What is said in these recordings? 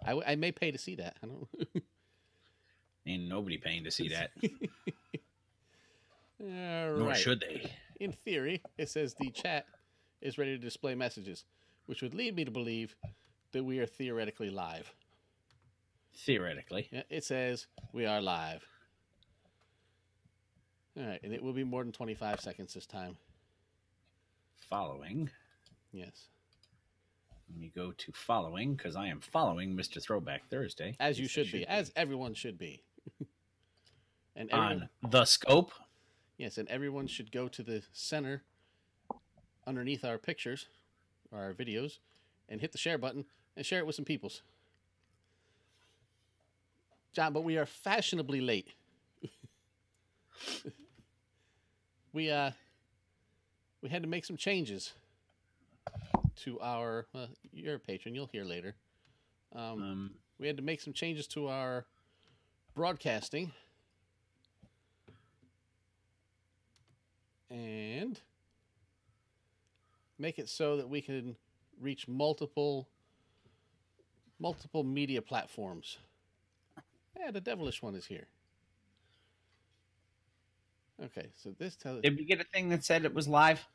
I may pay to see that. I don't. Ain't nobody paying to see that. All Nor right. should they. In theory, it says the chat is ready to display messages, which would lead me to believe that we are theoretically live. Theoretically. Yeah, it says we are live. All right, and it will be more than 25 seconds this time. Following. Yes. Let me go to following, because I am following Mr. Throwback Thursday. As you should be. As everyone should be. And on the scope. Yes, and everyone should go to the center underneath our pictures, or our videos, and hit the share button and share it with some peoples. John, but we are fashionably late. We had to make some changes to our. You're a patron. You'll hear later. We had to make some changes to our broadcasting, and make it so that we can reach multiple media platforms. Yeah, the devilish one is here. Okay, so this tells. Did we get a thing that said it was live?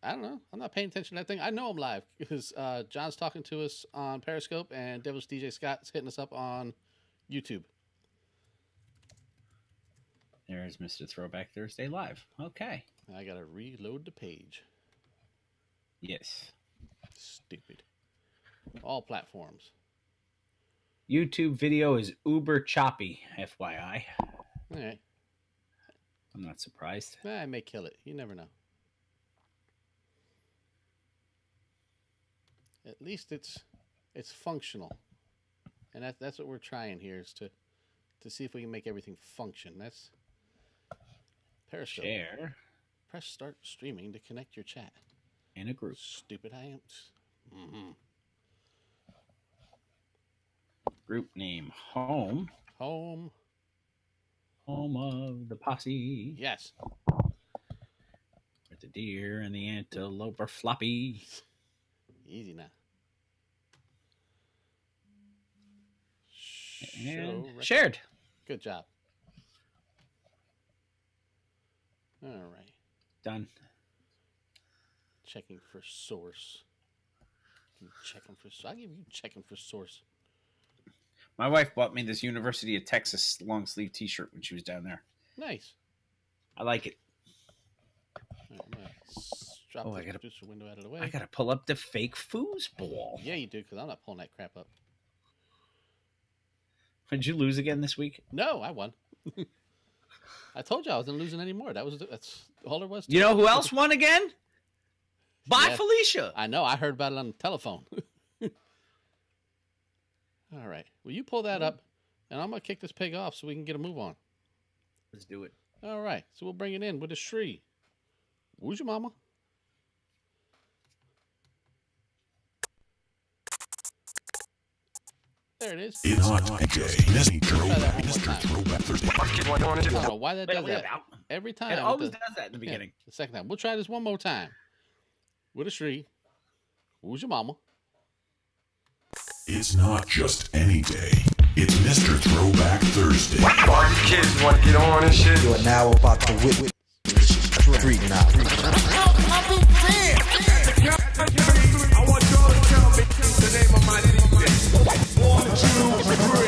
I don't know. I'm not paying attention to that thing. I know I'm live because John's talking to us on Periscope and Devilish DJ Scott's hitting us up on YouTube. There's Mr. Throwback Thursday live. Okay. I gotta reload the page. Yes. Stupid. All platforms. YouTube video is uber choppy, FYI. All right. I'm not surprised. I may kill it. You never know. At least it's functional, and that's what we're trying here is to see if we can make everything function. That's Periscope. Share. Press start streaming to connect your chat. In a group. Stupid I am. Mm-hmm. Group name home. Home of the posse. Yes. Where the deer and the antelope are floppy. Easy now. And shared. Good job. All right. Done. Checking for source. I'll give you checking for source. My wife bought me this University of Texas long sleeve t-shirt when she was down there. Nice. I like it. Right, I'm gonna drop the producer window out of the way. I gotta pull up the fake foosball. Yeah, you do, because I'm not pulling that crap up. Did you lose again this week? No, I won. I told you I wasn't losing anymore. That's all there was to You know who else won again? Bye, yeah, Felicia. I know. I heard about it on the telephone. All right. Well, you pull that up, and I'm going to kick this pig off so we can get a move on. Let's do it. All right. So we'll bring it in with a Shree. Who's your mama? There it is. It's hot DJ. Mr. Throwback Thursday. I don't know why that does that. Every time. It always does that in the beginning. Yeah, the second time. We'll try this one more time. With a Shree. Who's your mama? It's not just any day. It's Mr. Throwback Thursday. All you kids want to get on and shit. You are now about to witness street now. I want y'all to tell me the name of my DJ. 1, 2, 3.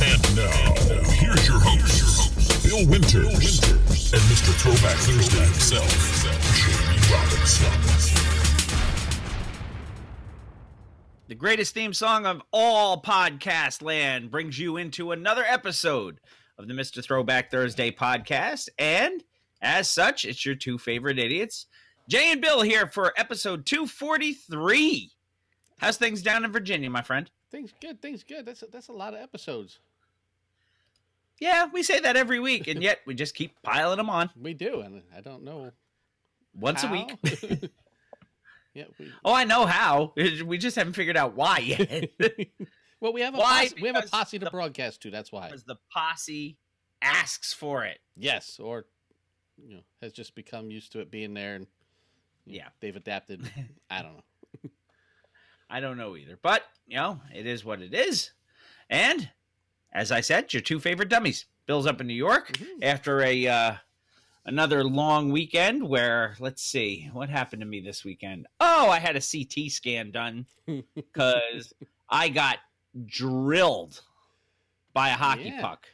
And now, here's your host, Bill Winters, and Mr. Throwback Thursday himself, Jamie Robinson. The greatest theme song of all podcast land brings you into another episode of the Mr. Throwback Thursday podcast. And as such, it's your two favorite idiots, Jay and Bill, here for episode 243. How's things down in Virginia, my friend? Things good. That's a lot of episodes. Yeah, we say that every week, and yet we just keep piling them on. We do, and I don't know. Once how. a week. Yeah. Oh, I know how. We just haven't figured out why yet. Well, we have a Why? posse, we have a posse to broadcast to. That's why. Because the posse asks for it. Yes, or has just become used to it being there, and they've adapted. I don't know. I don't know either, but it is what it is. And as I said, your two favorite dummies. Bill's up in New York after another long weekend where, let's see, what happened to me this weekend? Oh, I had a CT scan done because I got drilled by a hockey puck.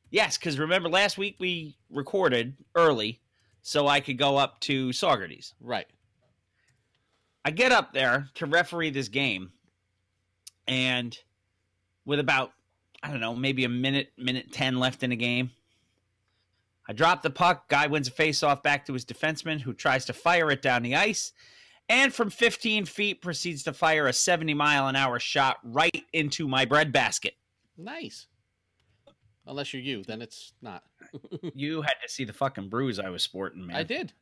Yes, because remember last week we recorded early so I could go up to Saugerties. Right. I get up there to referee this game, and with about, I don't know, maybe a minute 10 left in the game, I drop the puck. Guy wins a face-off back to his defenseman, who tries to fire it down the ice, and from 15 feet proceeds to fire a 70-mile-an-hour shot right into my breadbasket. Nice. Unless you're you, then it's not. You had to see the fucking bruise I was sporting, man. I did.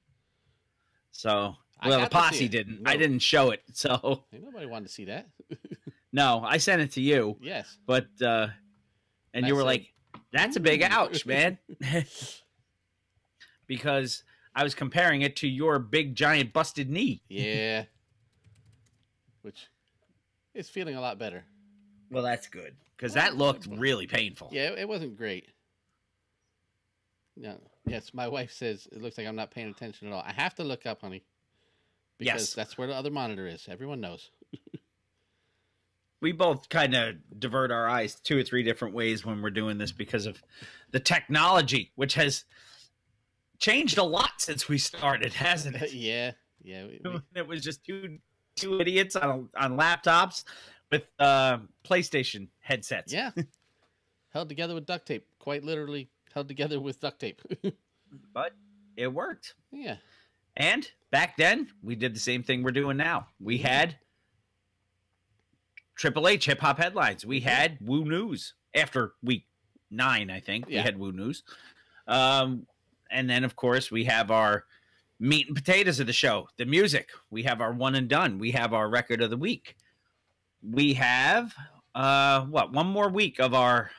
So, well, the posse didn't. No. I didn't show it, so. Ain't nobody wanted to see that. No, I sent it to you. Yes. But, and you were like, that's a big ouch, man. Because I was comparing it to your big, giant, busted knee. Yeah. Which is feeling a lot better. Well, that's good. Because that looked really painful. Yeah, it wasn't great. No. Yes, my wife says it looks like I'm not paying attention at all. I have to look up, honey. Because that's where the other monitor is. Everyone knows. We both kind of divert our eyes 2 or 3 different ways when we're doing this because of the technology, which has changed a lot since we started, hasn't it? Yeah. It was just two idiots on laptops with PlayStation headsets. Yeah. Held together with duct tape. Quite literally held together with duct tape. But it worked. Yeah. And back then, we did the same thing we're doing now. We had Triple H hip hop headlines. We had Woo News after week 9, I think. We had Woo News. And then, of course, we have our meat and potatoes of the show, the music. We have our one and done. We have our record of the week. We have, one more week of our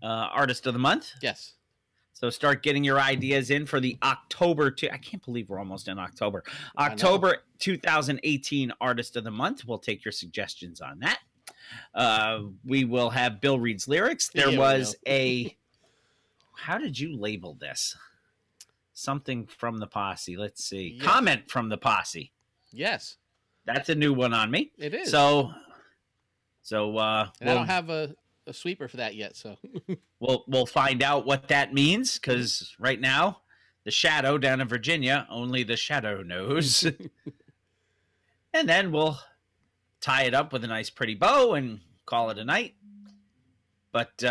artist of the month. Yes. So start getting your ideas in for the October I can't believe we're almost in October. October 2018 Artist of the Month. We'll take your suggestions on that. We will have Bill reads lyrics. There was how did you label this? Something from the posse. Let's see. Yes. Comment from the posse. Yes. That's a new one on me. It is. So I don't have a sweeper for that yet, so we'll find out what that means, because right now the shadow down in Virginia, only the shadow knows. And then we'll tie it up with a nice pretty bow and call it a night. But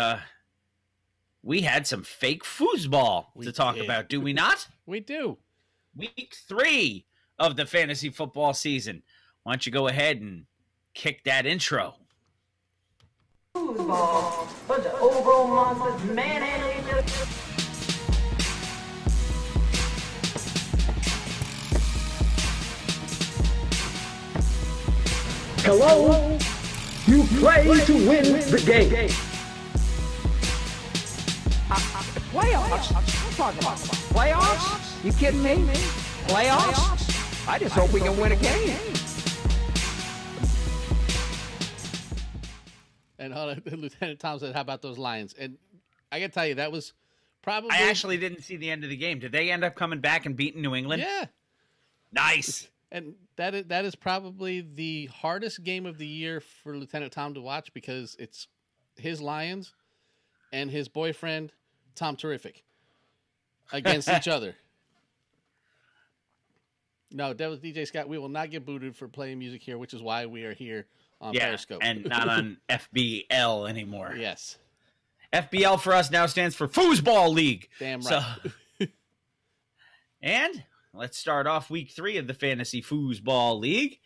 we had some fake foosball to talk about, do we not? We do. Week 3 of the fantasy football season. Why don't you go ahead and kick that intro? Foosball, bunch of old monsters, manhandling each other. Hello? You play to win the game. Playoffs? I'm talking about playoffs? You kidding me? Playoffs? I just hope we can win a game. And Lieutenant Tom said, how about those Lions? And I got to tell you, that was probably... I actually didn't see the end of the game. Did they end up coming back and beating New England? Yeah. Nice. And that is probably the hardest game of the year for Lieutenant Tom to watch, because it's his Lions and his boyfriend, Tom Terrific, against each other. No, that was DJ Scott. We will not get booted for playing music here, which is why we are here on Periscope. And not on FBL anymore. Yes. FBL for us now stands for Foosball League. Damn right. So, and let's start off week 3 of the Fantasy Foosball League.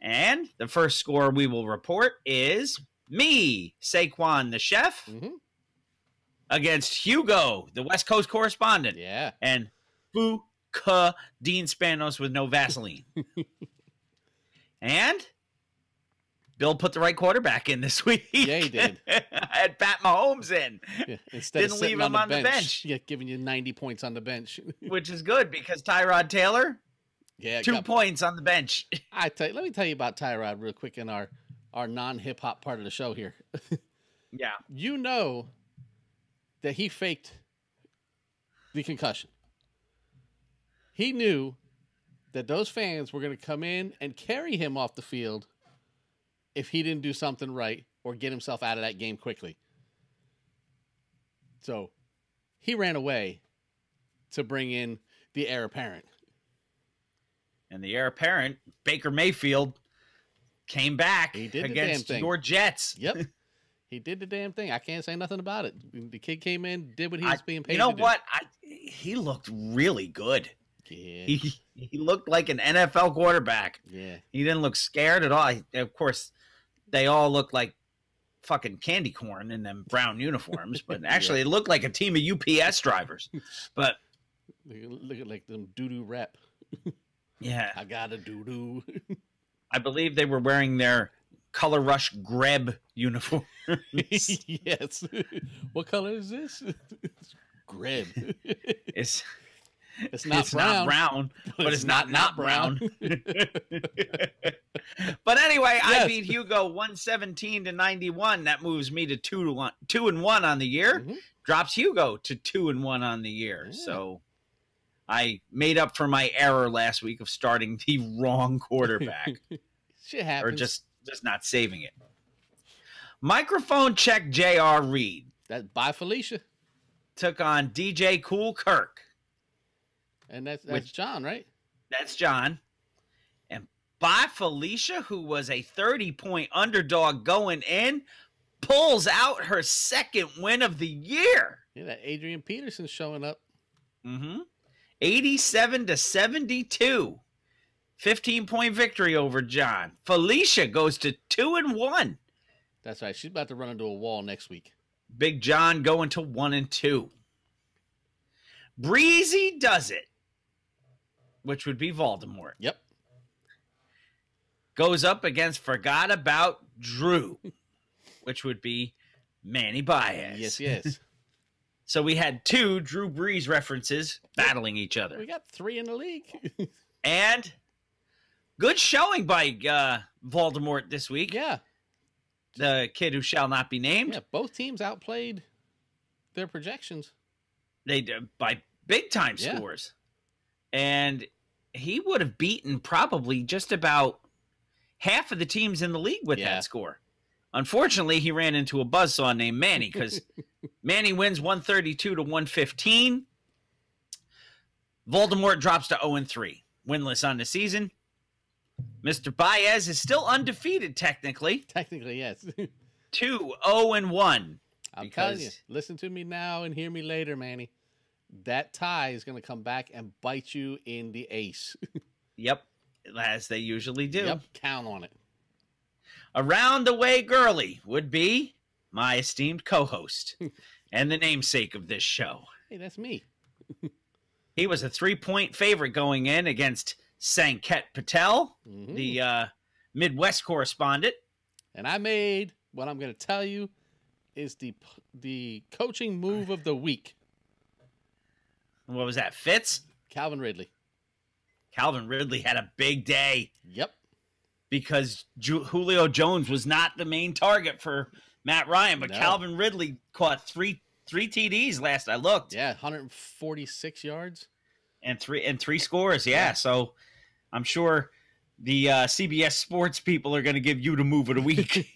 And the first score we will report is me, Saquon the chef, against Hugo, the West Coast correspondent. Yeah. And Dean Spanos with no Vaseline. And Bill put the right quarterback in this week. Yeah, he did. I had Pat Mahomes in. Yeah, instead Didn't of leave him on the bench. Yeah, giving you 90 points on the bench. Which is good because Tyrod Taylor, Yeah, 2 points on the bench. let me tell you about Tyrod real quick in our non-hip hop part of the show here. Yeah. You know that he faked the concussion. He knew that those fans were going to come in and carry him off the field if he didn't do something right or get himself out of that game quickly. So he ran away to bring in the heir apparent. And the heir apparent, Baker Mayfield, came back against your Jets. Yep. He did the damn thing. I can't say nothing about it. The kid came in, did what he was being paid to do. You know what? He looked really good. Yeah. He looked like an NFL quarterback. Yeah. He didn't look scared at all. Of course, they all looked like fucking candy corn in them brown uniforms, but actually it looked like a team of UPS drivers. But look at like them doo-doo rap. Yeah. I got a doo-doo. I believe they were wearing their Color Rush Greb uniforms. Yes. What color is this? It's Greb. It's not brown, but it's not brown. But anyway, yes. I beat Hugo 117-91. That moves me to 2-1 on the year. Mm-hmm. Drops Hugo to 2-1 on the year. Yeah. So I made up for my error last week of starting the wrong quarterback. Shit happens. Or just not saving it. Microphone check J.R. Reed. Bye, Felicia. Took on DJ Cool Kirk. And that's John, right? That's John. And Bye Felicia, who was a 30-point underdog going in, pulls out her second win of the year. Yeah, that Adrian Peterson showing up. Mm-hmm. 87-72. 15-point victory over John. Felicia goes to 2-1. That's right. She's about to run into a wall next week. Big John going to 1-2. Breezy does it, which would be Voldemort. Yep. Goes up against Forgot About Drew, which would be Manny Baez. Yes. So we had 2 Drew Brees references battling each other. We got 3 in the league. And good showing by Voldemort this week. Yeah. The kid who shall not be named. Yeah, both teams outplayed their projections. They did by big time scores. And he would have beaten probably just about half of the teams in the league with that score. Unfortunately, he ran into a buzzsaw named Manny because Manny wins 132-115. Voldemort drops to 0-3, winless on the season. Mr. Baez is still undefeated, technically. Technically, yes. 2-0-1. I'm telling you, listen to me now and hear me later, Manny. That tie is going to come back and bite you in the ace. Yep, as they usually do. Yep, count on it. Around the way girly would be my esteemed co-host and the namesake of this show. Hey, that's me. He was a 3-point favorite going in against Sanket Patel, the Midwest correspondent. And I made what I'm going to tell you is the coaching move of the week. What was that, Fitz? Calvin Ridley. Calvin Ridley had a big day. Yep. Because Julio Jones was not the main target for Matt Ryan, but Calvin Ridley caught three TDs last I looked. Yeah, 146 yards. And three scores, yeah. So I'm sure the CBS Sports people are going to give you the move of the week.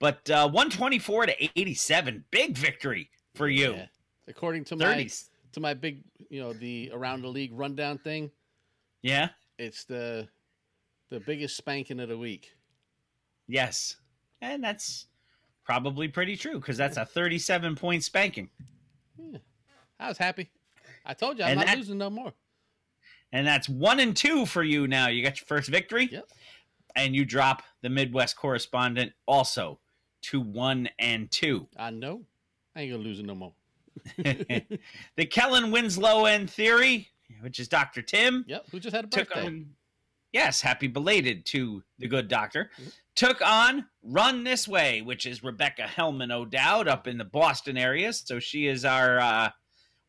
But 124-87, big victory for you. Yeah. According to my big, the around the league rundown thing. Yeah. It's the biggest spanking of the week. Yes. And that's probably pretty true because that's a 37-point spanking. Yeah. I was happy. I told you I'm not losing no more. And that's 1-2 for you now. You got your first victory. Yep. And you drop the Midwest correspondent also to 1-2. I know. I ain't going to lose it no more. The Kellen Winslow end theory, which is Dr. Tim. Yep, who just had a birthday. yes, happy belated to the good doctor, took on Run This Way, which is Rebecca Hellman O'Dowd up in the Boston area. So she is our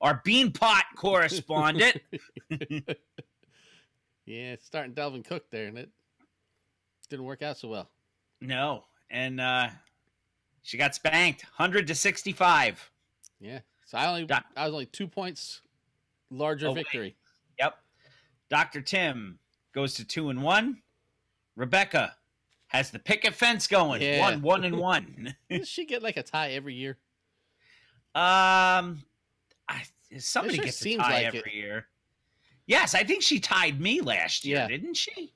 Beanpot correspondent. Yeah, starting Delvin Cook there, and it didn't work out so well. No, and she got spanked 100-65. Yeah, so I was only 2 points larger victory. Yep. Dr. Tim goes to 2-1. Rebecca has the picket fence going. Yeah. 1-1. Does she get like a tie every year? Somebody It sure gets a seems tie like every it. year. Yes, I think she tied me last year, Yeah. didn't she?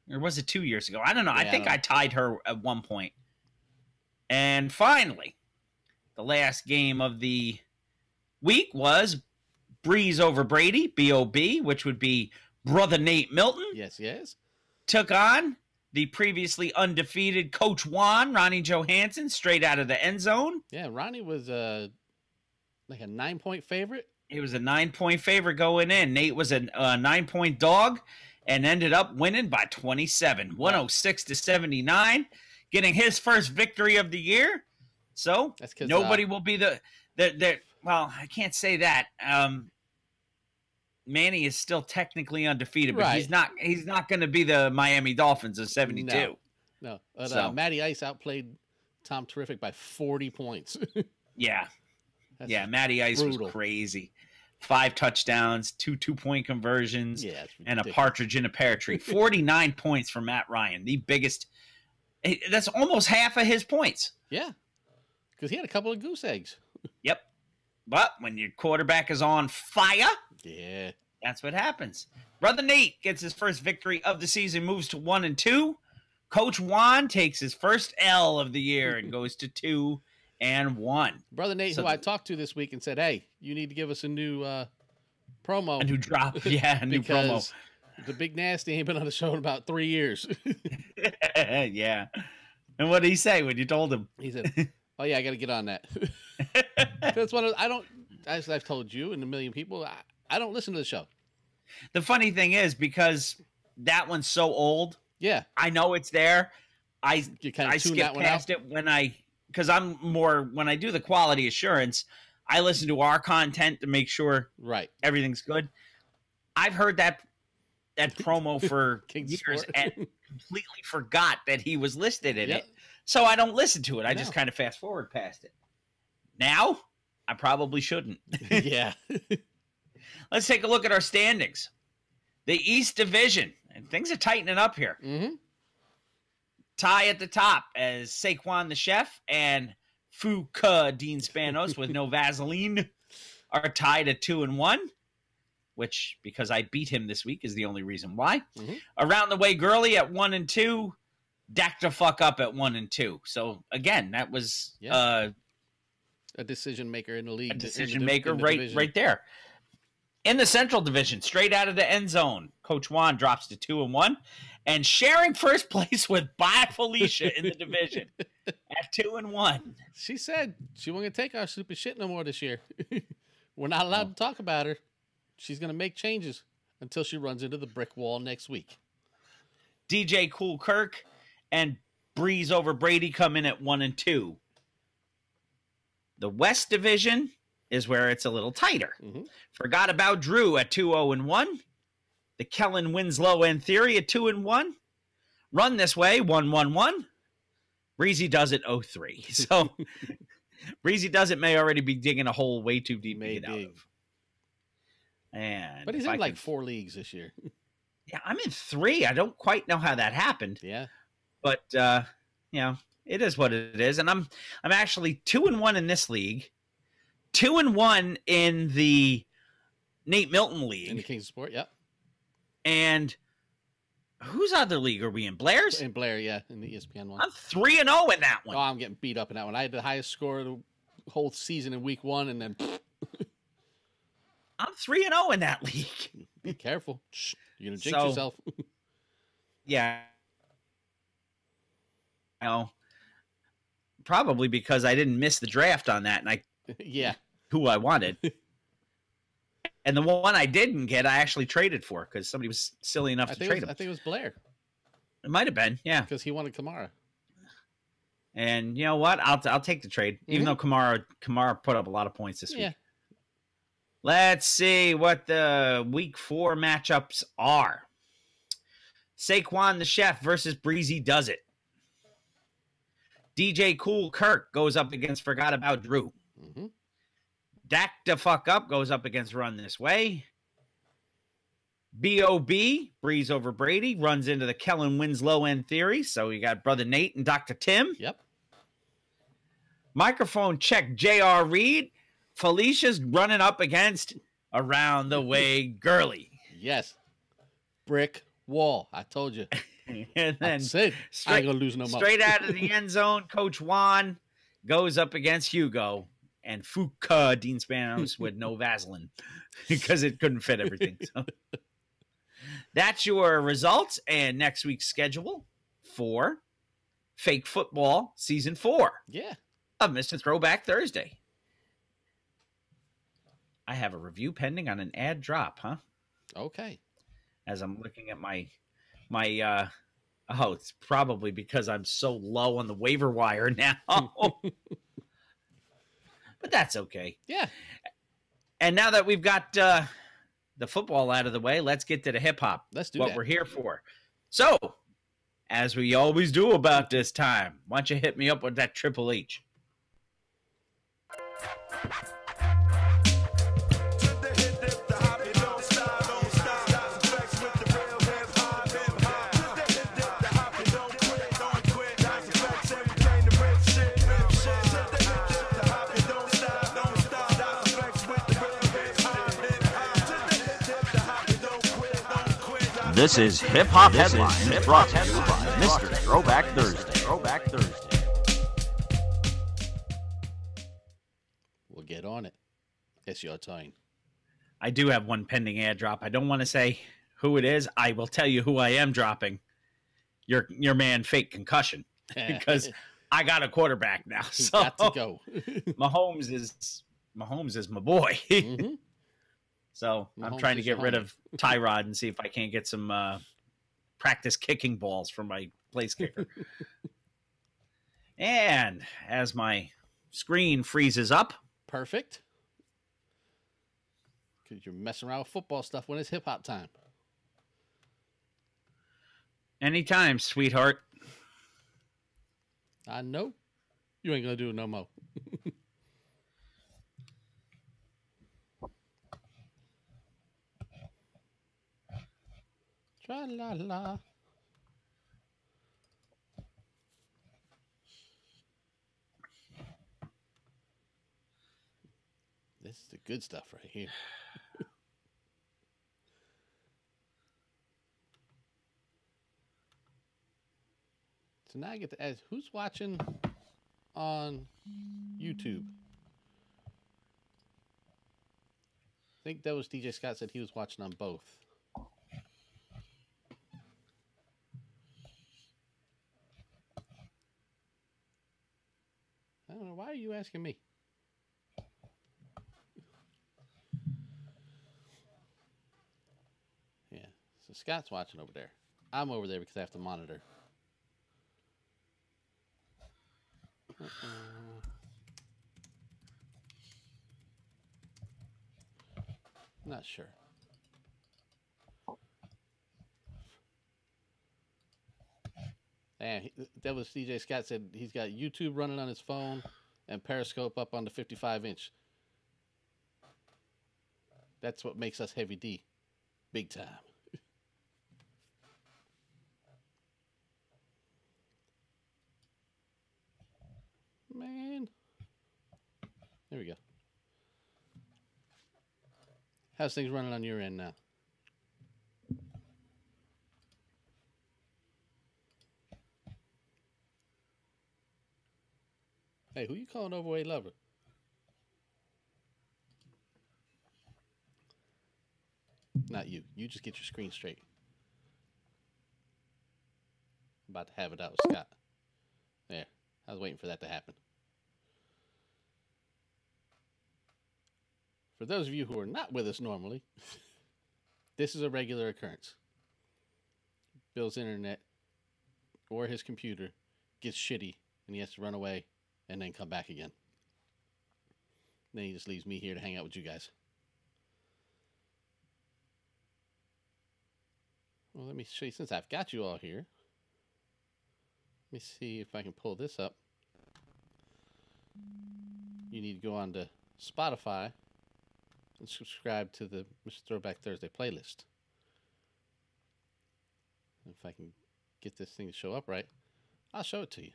Or was it 2 years ago? I don't know. Yeah, I think I I tied her at one point. And finally, the last game of the week was Breeze over Brady, B.O.B., which would be Brother Nate Milton. Yes. Took on the previously undefeated Coach Juan, Ronnie Johansson, straight out of the end zone. Yeah, Ronnie was like a 9-point favorite. He was a 9-point favorite going in. Nate was a 9-point dog and ended up winning by 27, 106-79, getting his first victory of the year. So That's 'cause, nobody will be the well, I can't say that. Manny is still technically undefeated, but Right. he's not going to be the Miami Dolphins of 72. No. But, So- Matty Ice outplayed Tom Terrific by 40 points. Yeah. That's Yeah, Matty Ice brutal. was crazy. 5 touchdowns, 2 2-point conversions, Yeah, it's and a ridiculous. partridge in a pear tree. 49 points for Matt Ryan, the biggest. That's almost half of his points. Yeah, because he had a couple of goose eggs. Yep. But when your quarterback is on fire, Yeah. that's what happens. Brother Nate gets his first victory of the season, moves to 1-2. Coach Juan takes his first L of the year and goes to 2-1. Brother Nate, So who I talked to this week and said, hey, you need to give us a new promo. A new drop. Yeah, a new promo. because the Big Nasty ain't been on the show in about 3 years. Yeah. And what did he say when you told him? He said, oh, yeah, I got to get on that. That's one of, as I've told you and a million people, I don't listen to the show. The funny thing is, because that one's so old, Yeah. I know it's there. You kind I of tune skip that one past out. it because I'm more, when I do the quality assurance, I listen to our content to make sure Right. everything's good. I've heard that promo for King years Sport. and completely forgot that he was listed in Yep. it. So I don't listen to it. I No. just kind of fast forward past it. Now, I probably shouldn't. Yeah. Let's take a look at our standings. The East Division, and things are tightening up here. Mm-hmm. Tie at the top as Saquon the Chef and Fuka Dean Spanos with no Vaseline are tied at 2-1, which, because I beat him this week, is the only reason why. Mhm. Around the Way Girly at 1-2, Dak the fuck up at 1-2. So again, that was Yeah. A decision maker in the league. a in the decision maker division. right there. In the Central Division, straight out of the end zone, Coach Juan drops to 2-1 and sharing first place with Bye Felicia in the division at 2-1. She said she wasn't going to take our super shit no more this year. We're not allowed to talk about her. She's going to make changes until she runs into the brick wall next week. DJ Cool Kirk and Breeze over Brady come in at 1-2. The West Division is where it's a little tighter. Mhm. Forgot About Drew at 2-0-1. The Kellen Winslow and Theory at 2-1. Run This Way 1-1-1. Breezy Does It 0-3. So Breezy Does It may already be digging a hole way too deep to get out Maybe. of. And But he's if I in like can- 4 leagues this year. yeah, I'm in 3. I don't quite know how that happened. Yeah. But it is what it is, and I'm actually 2-1 in this league, 2-1 in the Nate Milton In the league, Kings of Sport, yep. and whose other league are we in? Blair's. And Blair, yeah, in the ESPN one. I'm 3-0 in that one. Oh, I'm getting beat up in that one. I had the highest score of the whole season in week 1, and then I'm 3-0 in that league. be careful. Shh, you're going to jinx So- yourself. Yeah. No. Probably because I didn't miss the draft on that, and I Yeah. who I wanted. And the one I didn't get, I actually traded for because somebody was silly enough to trade him. I think it was Blair. It might have been, yeah. Because he wanted Kamara. And you know what? I'll take the trade, even though Kamara put up a lot of points this week. Let's see what the week 4 matchups are. Saquon the Chef versus Breezy Does It. DJ Cool Kirk goes up against Forgot About Drew. Mm-hmm. Dak the Fuck Up goes up against Run This Way. B.O.B. Breeze over Brady runs into the Kellen wins low end theory. So you got Brother Nate and Dr. Tim. Yep. Microphone check J.R. Reed. Felicia's running up against Around the Way Girly. Yes. Brick wall. I told you. And then I ain't gonna lose no more. Straight out of the end zone, Coach Juan goes up against Hugo and Fuka Dean Spanos with no Vaseline because it couldn't fit everything. So that's your results and next week's schedule for Fake Football Season 4. Yeah. Of Mr. Throwback Thursday. I have a review pending on an ad drop, huh? Okay. As I'm looking at my it's probably because I'm so low on the waiver wire now. But that's okay. Yeah. And now that we've got the football out of the way, let's get to the hip hop. Let's do what we're here for. So, as we always do about this time, why don't you hit me up with that Triple H? This is Hip Hop Headlines brought to you by Mr. Throwback Thursday. Throwback Thursday. We'll get on it. It's your time. I do have one pending ad drop. I don't want to say who it is. I will tell you who I am dropping. Your man, Fake Concussion, because I got a quarterback now. So got to go. Mahomes is my boy. Mm-hmm. So I'm trying to get rid of Tyrod and see if I can't get some practice kicking balls from my place kicker. And as my screen freezes up. Perfect. Because you're messing around with football stuff when it's hip-hop time. Anytime, sweetheart. I know. You ain't going to do it no more. Tra-la-la. This is the good stuff right here. So now I get to ask, who's watching on YouTube? I think that was DJ Scott said he was watching on both. I don't know. Why are you asking me? Yeah. So Scott's watching over there. I'm over there because I have to monitor. Not sure. Yeah, that was DJ Scott said he's got YouTube running on his phone and Periscope up on the 55-inch. That's what makes us Heavy D. Big time. Man. There we go. How's things running on your end now? Hey, who you calling overweight lover? Not you. You just get your screen straight. I'm about to have it out with Scott. There. I was waiting for that to happen. For those of you who are not with us normally, this is a regular occurrence. Bill's internet or his computer gets shitty and he has to run away and then come back again. Then he just leaves me here to hang out with you guys. Well, let me show you, since I've got you all here. Let me see if I can pull this up. You need to go on to Spotify and subscribe to the Mr. Throwback Thursday playlist. If I can get this thing to show up right, I'll show it to you.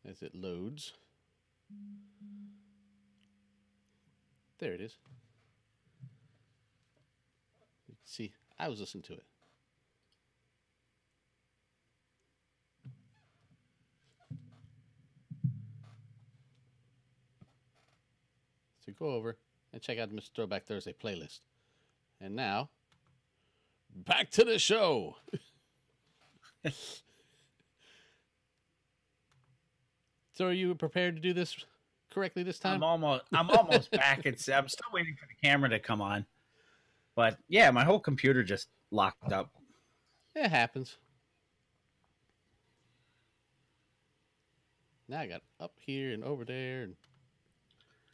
As it loads. There it is. See, I was listening to it. So go over and check out the Mr. Throwback Thursday playlist. And now, back to the show. So are you prepared to do this correctly this time? I'm almost back. I'm still waiting for the camera to come on. But yeah, my whole computer just locked up. It happens. Now I got up here and over there. And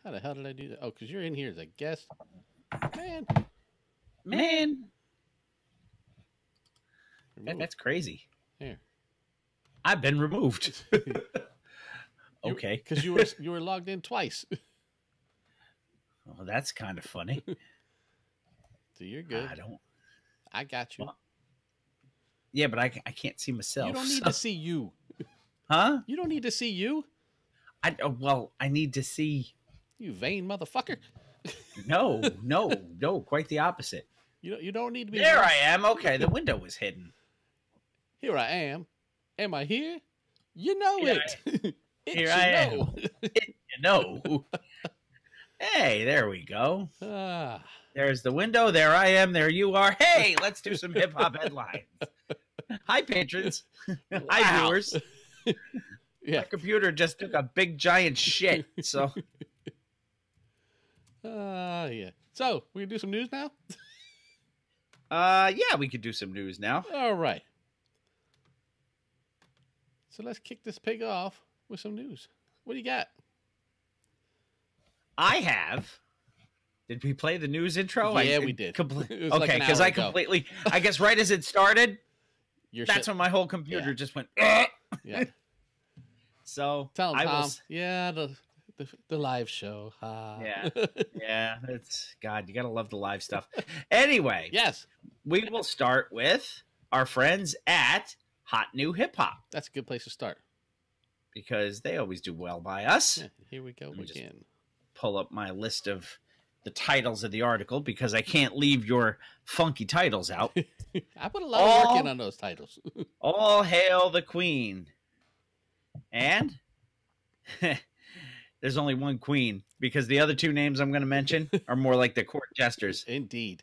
how the hell did I do that? Oh, because you're in here as a guest. Man. That's crazy. Here. I've been removed. Okay. Because you were logged in twice. Well, that's kind of funny. So you're good. I got you. Well, yeah, but I can't see myself. You don't need to see you. Huh? You don't need to see you. I need to see. You vain motherfucker. No, quite the opposite. You don't need to be. There I am. Okay, the window was hidden. Here I am. Am I here? You know it. Here I am. You know. Hey, there we go. There's the window. There I am. There you are. Hey, let's do some hip hop headlines. Hi, patrons. Hi, viewers. Yeah. My computer just took a big giant shit. So. Yeah. So we can do some news now. Yeah, we could do some news now. All right. So let's kick this pig off with some news. What do you got? I have. Did we play the news intro? Yeah, we did. Okay, because I completely. I guess right as it started, that's when my whole computer just went. Yeah. So tell him, Tom. Yeah, the live show. Yeah. It's God. You gotta love the live stuff. Anyway, yes, we will start with our friends at Hot New Hip Hop. That's a good place to start because they always do well by us. Yeah, here we go again. Pull up my list of the titles of the article because I can't leave your funky titles out. I put a lot of work in on those titles. All hail the queen. And there's only one queen because the other two names I'm going to mention are more like the court jesters. Indeed.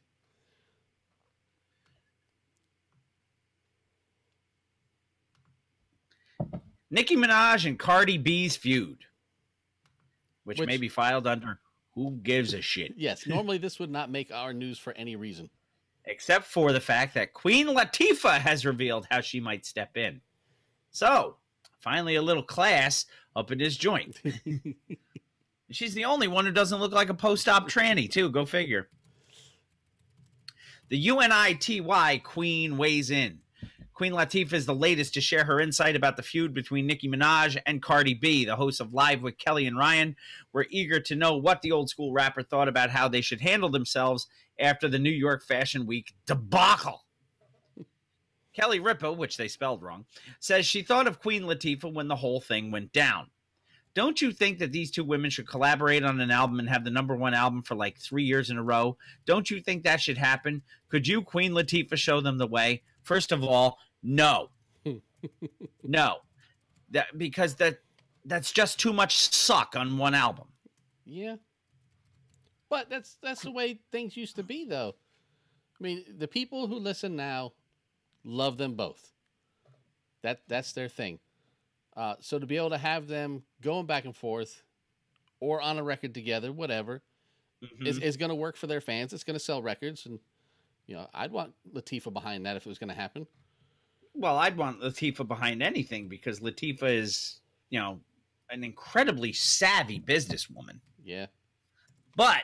Nicki Minaj and Cardi B's feud, which may be filed under who gives a shit. Yes, normally this would not make our news for any reason. Except for the fact that Queen Latifah has revealed how she might step in. So, finally a little class up in his joint. She's the only one who doesn't look like a post-op tranny, too. Go figure. The UNITY Queen weighs in. Queen Latifah is the latest to share her insight about the feud between Nicki Minaj and Cardi B. The hosts of Live with Kelly and Ryan were eager to know what the old school rapper thought about how they should handle themselves after the New York Fashion Week debacle. Kelly Ripa, which they spelled wrong, says she thought of Queen Latifah when the whole thing went down. Don't you think that these two women should collaborate on an album and have the #1 album for like 3 years in a row? Don't you think that should happen? Could you, Queen Latifah, show them the way? First of all, no. No. Because that's just too much suck on one album. Yeah. But that's the way things used to be, though. I mean, the people who listen now love them both. That's their thing. So to be able to have them going back and forth or on a record together, whatever, is going to work for their fans. It's going to sell records. And, I'd want Latifah behind that if it was going to happen. Well, I'd want Latifah behind anything because Latifah is, an incredibly savvy businesswoman. Yeah. But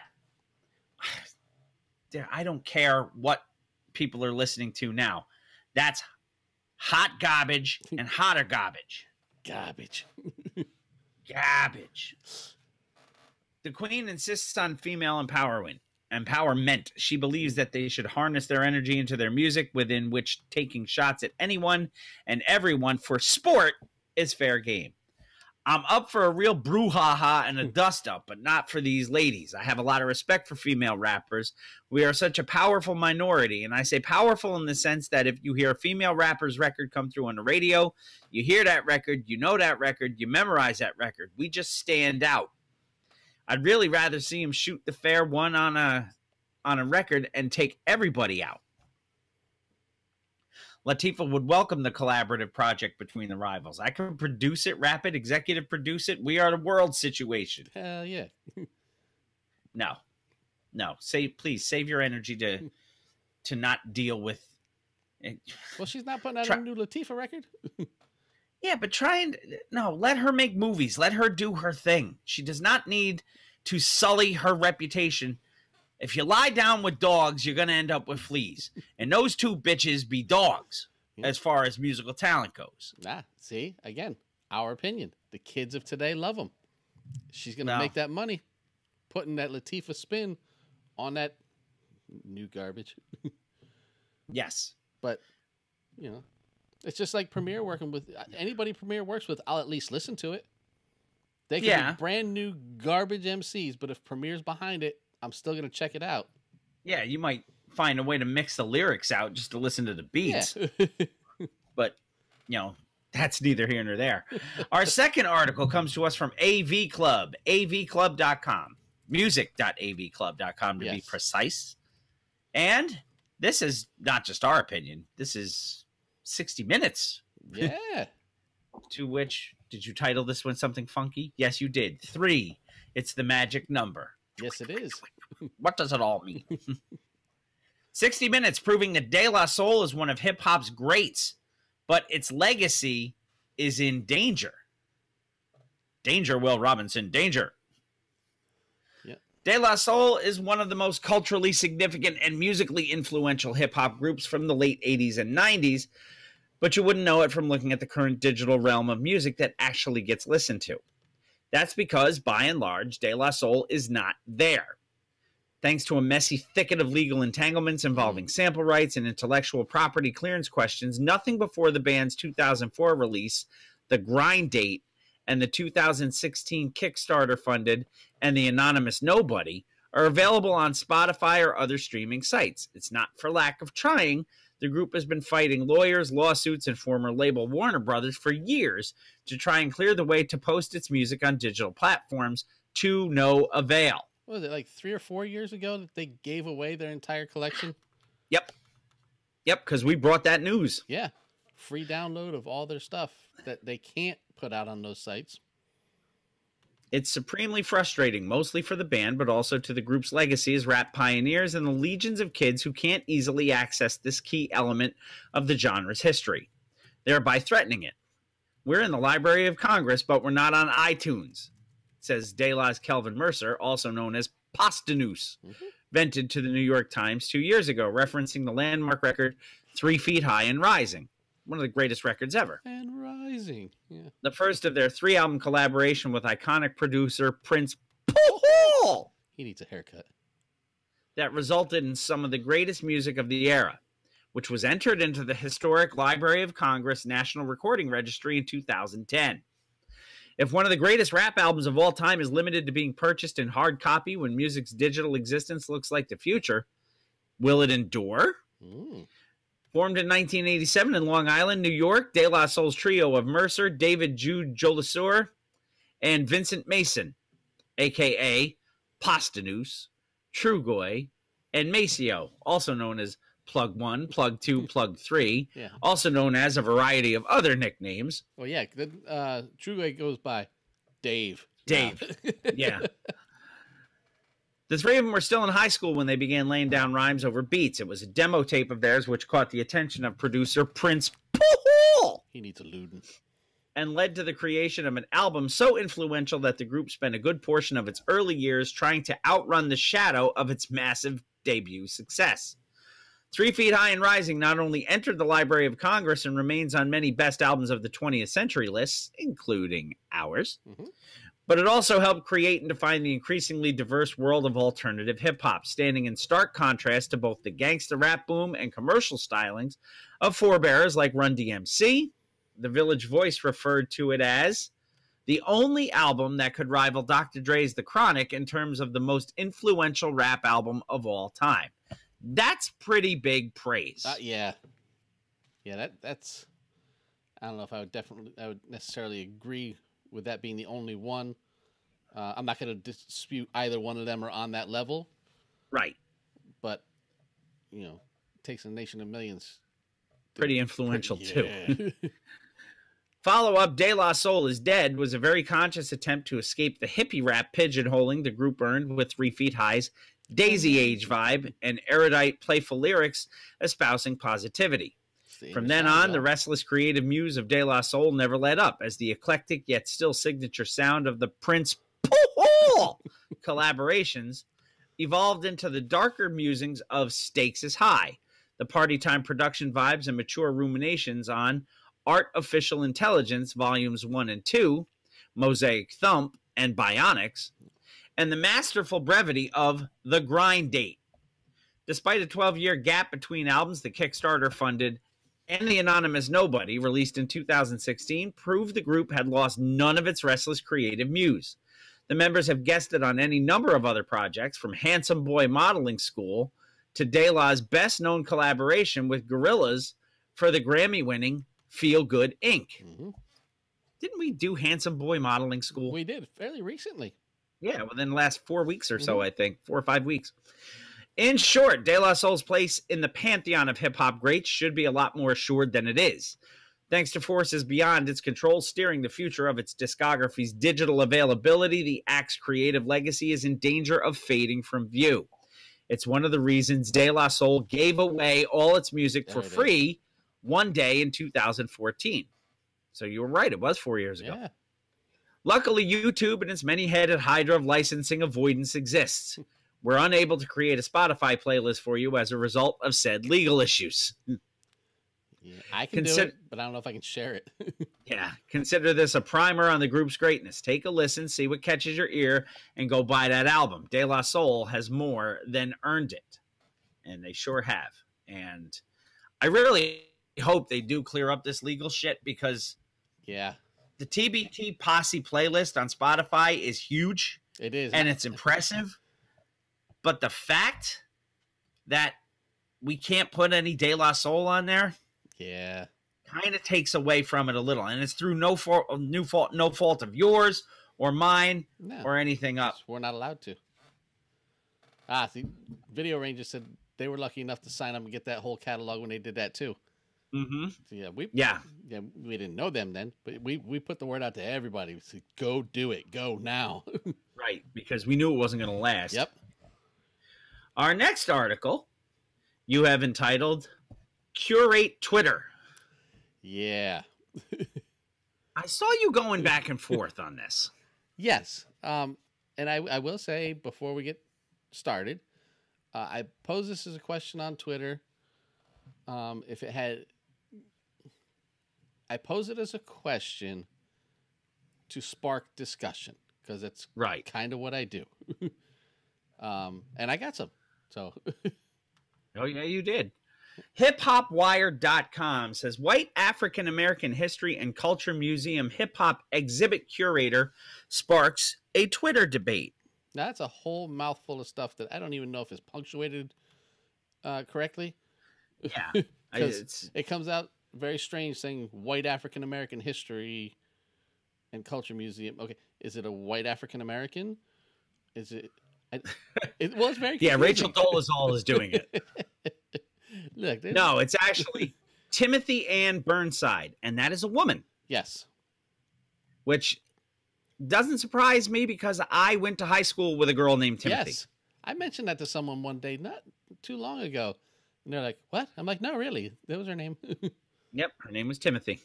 I don't care what people are listening to now. That's hot garbage and hotter garbage. Garbage. Garbage. The Queen insists on female empowerment. She believes that they should harness their energy into their music, within which taking shots at anyone and everyone for sport is fair game. I'm up for a real brouhaha and a dust-up, but not for these ladies. I have a lot of respect for female rappers. We are such a powerful minority, and I say powerful in the sense that if you hear a female rapper's record come through on the radio, you hear that record, you know that record, you memorize that record. We just stand out. I'd really rather see him shoot the fair one on a record and take everybody out. Latifah would welcome the collaborative project between the rivals. I can produce it, rap it, executive produce it. We are the world situation. Hell yeah. No. Please save your energy to not deal with it. Well, she's not putting out a new Latifah record. Yeah, but let her make movies. Let her do her thing. She does not need to sully her reputation. If you lie down with dogs, you're going to end up with fleas. And those two bitches be dogs as far as musical talent goes. See, again, our opinion. The kids of today love them. She's going to make that money putting that Latifah spin on that new garbage. Yes. But, it's just like Premier working with anybody Premier works with. I'll at least listen to it. They can be brand new garbage MCs, but if Premier's behind it, I'm still going to check it out. Yeah, you might find a way to mix the lyrics out just to listen to the beats. Yeah. But, that's neither here nor there. Our second article comes to us from AV Club, avclub.com, music.avclub.com to be precise. And this is not just our opinion. This is 60 Minutes. Yeah. To which, did you title this one something funky? Yes, you did. 3. It's the magic number. Yes, it is. What does it all mean? 60 Minutes proving that De La Soul is one of hip-hop's greats, but its legacy is in danger. Danger, Will Robinson, danger. Yeah. De La Soul is one of the most culturally significant and musically influential hip-hop groups from the late 80s and 90s, but you wouldn't know it from looking at the current digital realm of music that actually gets listened to. That's because, by and large, De La Soul is not there. Thanks to a messy thicket of legal entanglements involving sample rights and intellectual property clearance questions, nothing before the band's 2004 release, The Grind Date, and the 2016 Kickstarter funded and The Anonymous Nobody are available on Spotify or other streaming sites. It's not for lack of trying. The group has been fighting lawyers, lawsuits, and former label Warner Brothers for years to try and clear the way to post its music on digital platforms, to no avail. What was it, like 3 or 4 years ago that they gave away their entire collection? Yep, because we brought that news. Yeah, free download of all their stuff that they can't put out on those sites. It's supremely frustrating, mostly for the band, but also to the group's legacy as rap pioneers and the legions of kids who can't easily access this key element of the genre's history, thereby threatening it. We're in the Library of Congress, but we're not on iTunes, says De La's Kelvin Mercer, also known as Posdnuos, vented to the New York Times 2 years ago, referencing the landmark record 3 Feet High and Rising, one of the greatest records ever. And Rising, yeah. The first of their 3-album collaboration with iconic producer Prince Paul. He needs a haircut. That resulted in some of the greatest music of the era, which was entered into the historic Library of Congress National Recording Registry in 2010. If one of the greatest rap albums of all time is limited to being purchased in hard copy when music's digital existence looks like the future, will it endure? Formed in 1987 in Long Island, New York, De La Soul's trio of Mercer, David Jude Jolisor, and Vincent Mason, a.k.a. Posdnuos, Trugoy, and Maceo, also known as Plug 1, Plug 2, Plug 3, Yeah. also known as a variety of other nicknames. Well, yeah, True goes by Dave. Dave. Yeah. The three of them were still in high school when they began laying down rhymes over beats. It was a demo tape of theirs which caught the attention of producer Prince Paul. He needs a Luden. And led to the creation of an album so influential that the group spent a good portion of its early years trying to outrun the shadow of its massive debut success. 3 Feet High and Rising not only entered the Library of Congress and remains on many best albums of the 20th century lists, including ours, but it also helped create and define the increasingly diverse world of alternative hip-hop, standing in stark contrast to both the gangsta rap boom and commercial stylings of forebears like Run DMC. The Village Voice referred to it as the only album that could rival Dr. Dre's The Chronic in terms of the most influential rap album of all time. That's pretty big praise. Yeah. That's. I don't know if I would necessarily agree with that being the only one. I'm not going to dispute either one of them are on that level. Right. But, takes a nation of millions. Pretty influential too. Follow-up, De La Soul is Dead was a very conscious attempt to escape the hippie rap pigeonholing the group earned with 3 Feet High's Daisy Age vibe and erudite, playful lyrics espousing positivity. From then on, the restless creative muse of De La Soul never let up, as the eclectic yet still signature sound of the Prince Paul collaborations evolved into the darker musings of Stakes is High, the party time production vibes and mature ruminations on Artificial Intelligence Volumes 1 and 2, Mosaic Thump, and Bionics, and the masterful brevity of The Grind Date. Despite a 12-year gap between albums, the Kickstarter funded and The Anonymous Nobody, released in 2016, proved the group had lost none of its restless creative muse. The members have guested on any number of other projects, from Handsome Boy Modeling School to De La's best-known collaboration with Gorillaz for the Grammy-winning Feel Good Inc. Didn't we do Handsome Boy Modeling School? We did, fairly recently. Yeah, within the last 4 weeks or so, I think. 4 or 5 weeks. In short, De La Soul's place in the pantheon of hip-hop greats should be a lot more assured than it is. Thanks to forces beyond its control steering the future of its discography's digital availability, the act's creative legacy is in danger of fading from view. It's one of the reasons De La Soul gave away all its music for free one day in 2014. So you were right, it was 4 years ago. Yeah. Luckily, YouTube and its many-headed hydra of licensing avoidance exists. We're unable to create a Spotify playlist for you as a result of said legal issues. Yeah, I can do it, but I don't know if I can share it. Yeah, consider this a primer on the group's greatness. Take a listen, see what catches your ear, and go buy that album. De La Soul has more than earned it. And they sure have. And I really hope they do clear up this legal shit, because yeah, the TBT Posse playlist on Spotify is huge. It is. And it's impressive. But the fact that we can't put any De La Soul on there, yeah, kind of takes away from it a little. And it's through no fault of yours or mine or anything up. We're not allowed to. See, Video Rangers said they were lucky enough to sign up and get that whole catalog when they did that too. Mm-hmm. So we didn't know them then, but we put the word out to everybody. We said, go do it. Go now. Right, because we knew it wasn't going to last. Yep. Our next article you have entitled Curate Twitter. Yeah. I saw you going back and forth on this. Yes. And I will say, before we get started, I posed this as a question on Twitter. I pose it as a question to spark discussion, because it's kind of what I do. And I got some. So, oh yeah, you did. HipHopWire.com says White African American History and Culture Museum hip hop exhibit curator sparks a Twitter debate. Now, that's a whole mouthful of stuff that I don't even know if it's punctuated correctly. Yeah, it comes out very strange saying White African American History and Culture Museum. Okay, is it a White African American? Is it? Well, it's very confusing. Yeah, Rachel Dolezal is doing it. Look, No, it's actually Timothy Ann Burnside, and that is a woman. Yes. Which doesn't surprise me because I went to high school with a girl named Timothy. Yes. I mentioned that to someone one day not too long ago. And they're like, what? I'm like, no, really. That was her name. Yep, her name was Timothy.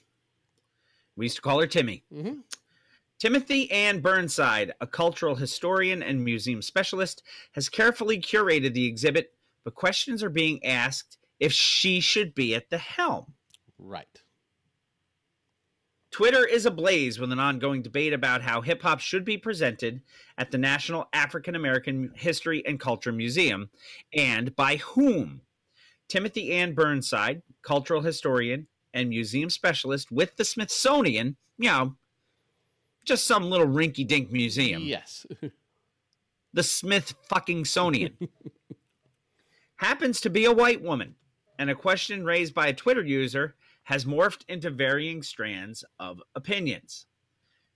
We used to call her Timmy. Mm-hmm. Timothy Ann Burnside, a cultural historian and museum specialist, has carefully curated the exhibit, but questions are being asked if she should be at the helm. Right. Twitter is ablaze with an ongoing debate about how hip-hop should be presented at the National African American History and Culture Museum, and by whom. Timothy Ann Burnside, cultural historian and museum specialist with the Smithsonian, just some little rinky-dink museum. Yes. The Smith-fucking-sonian. Happens to be a white woman, and a question raised by a Twitter user has morphed into varying strands of opinions.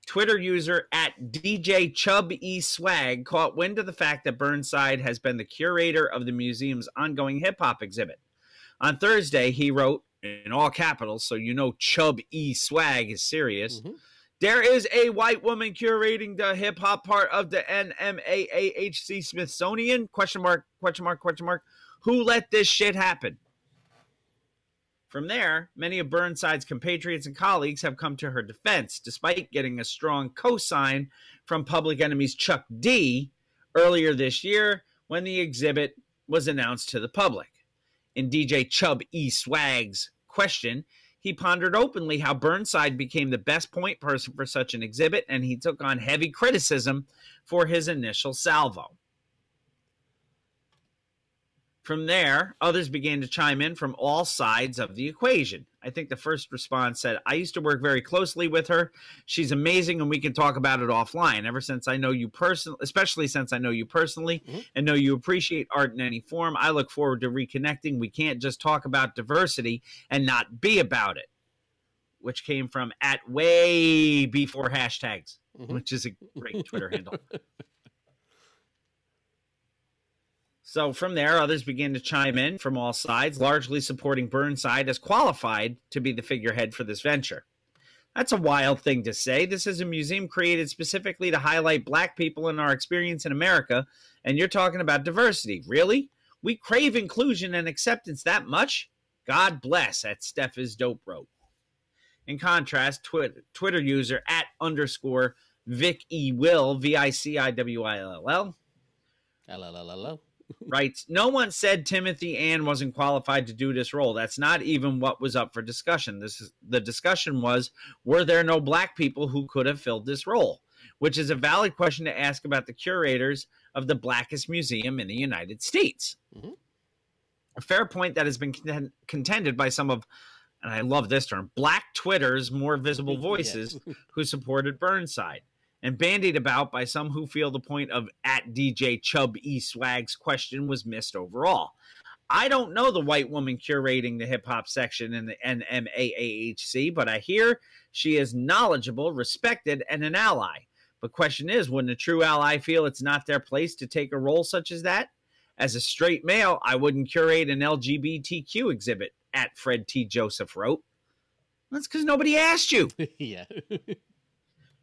Twitter user at DJ Chub E Swag caught wind of the fact that Burnside has been the curator of the museum's ongoing hip-hop exhibit. On Thursday, he wrote, in all capitals, so you know Chub E Swag is serious, there is a white woman curating the hip-hop part of the NMAAHC Smithsonian? ? Who let this shit happen? From there, many of Burnside's compatriots and colleagues have come to her defense, despite getting a strong cosign from Public Enemy's Chuck D earlier this year when the exhibit was announced to the public. In DJ Chub E Swag's question, he pondered openly how Burnside became the best point person for such an exhibit, and he took on heavy criticism for his initial salvo. From there, others began to chime in from all sides of the equation. I think the first response said, I used to work very closely with her. She's amazing, and we can talk about it offline. Ever since I know you personally, especially since I know you personally and know you appreciate art in any form, I look forward to reconnecting. We can't just talk about diversity and not be about it, which came from at way before hashtags, which is a great Twitter handle. So from there, others began to chime in from all sides, largely supporting Burnside as qualified to be the figurehead for this venture. That's a wild thing to say. This is a museum created specifically to highlight black people and our experience in America, and you're talking about diversity. Really? We crave inclusion and acceptance that much? God bless, at Steph is Dope wrote. In contrast, Twitter user at _ Vic E. Will, VICIWILL, writes, no one said Timothy Ann wasn't qualified to do this role. That's not even what was up for discussion. The discussion was, were there no black people who could have filled this role? Which is a valid question to ask about the curators of the blackest museum in the United States. A fair point that has been contended by some of, and I love this term, Black Twitter's more visible voices who supported Burnside, and bandied about by some who feel the point of at DJ Chub E Swag's question was missed overall. I don't know the white woman curating the hip-hop section in the NMAAHC, but I hear she is knowledgeable, respected, and an ally. The question is, wouldn't a true ally feel it's not their place to take a role such as that? As a straight male, I wouldn't curate an LGBTQ exhibit, at Fred T. Joseph wrote. That's because nobody asked you. Yeah.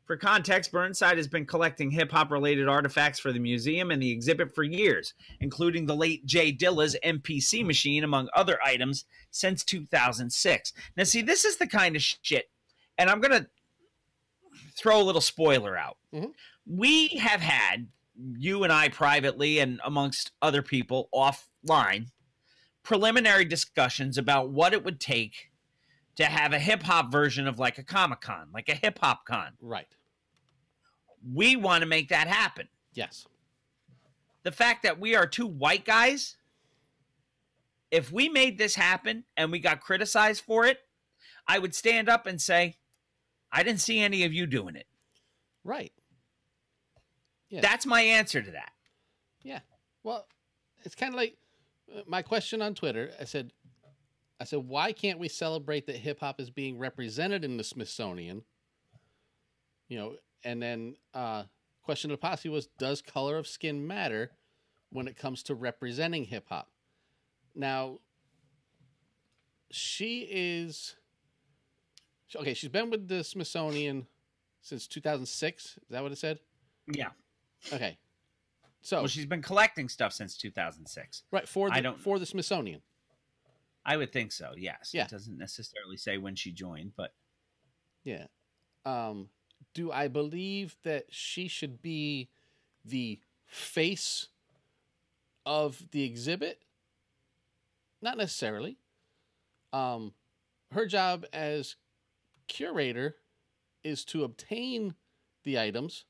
For context, Burnside has been collecting hip-hop related artifacts for the museum and the exhibit for years, including the late Jay Dilla's MPC machine, among other items, since 2006. Now, see, this is the kind of shit, and I'm going to throw a little spoiler out. We have had, you and I privately and amongst other people offline, preliminary discussions about what it would take to have a hip-hop version of like a Comic-Con, like a hip-hop con. Right. We want to make that happen. Yes. The fact that we are two white guys, if we made this happen and we got criticized for it, I would stand up and say, I didn't see any of you doing it. Right. Yeah. That's my answer to that. Yeah. Well, it's kind of like my question on Twitter. I said, why can't we celebrate that hip hop is being represented in the Smithsonian? You know, and then question of the posse was, does color of skin matter when it comes to representing hip hop? Now, she is okay. She's been with the Smithsonian since 2006. Is that what it said? Yeah. Okay. So well, she's been collecting stuff since 2006. Right, for the Smithsonian. I would think so, yes. Yeah. It doesn't necessarily say when she joined, but yeah. Do I believe that she should be the face of the exhibit? Not necessarily. Her job as curator is to obtain the items,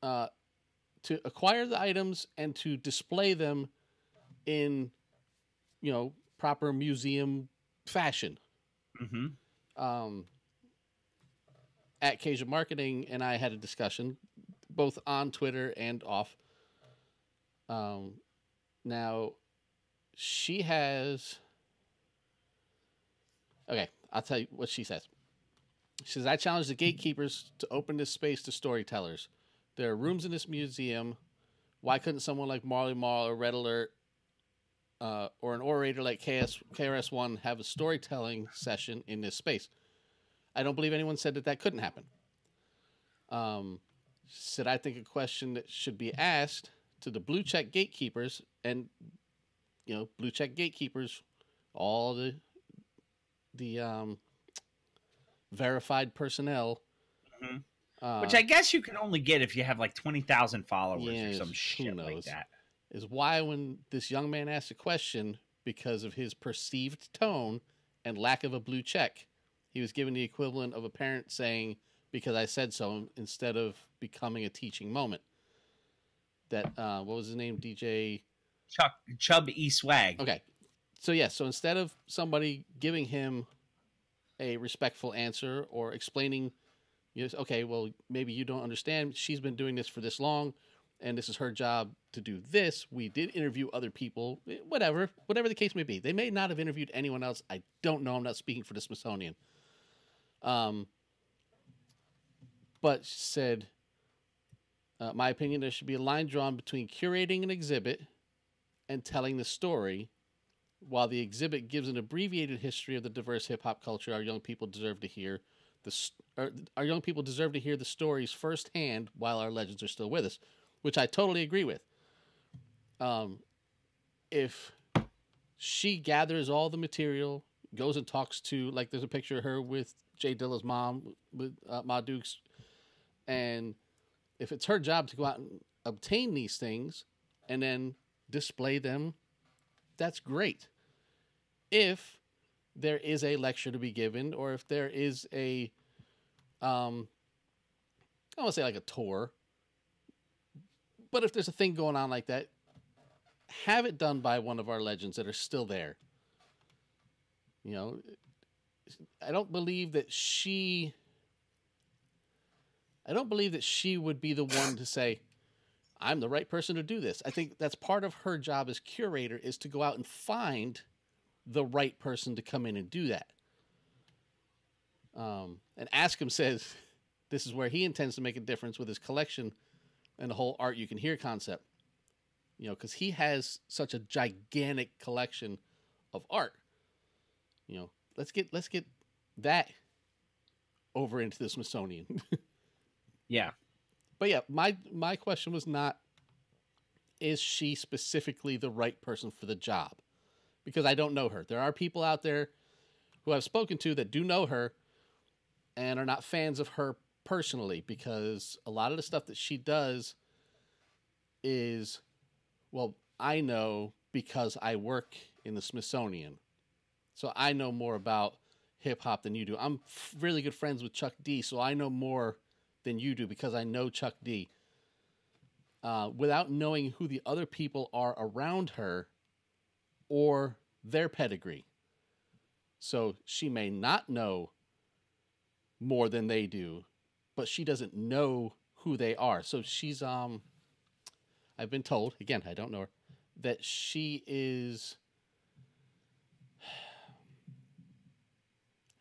to acquire the items, and to display them in, proper museum fashion. Mm-hmm. At Cajun Marketing and I had a discussion, both on Twitter and off. Now, she has... Okay, I'll tell you what she says. She says, I challenge the gatekeepers to open this space to storytellers. There are rooms in this museum. Why couldn't someone like Marley Marl or Red Alert or an orator like KRS-One have a storytelling session in this space? I don't believe anyone said that couldn't happen. She said, I think a question that should be asked to the blue check gatekeepers, and, blue check gatekeepers, all the verified personnel. Which I guess you can only get if you have like 20,000 followers or some shit like that. Is why when this young man asked a question, because of his perceived tone and lack of a blue check, he was given the equivalent of a parent saying, because I said so, instead of becoming a teaching moment. That, what was his name? DJ? Chub E. Swag. Okay. So, so instead of somebody giving him a respectful answer or explaining, okay, well, maybe you don't understand. She's been doing this for this long, and this is her job to do this. We did interview other people, whatever the case may be. They may not have interviewed anyone else. I don't know. I'm not speaking for the Smithsonian. But she said, my opinion, there should be a line drawn between curating an exhibit and telling the story. While the exhibit gives an abbreviated history of the diverse hip-hop culture, our young people deserve to hear the stories firsthand while our legends are still with us, which I totally agree with. If she gathers all the material, goes and talks to, like, there's a picture of her with Jay Dilla's mom, with Ma Dukes, and if it's her job to go out and obtain these things and then display them, that's great. If there is a lecture to be given, or if there is a, I don't want to say like a tour, but if there's a thing going on like that, have it done by one of our legends that are still there. I don't believe that she would be the one to say, I'm the right person to do this. I think that's part of her job as curator, is to go out and find the right person to come in and do that. And Askham says this is where he intends to make a difference with his collection and the whole art you can hear concept. Because he has such a gigantic collection of art. Let's get that over into the Smithsonian. Yeah. But yeah, my question was not, is she specifically the right person for the job? Because I don't know her. There are people out there who I've spoken to that do know her and are not fans of her personally, because a lot of the stuff that she does is, well, I know because I work in the Smithsonian. So I know more about hip-hop than you do. I'm really good friends with Chuck D, so I know more than you do because I know Chuck D. Without knowing who the other people are around her or their pedigree. So she may not know more than they do, but she doesn't know who they are. So she's, I've been told, again, I don't know her, that she is,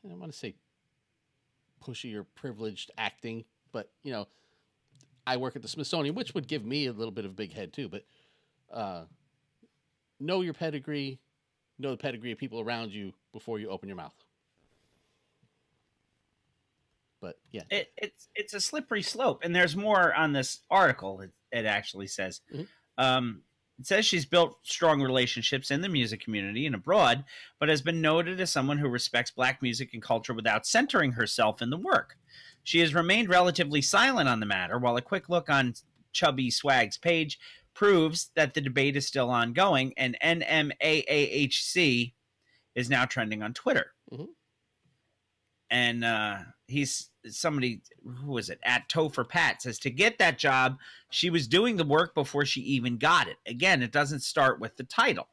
I don't want to say pushy or privileged acting, but, I work at the Smithsonian, which would give me a little bit of a big head too, but know your pedigree, know the pedigree of people around you before you open your mouth. But yeah, it's a slippery slope, and there's more on this article. It actually says, it says she's built strong relationships in the music community and abroad, but has been noted as someone who respects Black music and culture without centering herself in the work. She has remained relatively silent on the matter, while a quick look on Chubby Swag's page proves that the debate is still ongoing, and NMAAHC is now trending on Twitter. And he's somebody, who was it, at Topher Pat, says to get that job, she was doing the work before she even got it. Again, it doesn't start with the title.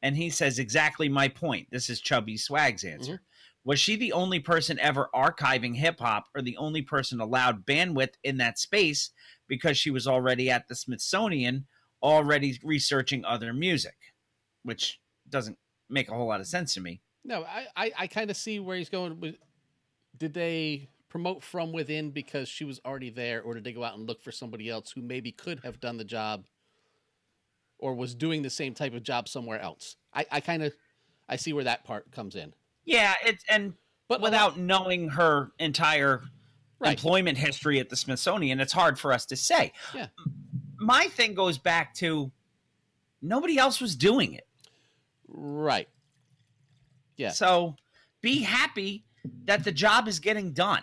And he says, exactly my point. This is Chubby Swag's answer. Was she the only person ever archiving hip-hop, or the only person allowed bandwidth in that space because she was already at the Smithsonian, already researching other music? Which doesn't make a whole lot of sense to me. No, I kind of see where he's going with. Did they promote from within because she was already there, or did they go out and look for somebody else who maybe could have done the job or was doing the same type of job somewhere else? I see where that part comes in. Yeah, but without knowing her entire employment history at the Smithsonian, it's hard for us to say. Yeah. My thing goes back to nobody else was doing it. Right. Yeah. So be happy that the job is getting done.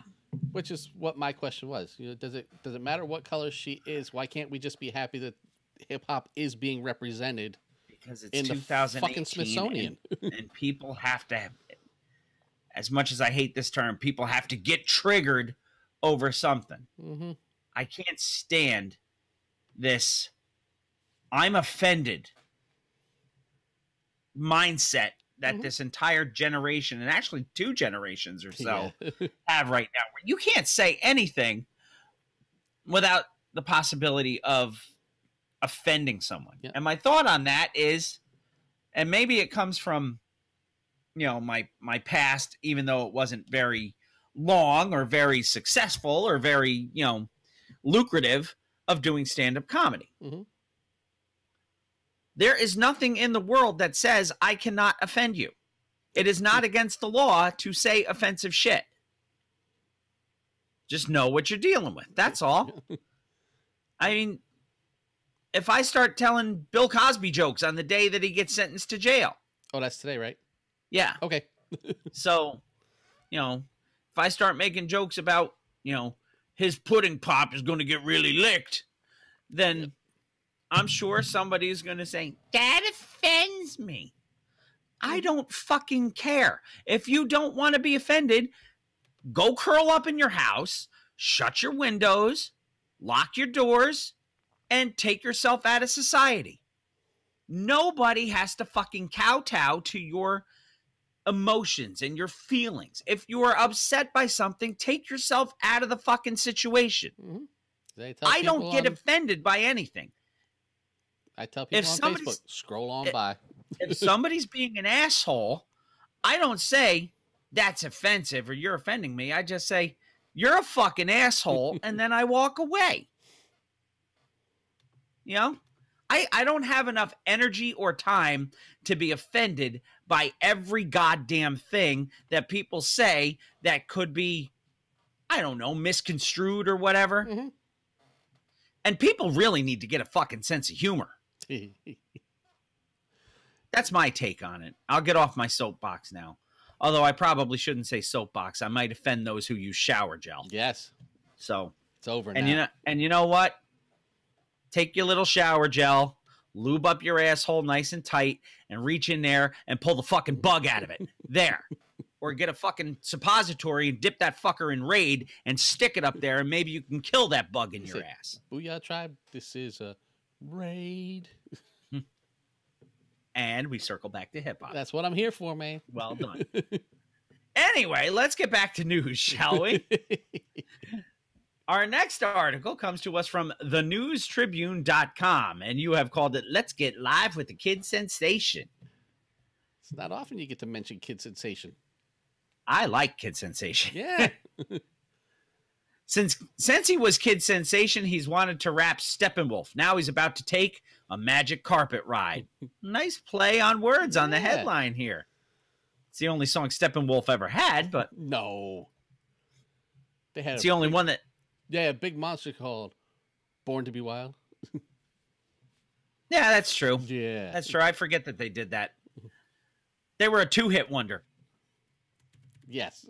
Which is what my question was. You know, does it matter what color she is? Why can't we just be happy that hip hop is being represented? Because it's in 2018 the fucking Smithsonian, and people have to have, as much as I hate this term, people have to get triggered over something. I can't stand this I'm offended mindset that this entire generation, and actually 2 generations or so, have right now. You can't say anything without the possibility of offending someone. And my thought on that is, and maybe it comes from, you know, my past, even though it wasn't very long or very successful or very, you know, lucrative, of doing stand-up comedy. There is nothing in the world that says I cannot offend you. It is not against the law to say offensive shit. Just know what you're dealing with. That's all. I mean, if I start telling Bill Cosby jokes on the day that he gets sentenced to jail. Oh, that's today, right? Yeah. Okay. So, you know, if I start making jokes about, you know, his pudding pop is going to get really licked, then I'm sure somebody's going to say, that offends me. I don't fucking care. If you don't want to be offended, go curl up in your house, shut your windows, lock your doors, and take yourself out of society. Nobody has to fucking kowtow to your emotions and your feelings. If you are upset by something, take yourself out of the fucking situation. I don't get offended by anything. I tell people on Facebook, scroll on by. If somebody's being an asshole, I don't say that's offensive or you're offending me. I just say you're a fucking asshole, and then I walk away. You know, I don't have enough energy or time to be offended by every goddamn thing that people say that could be, I don't know, misconstrued or whatever. And people really need to get a fucking sense of humor. That's my take on it. I'll get off my soapbox now. Although I probably shouldn't say soapbox. I might offend those who use shower gel. Yes. So it's over now. You know what? Take your little shower gel, lube up your asshole nice and tight, and reach in there and pull the fucking bug out of it. There. Or get a fucking suppository and dip that fucker in Raid and stick it up there, and maybe you can kill that bug in your ass. Booyah Tribe, this is a Raid. And we circle back to hip-hop. That's what I'm here for, man. Well done. Anyway, let's get back to news, shall we? Our next article comes to us from thenewstribune.com, and you have called it, Let's Get Live with the Kid Sensation. It's not often you get to mention Kid Sensation. I like Kid Sensation. Yeah. Since he was kid sensation, he's wanted to rap Steppenwolf. Now he's about to take a magic carpet ride. Nice play on words on the headline here. It's the only song Steppenwolf ever had, but no, they had. It's the only one that. Yeah, a big monster called "Born to Be Wild." Yeah, that's true. Yeah, that's true. I forget that they did that. They were a 2-hit wonder. Yes.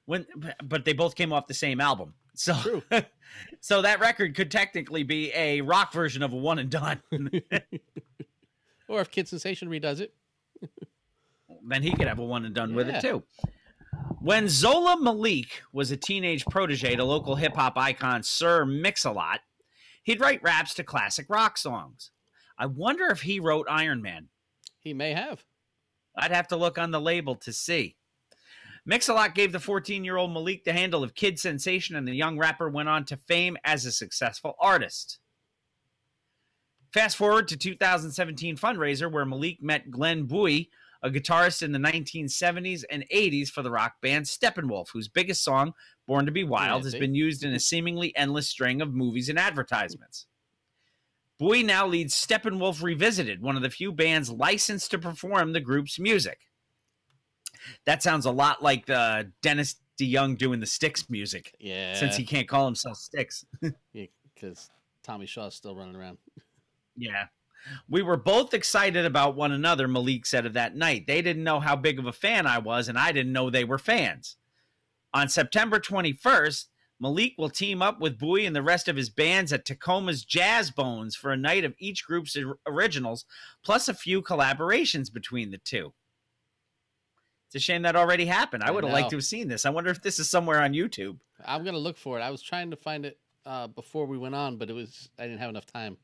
But they both came off the same album. So, so that record could technically be a rock version of a one and done. Or if Kid Sensation redoes it, then he could have a one and done with it too. When Zola Malik was a teenage protege to local hip hop icon Sir Mix-a-Lot, he'd write raps to classic rock songs. I wonder if he wrote Iron Man. He may have. I'd have to look on the label to see. Mix-a-Lot gave the 14-year-old Malik the handle of Kid Sensation, and the young rapper went on to fame as a successful artist. Fast forward to 2017 fundraiser where Malik met Glenn Bowie, a guitarist in the 1970s and 80s for the rock band Steppenwolf, whose biggest song, Born to Be Wild, has been used in a seemingly endless string of movies and advertisements. Bowie now leads Steppenwolf Revisited, one of the few bands licensed to perform the group's music. That sounds a lot like Dennis DeYoung doing the Styx music. Yeah. Since he can't call himself Styx. Yeah, because Tommy Shaw's still running around. Yeah. We were both excited about one another, Malik said of that night. They didn't know how big of a fan I was, and I didn't know they were fans. On September 21st, Malik will team up with Bowie and the rest of his bands at Tacoma's Jazz Bones for a night of each group's originals, plus a few collaborations between the two. It's a shame that already happened. I would have liked to have seen this. I wonder if this is somewhere on YouTube. I'm going to look for it. I was trying to find it before we went on, but I didn't have enough time.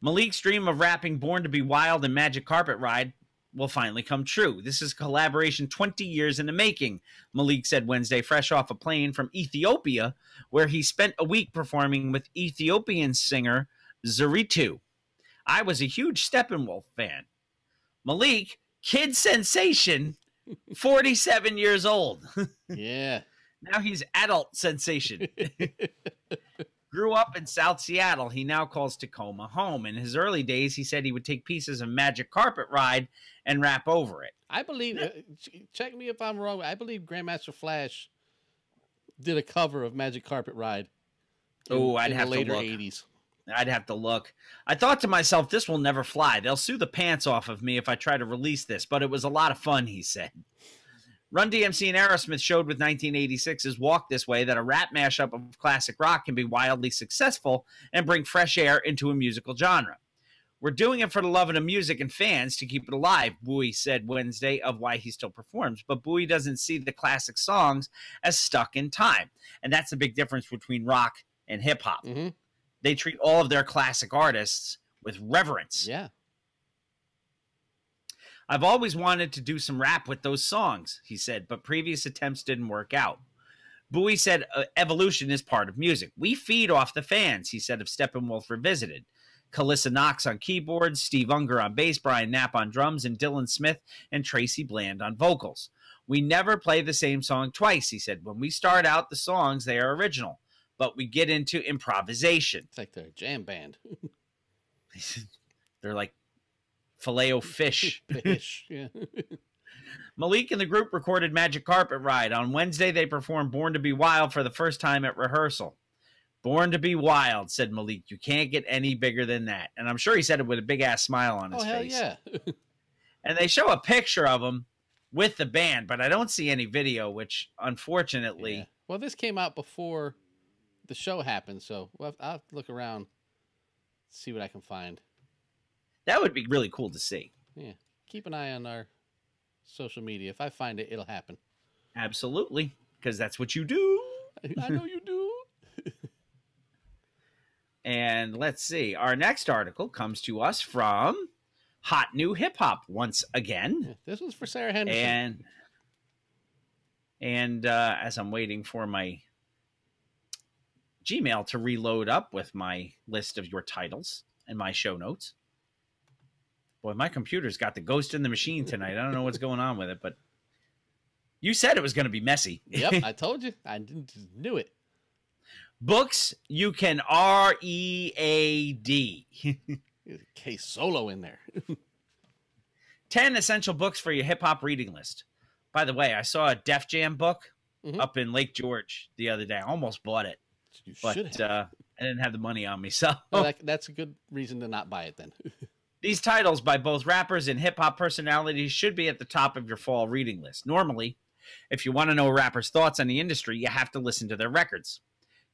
Malik's dream of rapping Born to Be Wild and Magic Carpet Ride will finally come true. This is collaboration 20 years in the making, Malik said Wednesday, fresh off a plane from Ethiopia, where he spent a week performing with Ethiopian singer Zuritu. I was a huge Steppenwolf fan. Malik, kid sensation, 47 years old. Yeah. Now he's adult sensation. Grew up in South Seattle. He now calls Tacoma home. In his early days, he said he would take pieces of Magic Carpet Ride and rap over it. I believe, check me if I'm wrong, I believe Grandmaster Flash did a cover of Magic Carpet Ride. I'd have the later to look. 80s. I'd have to look. I thought to myself, this will never fly. They'll sue the pants off of me if I try to release this, but it was a lot of fun, he said. Run DMC and Aerosmith showed with 1986's Walk This Way that a rap mashup of classic rock can be wildly successful and bring fresh air into a musical genre. We're doing it for the love of the music and fans to keep it alive, Bowie said Wednesday of why he still performs. But Bowie doesn't see the classic songs as stuck in time. And that's the big difference between rock and hip-hop. Mm-hmm. They treat all of their classic artists with reverence. Yeah. I've always wanted to do some rap with those songs, he said, but previous attempts didn't work out. Bowie said evolution is part of music. We feed off the fans, he said of Steppenwolf Revisited. Calissa Knox on keyboards, Steve Unger on bass, Brian Knapp on drums, and Dylan Smith and Tracy Bland on vocals. We never play the same song twice, he said. When we start out the songs, they are original, but we get into improvisation. It's like they're a jam band. They're like Filet-O-Fish. Fish, yeah. Malik and the group recorded Magic Carpet Ride. On Wednesday, they performed Born to Be Wild for the first time at rehearsal. Born to Be Wild, said Malik. You can't get any bigger than that. And I'm sure he said it with a big-ass smile on his face. Yeah. And they show a picture of him with the band, but I don't see any video, which, unfortunately... Yeah. Well, this came out before the show happened, so I'll have to look around, see what I can find. That would be really cool to see. Yeah. Keep an eye on our social media. If I find it, it'll happen. Absolutely, because that's what you do. I know you do. And let's see. Our next article comes to us from Hot New Hip Hop once again. Yeah, this one's for Sarah Henderson. And as I'm waiting for my Gmail to reload up with my list of your titles and my show notes. Boy, my computer's got the ghost in the machine tonight. I don't know what's going on with it, but you said it was going to be messy. Yep, I told you. I knew it. Books you can read. K Solo in there. 10 essential books for your hip-hop reading list. By the way, I saw a Def Jam book up in Lake George the other day. I almost bought it. You but should have. I didn't have the money on me. So that's a good reason to not buy it then. These titles by both rappers and hip-hop personalities should be at the top of your fall reading list. Normally, if you want to know a rapper's thoughts on the industry, you have to listen to their records.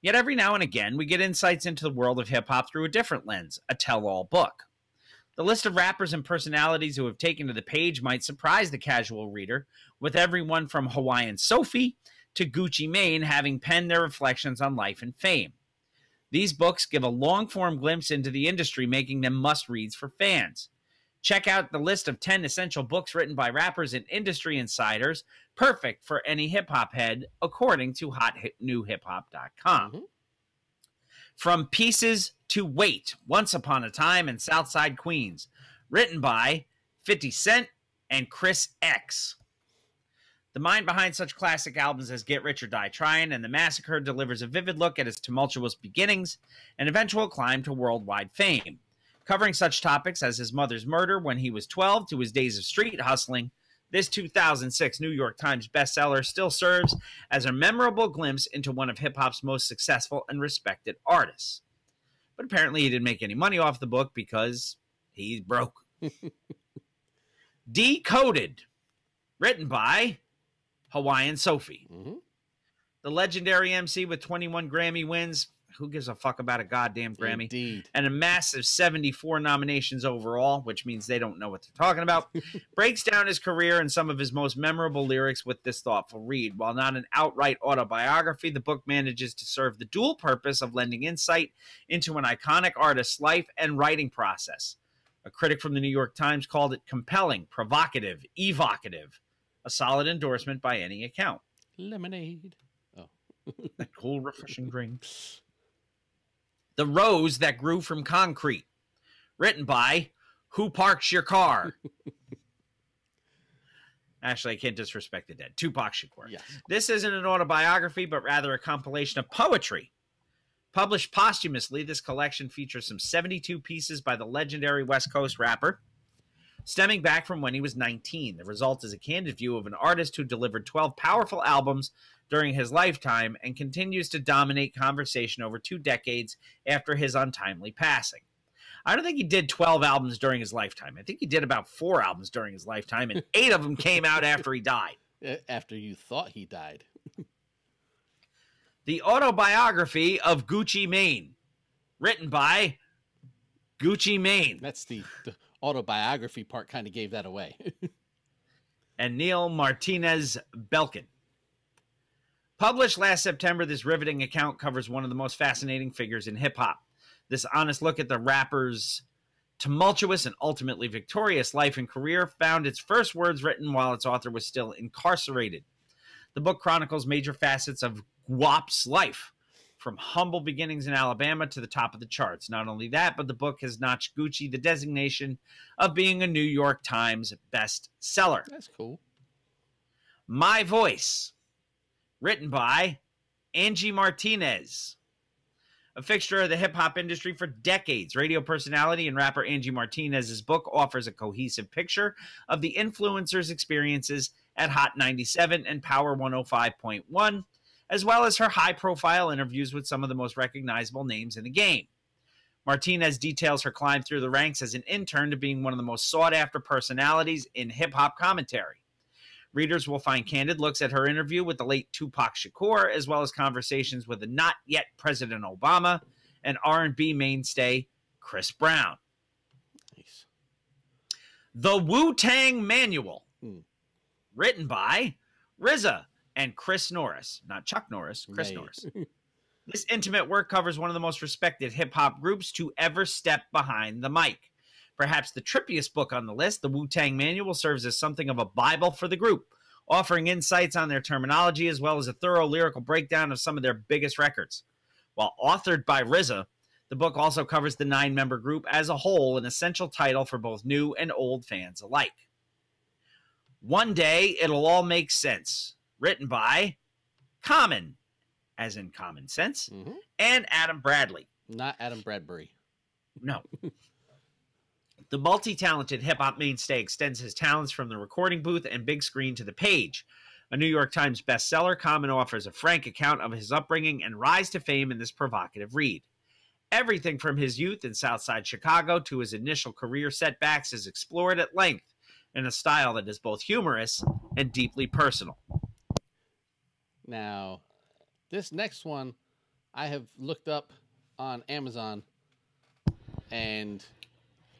Yet every now and again, we get insights into the world of hip-hop through a different lens, a tell-all book. The list of rappers and personalities who have taken to the page might surprise the casual reader, with everyone from Hawaiian Sophie to Gucci Mane having penned their reflections on life and fame. These books give a long-form glimpse into the industry, making them must-reads for fans. Check out the list of 10 essential books written by rappers and industry insiders, perfect for any hip-hop head, according to HotNewHipHop.com. Mm-hmm. From Pieces to Wait, Once Upon a Time in Southside Queens, written by 50 Cent and Chris X. The mind behind such classic albums as Get Rich or Die Tryin' and The Massacre delivers a vivid look at his tumultuous beginnings and eventual climb to worldwide fame. Covering such topics as his mother's murder when he was 12 to his days of street hustling, this 2006 New York Times bestseller still serves as a memorable glimpse into one of hip-hop's most successful and respected artists. But apparently he didn't make any money off the book because he's broke. Decoded, written by Hawaiian Sophie. Mm-hmm. The legendary MC with 21 Grammy wins. Who gives a fuck about a goddamn Grammy? Indeed. And a massive 74 nominations overall, which means they don't know what they're talking about, breaks down his career and some of his most memorable lyrics with this thoughtful read. While not an outright autobiography, the book manages to serve the dual purpose of lending insight into an iconic artist's life and writing process. A critic from the New York Times called it compelling, provocative, evocative, a solid endorsement by any account. Lemonade. Oh. That cool, refreshing drink. The Rose That Grew from Concrete, written by Who Parks Your Car? Actually, I can't disrespect the dead. Tupac Shakur. Yes. This isn't an autobiography, but rather a compilation of poetry. Published posthumously, this collection features some 72 pieces by the legendary West Coast rapper, stemming back from when he was 19. The result is a candid view of an artist who delivered 12 powerful albums during his lifetime and continues to dominate conversation over 2 decades after his untimely passing. I don't think he did 12 albums during his lifetime. I think he did about 4 albums during his lifetime, and 8 of them came out after he died. After you thought he died. The Autobiography of Gucci Mane, written by Gucci Mane. That's the autobiography part kind of gave that away. And Neil Martinez Belkin. Published last September, this riveting account covers one of the most fascinating figures in hip-hop. This honest look at the rapper's tumultuous and ultimately victorious life and career found its first words written while its author was still incarcerated. The book chronicles major facets of Guap's life, from humble beginnings in Alabama to the top of the charts. Not only that, but the book has notched Gucci the designation of being a New York Times bestseller. That's cool. My Voice, written by Angie Martinez. A fixture of the hip-hop industry for decades, radio personality and rapper Angie Martinez's book offers a cohesive picture of the influencer's experiences at Hot 97 and Power 105.1, as well as her high-profile interviews with some of the most recognizable names in the game. Martinez details her climb through the ranks as an intern to being one of the most sought-after personalities in hip-hop commentary. Readers will find candid looks at her interview with the late Tupac Shakur, as well as conversations with the not-yet President Obama and R&B mainstay Chris Brown. Nice. The Wu-Tang Manual, written by RZA and Chris Norris. Not Chuck Norris, Chris Norris. This intimate work covers one of the most respected hip-hop groups to ever step behind the mic. Perhaps the trippiest book on the list, the Wu-Tang Manual serves as something of a Bible for the group, offering insights on their terminology as well as a thorough lyrical breakdown of some of their biggest records. While authored by RZA, the book also covers the 9-member group as a whole, an essential title for both new and old fans alike. One Day It'll All Make Sense, written by Common as in common sense, Mm-hmm. and Adam Bradley. Not Adam Bradbury. No. The multi-talented hip-hop mainstay extends his talents from the recording booth and big screen to the page. A New York Times bestseller, Common offers a frank account of his upbringing and rise to fame in this provocative read. Everything from his youth in Southside Chicago to his initial career setbacks is explored at length in a style that is both humorous and deeply personal. Now, this next one I have looked up on Amazon, and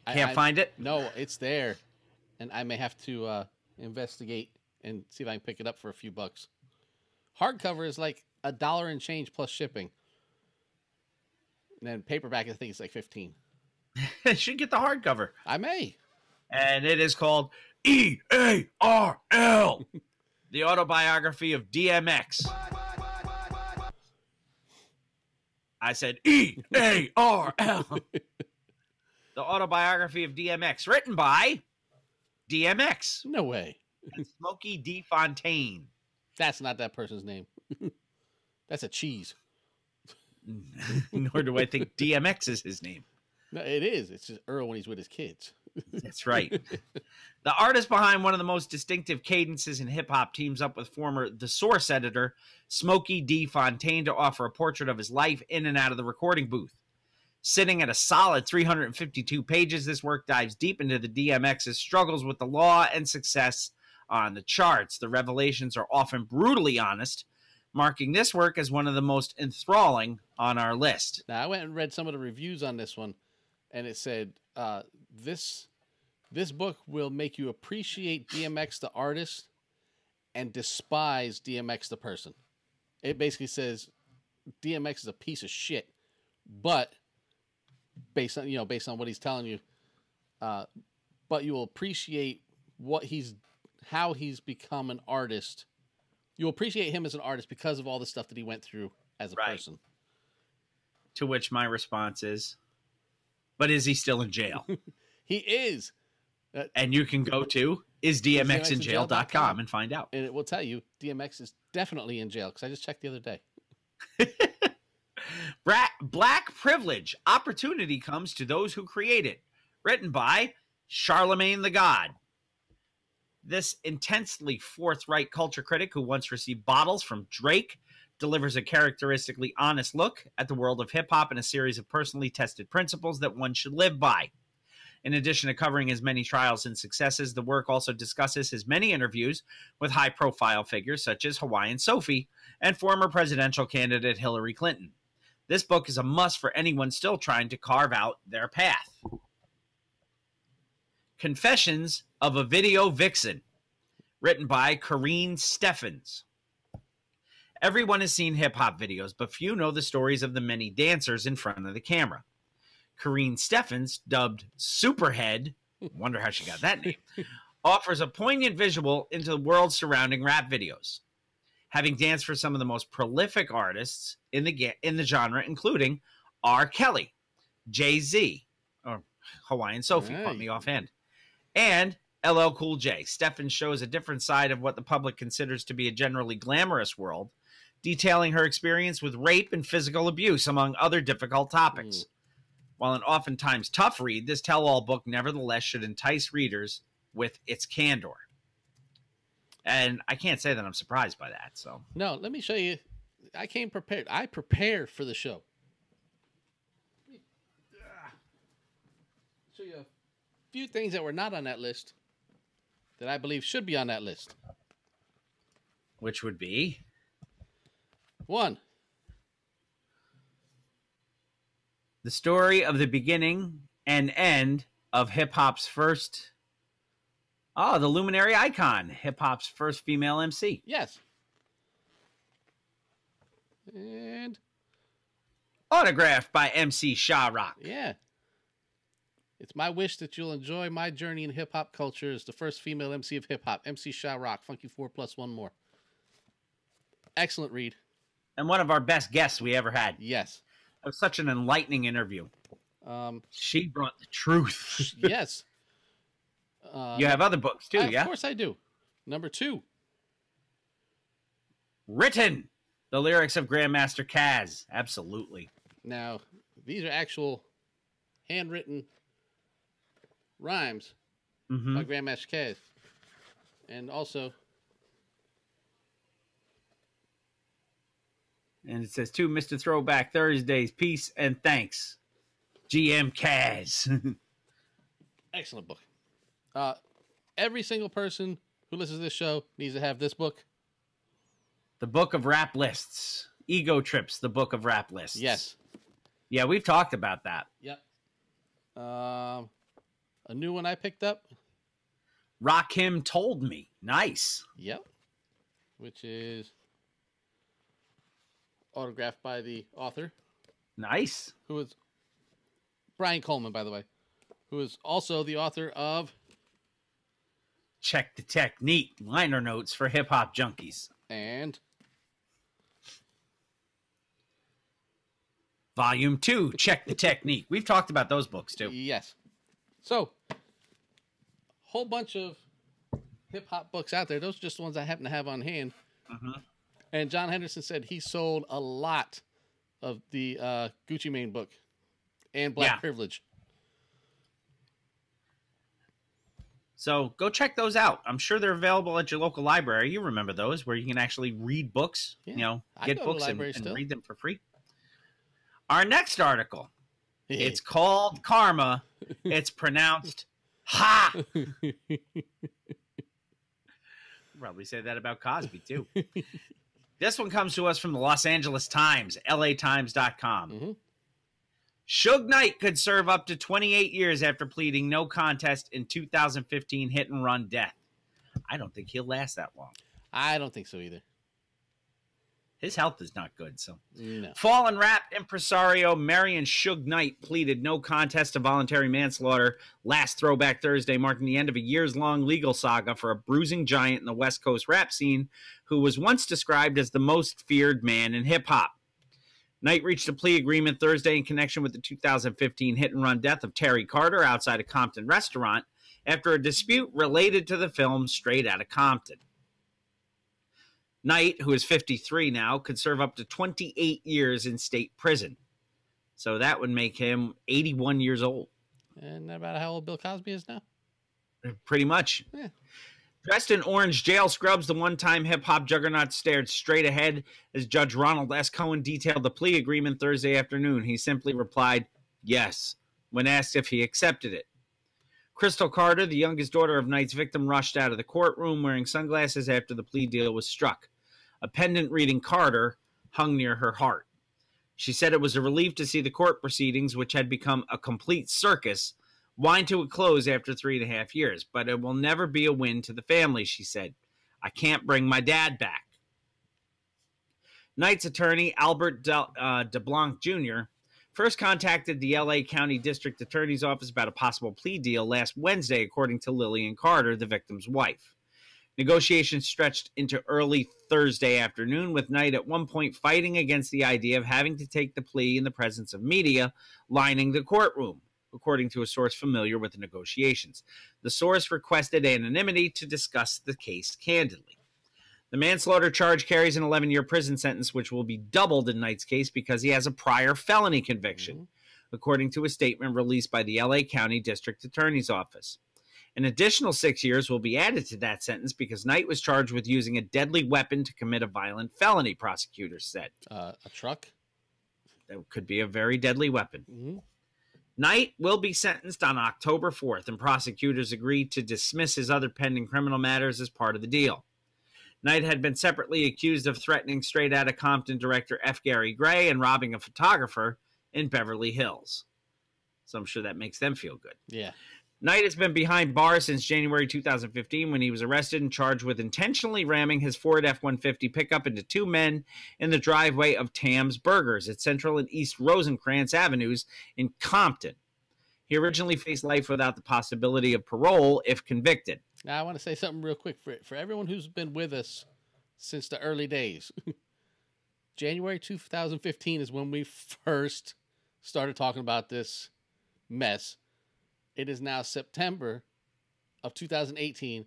Can't find it? No, it's there, and I may have to investigate and see if I can pick it up for a few bucks. Hardcover is like $1 and change plus shipping. And then paperback, I think it's like 15. Should get the hardcover. I may. And it is called EARL, the autobiography of DMX. I said EARL. The autobiography of DMX, written by DMX. No way. And Smokey D. Fontaine. That's not that person's name. That's a cheese. Nor do I think DMX is his name. No, it is. It's just Earl when he's with his kids. That's right. The artist behind one of the most distinctive cadences in hip-hop teams up with former The Source editor, Smokey D. Fontaine, to offer a portrait of his life in and out of the recording booth. Sitting at a solid 352 pages, this work dives deep into the DMX's struggles with the law and success on the charts. The revelations are often brutally honest, marking this work as one of the most enthralling on our list. Now, I went and read some of the reviews on this one, and it said, this book will make you appreciate DMX the artist and despise DMX the person. It basically says DMX is a piece of shit, but based on what he's telling you, but you will appreciate how he's become an artist. You'll appreciate him as an artist because of all the stuff that he went through as a person. To which my response is, but is he still in jail? He is. And you can go to isdmxinjail.com and find out. And it will tell you DMX is definitely in jail because I just checked the other day. Black Privilege. Opportunity comes to those who create it. Written by Charlemagne the God. This intensely forthright culture critic who once received bottles from Drake delivers a characteristically honest look at the world of hip-hop and a series of personally tested principles that one should live by. In addition to covering his many trials and successes, the work also discusses his many interviews with high-profile figures such as Hawaiian Sophie and former presidential candidate Hillary Clinton. This book is a must for anyone still trying to carve out their path. Confessions of a Video Vixen, written by Kareen Steffens. Everyone has seen hip-hop videos, but few know the stories of the many dancers in front of the camera. Kareen Steffens, dubbed Superhead, wonder how she got that name, offers a poignant visual into the world surrounding rap videos. Having danced for some of the most prolific artists in the genre, including R. Kelly, Jay-Z, or Hawaiian Sophie, caught me offhand, and LL Cool J, Steffens shows a different side of what the public considers to be a generally glamorous world, detailing her experience with rape and physical abuse, among other difficult topics. While an oftentimes tough read, this tell-all book nevertheless should entice readers with its candor. And I can't say that I'm surprised by that. So no, let me show you. I came prepared. I prepare for the show. Show you a few things that were not on that list that I believe should be on that list. Which would be? 1. The story of the beginning and end of hip-hop's first... Oh, the luminary icon, hip-hop's first female MC. Yes. And... autographed by MC Sha Rock. Yeah. It's my wish that you'll enjoy my journey in hip-hop culture as the first female MC of hip-hop, MC Sha Rock, Funky 4 plus one more. Excellent read. And one of our best guests we ever had. Yes. It was such an enlightening interview. She brought the truth. Yes. You have other books too, yeah? Of course I do. Number 2. Written The lyrics of Grandmaster Kaz. Absolutely. Now, these are actual handwritten rhymes by Grandmaster Kaz. And also... And it says, to Mr. Throwback Thursdays, peace and thanks. GM Kaz. Excellent book. Every single person who listens to this show needs to have this book. The Book of Rap Lists. Ego Trips, the Book of Rap Lists. Yes. Yeah, we've talked about that. Yep. A new one I picked up. Rakim Told Me. Nice. Yep. Which is autographed by the author. Nice. Who is Brian Coleman, by the way. Who is also the author of Check the Technique. Liner notes for hip hop junkies. And Volume 2, Check the Technique. We've talked about those books, too. Yes. So, whole bunch of hip-hop books out there. Those are just the ones I happen to have on hand. And John Henderson said he sold a lot of the Gucci Mane book and Black Privilege. So, go check those out. I'm sure they're available at your local library. You remember those, where you can actually read books, get books and read them for free. Our next article, it's called Karma. It's pronounced Ha. Probably say that about Cosby, too. This one comes to us from the Los Angeles Times, LATimes.com. Suge Knight could serve up to 28 years after pleading no contest in 2015 hit-and-run death. I don't think he'll last that long. I don't think so either. His health is not good, so. No. Fallen rap impresario Marion Suge Knight pleaded no contest to voluntary manslaughter last Throwback Thursday, marking the end of a years-long legal saga for a bruising giant in the West Coast rap scene who was once described as the most feared man in hip-hop. Knight reached a plea agreement Thursday in connection with the 2015 hit-and-run death of Terry Carter outside a Compton restaurant after a dispute related to the film Straight Outta Compton. Knight, who is 53 now, could serve up to 28 years in state prison. So that would make him 81 years old. And about how old Bill Cosby is now? Pretty much. Yeah. Dressed in orange jail scrubs, the one-time hip-hop juggernaut stared straight ahead as Judge Ronald S. Cohen detailed the plea agreement Thursday afternoon. He simply replied, yes, when asked if he accepted it. Crystal Carter, the youngest daughter of Knight's victim, rushed out of the courtroom wearing sunglasses after the plea deal was struck. A pendant reading Carter hung near her heart. She said it was a relief to see the court proceedings, which had become a complete circus, wind to a close after 3.5 years. But it will never be a win to the family, she said. I can't bring my dad back. Knight's attorney, Albert DeBlanc Jr., first contacted the L.A. County District Attorney's Office about a possible plea deal last Wednesday, according to Lillian Carter, the victim's wife. Negotiations stretched into early Thursday afternoon, with Knight at one point fighting against the idea of having to take the plea in the presence of media lining the courtroom, according to a source familiar with the negotiations. The source requested anonymity to discuss the case candidly. The manslaughter charge carries an 11-year prison sentence, which will be doubled in Knight's case because he has a prior felony conviction, according to a statement released by the L.A. County District Attorney's Office. An additional 6 years will be added to that sentence because Knight was charged with using a deadly weapon to commit a violent felony, prosecutors said. A truck? That could be a very deadly weapon. Knight will be sentenced on October 4th, and prosecutors agreed to dismiss his other pending criminal matters as part of the deal. Knight had been separately accused of threatening Straight Outta Compton director F. Gary Gray and robbing a photographer in Beverly Hills. So I'm sure that makes them feel good. Yeah. Knight has been behind bars since January 2015 when he was arrested and charged with intentionally ramming his Ford F-150 pickup into two men in the driveway of Tam's Burgers at Central and East Rosencrantz Avenues in Compton. He originally faced life without the possibility of parole if convicted. Now, I want to say something real quick for everyone who's been with us since the early days. January 2015 is when we first started talking about this mess. It is now September of 2018,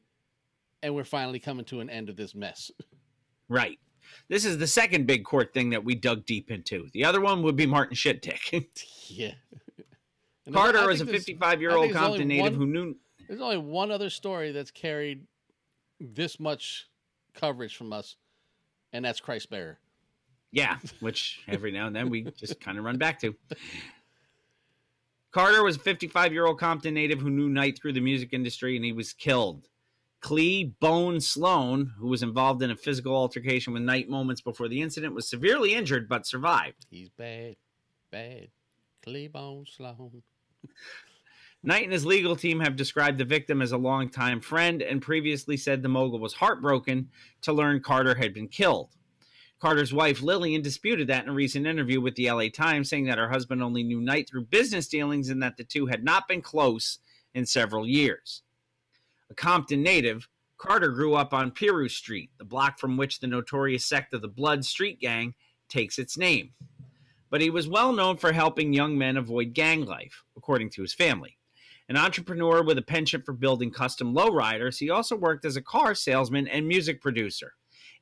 and we're finally coming to an end of this mess. Right. This is the second big court thing that we dug deep into. The other one would be Martin Shittick. Yeah. Carter is a 55-year-old Compton native who knew... There's only one other story that's carried this much coverage from us, and that's Christ Bearer. Yeah, which every now and then we just kind of run back to. Carter was a 55-year-old Compton native who knew Knight through the music industry, and he was killed. Clee Bone Sloan, who was involved in a physical altercation with Knight moments before the incident, was severely injured but survived. He's bad. Clee Bone Sloan. Knight and his legal team have described the victim as a longtime friend and previously said the mogul was heartbroken to learn Carter had been killed. Carter's wife, Lillian, disputed that in a recent interview with the LA Times, saying that her husband only knew Knight through business dealings and that the two had not been close in several years. A Compton native, Carter grew up on Piru Street, the block from which the notorious sect of the Blood Street Gang takes its name. But he was well known for helping young men avoid gang life, according to his family. An entrepreneur with a penchant for building custom lowriders, he also worked as a car salesman and music producer.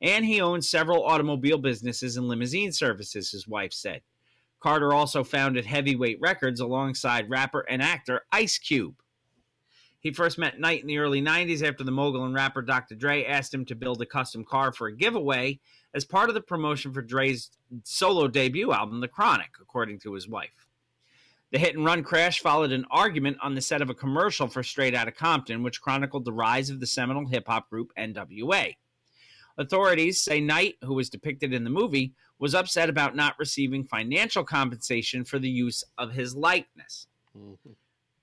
And he owned several automobile businesses and limousine services, his wife said. Carter also founded Heavyweight Records alongside rapper and actor Ice Cube. He first met Knight in the early 90s after the mogul and rapper Dr. Dre asked him to build a custom car for a giveaway as part of the promotion for Dre's solo debut album, The Chronic, according to his wife. The hit-and-run crash followed an argument on the set of a commercial for Straight Outta Compton, which chronicled the rise of the seminal hip-hop group NWA. Authorities say Knight, who was depicted in the movie, was upset about not receiving financial compensation for the use of his likeness. Mm-hmm.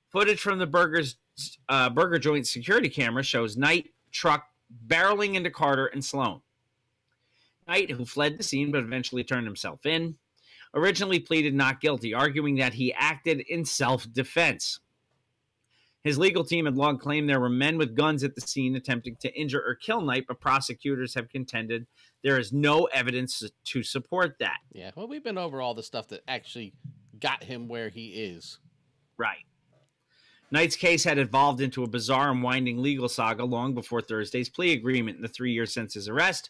Footage from the burger joint security camera shows Knight truck barreling into Carter and Sloan. Knight, who fled the scene but eventually turned himself in, originally pleaded not guilty, arguing that he acted in self-defense. His legal team had long claimed there were men with guns at the scene attempting to injure or kill Knight, but prosecutors have contended there is no evidence to support that. Yeah, well, we've been over all the stuff that actually got him where he is. Right. Knight's case had evolved into a bizarre and winding legal saga long before Thursday's plea agreement in the 3 years since his arrest.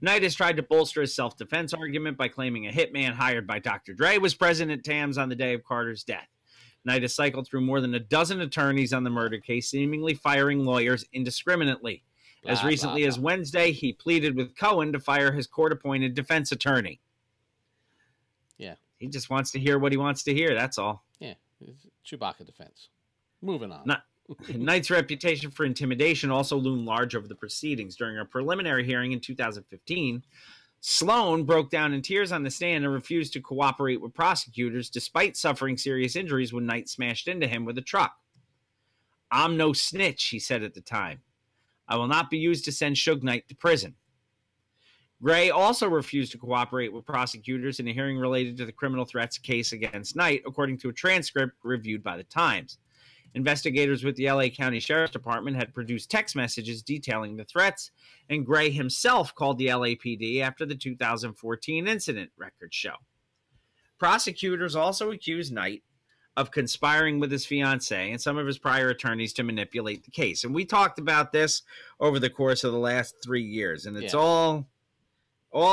Knight has tried to bolster his self-defense argument by claiming a hitman hired by Dr. Dre was present at Tams on the day of Carter's death. Knight has cycled through more than a dozen attorneys on the murder case, seemingly firing lawyers indiscriminately. As recently as Wednesday, he pleaded with Cohen to fire his court-appointed defense attorney. Yeah. He just wants to hear what he wants to hear, that's all. Yeah, Chewbacca defense. Moving on. Knight's reputation for intimidation also loomed large over the proceedings. During a preliminary hearing in 2015, Sloan broke down in tears on the stand and refused to cooperate with prosecutors despite suffering serious injuries when Knight smashed into him with a truck. "I'm no snitch," he said at the time. "I will not be used to send Suge Knight to prison." Gray also refused to cooperate with prosecutors in a hearing related to the criminal threats case against Knight, according to a transcript reviewed by the Times. Investigators with the LA County Sheriff's Department had produced text messages detailing the threats, and Gray himself called the LAPD after the 2014 incident, records show. Prosecutors also accused Knight of conspiring with his fiancée and some of his prior attorneys to manipulate the case. And we talked about this over the course of the last 3 years, and it's all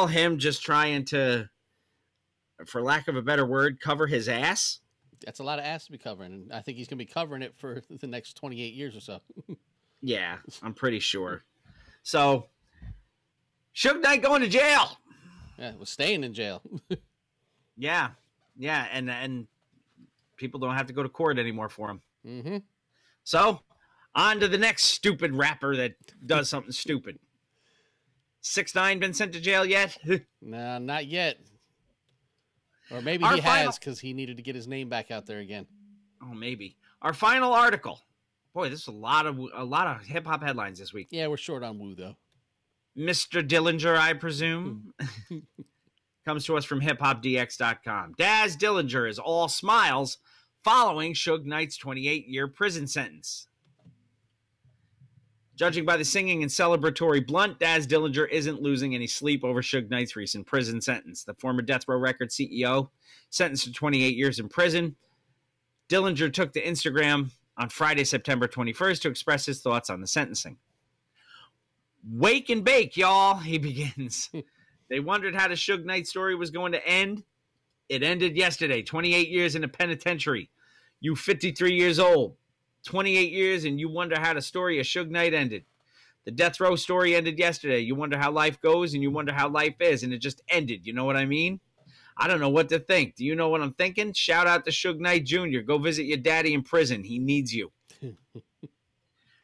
him just trying to, for lack of a better word, cover his ass. That's a lot of ass to be covering, and I think he's going to be covering it for the next 28 years or so. Yeah, I'm pretty sure. So, Suge Knight going to jail. Yeah, was staying in jail. Yeah, and people don't have to go to court anymore for him. Mm-hmm. So, on to the next stupid rapper that does something stupid. 6ix9ine been sent to jail yet? No, not yet. Or maybe he has, because he needed to get his name back out there again. Oh, maybe. Our final article. Boy, this is a lot of hip-hop headlines this week. Yeah, we're short on Woo, though. Mr. Dillinger, I presume, comes to us from hiphopdx.com. Daz Dillinger is all smiles following Suge Knight's 28-year prison sentence. Judging by the singing and celebratory blunt, Daz Dillinger isn't losing any sleep over Suge Knight's recent prison sentence. The former Death Row Records CEO, sentenced to 28 years in prison. Dillinger took to Instagram on Friday, September 21st, to express his thoughts on the sentencing. "Wake and bake, y'all," he begins. They wondered how the Suge Knight story was going to end. It ended yesterday. 28 years in a penitentiary. You 53 years old. 28 years, and you wonder how the story of Suge Knight ended. The death row story ended yesterday. You wonder how life goes, and you wonder how life is, and it just ended. You know what I mean? I don't know what to think. Do you know what I'm thinking? Shout out to Suge Knight Jr. Go visit your daddy in prison. He needs you.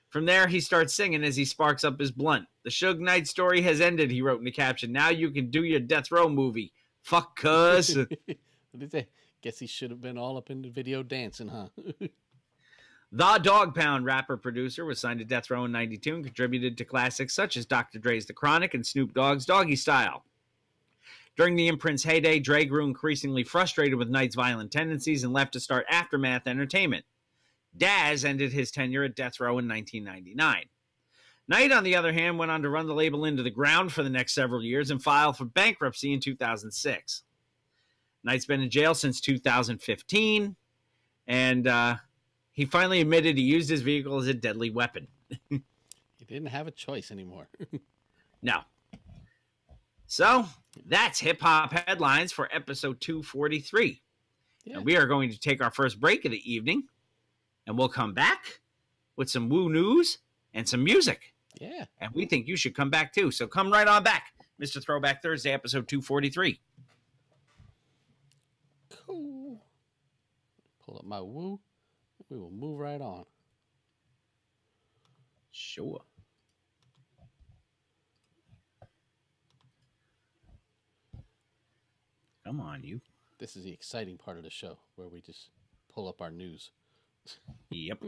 From there, he starts singing as he sparks up his blunt. The Suge Knight story has ended, he wrote in the caption. Now you can do your death row movie. Fuck, cuz. What did they? Guess he should have been all up in the video dancing, huh? The Dog Pound rapper-producer was signed to Death Row in 92 and contributed to classics such as Dr. Dre's The Chronic and Snoop Dogg's Doggy Style. During the imprint's heyday, Dre grew increasingly frustrated with Knight's violent tendencies and left to start Aftermath Entertainment. Daz ended his tenure at Death Row in 1999. Knight, on the other hand, went on to run the label into the ground for the next several years and filed for bankruptcy in 2006. Knight's been in jail since 2015, and he finally admitted he used his vehicle as a deadly weapon. He didn't have a choice anymore. No. So, that's hip-hop headlines for episode 243. Yeah. And we are going to take our first break of the evening, and we'll come back with some woo news and some music. Yeah. And we think you should come back, too. So come right on back. Mr. Throwback Thursday, episode 243. Cool. Pull up my woo. We will move right on. Sure. Come on, you. This is the exciting part of the show where we just pull up our news. Yep.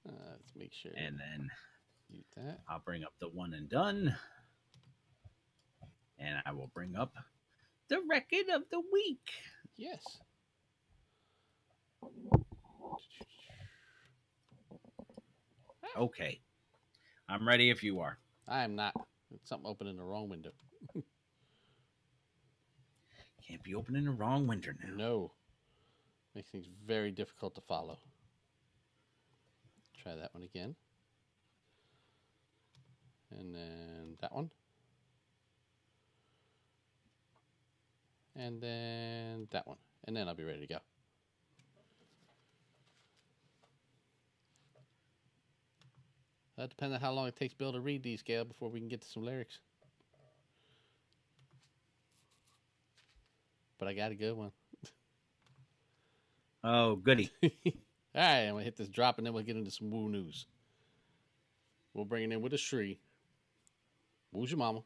Let's make sure. And then mute that. I'll bring up the one and done. And I will bring up the record of the week. Yes. Okay. I'm ready if you are. I am not. It's something open in the wrong window. Can't be opening the wrong window now. No. Makes things very difficult to follow. Try that one again. And then that one. And then that one. And then I'll be ready to go. That depends on how long it takes Bill to read these, Gail, before we can get to some lyrics. But I got a good one. Oh, goody. All right, I'm going to hit this drop, and then we'll get into some woo news. We'll bring it in with a Shree. Woo's your mama?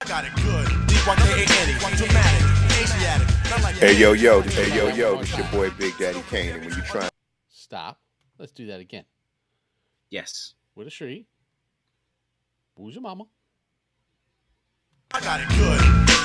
I got it good. D-Y-K-A-N-E. Dramatic. Asiatic. Hey yo, this your boy Big Daddy Kane, and when you try. Stop. Let's do that again. Yes. With a Shree. Woo's your mama? I got it good.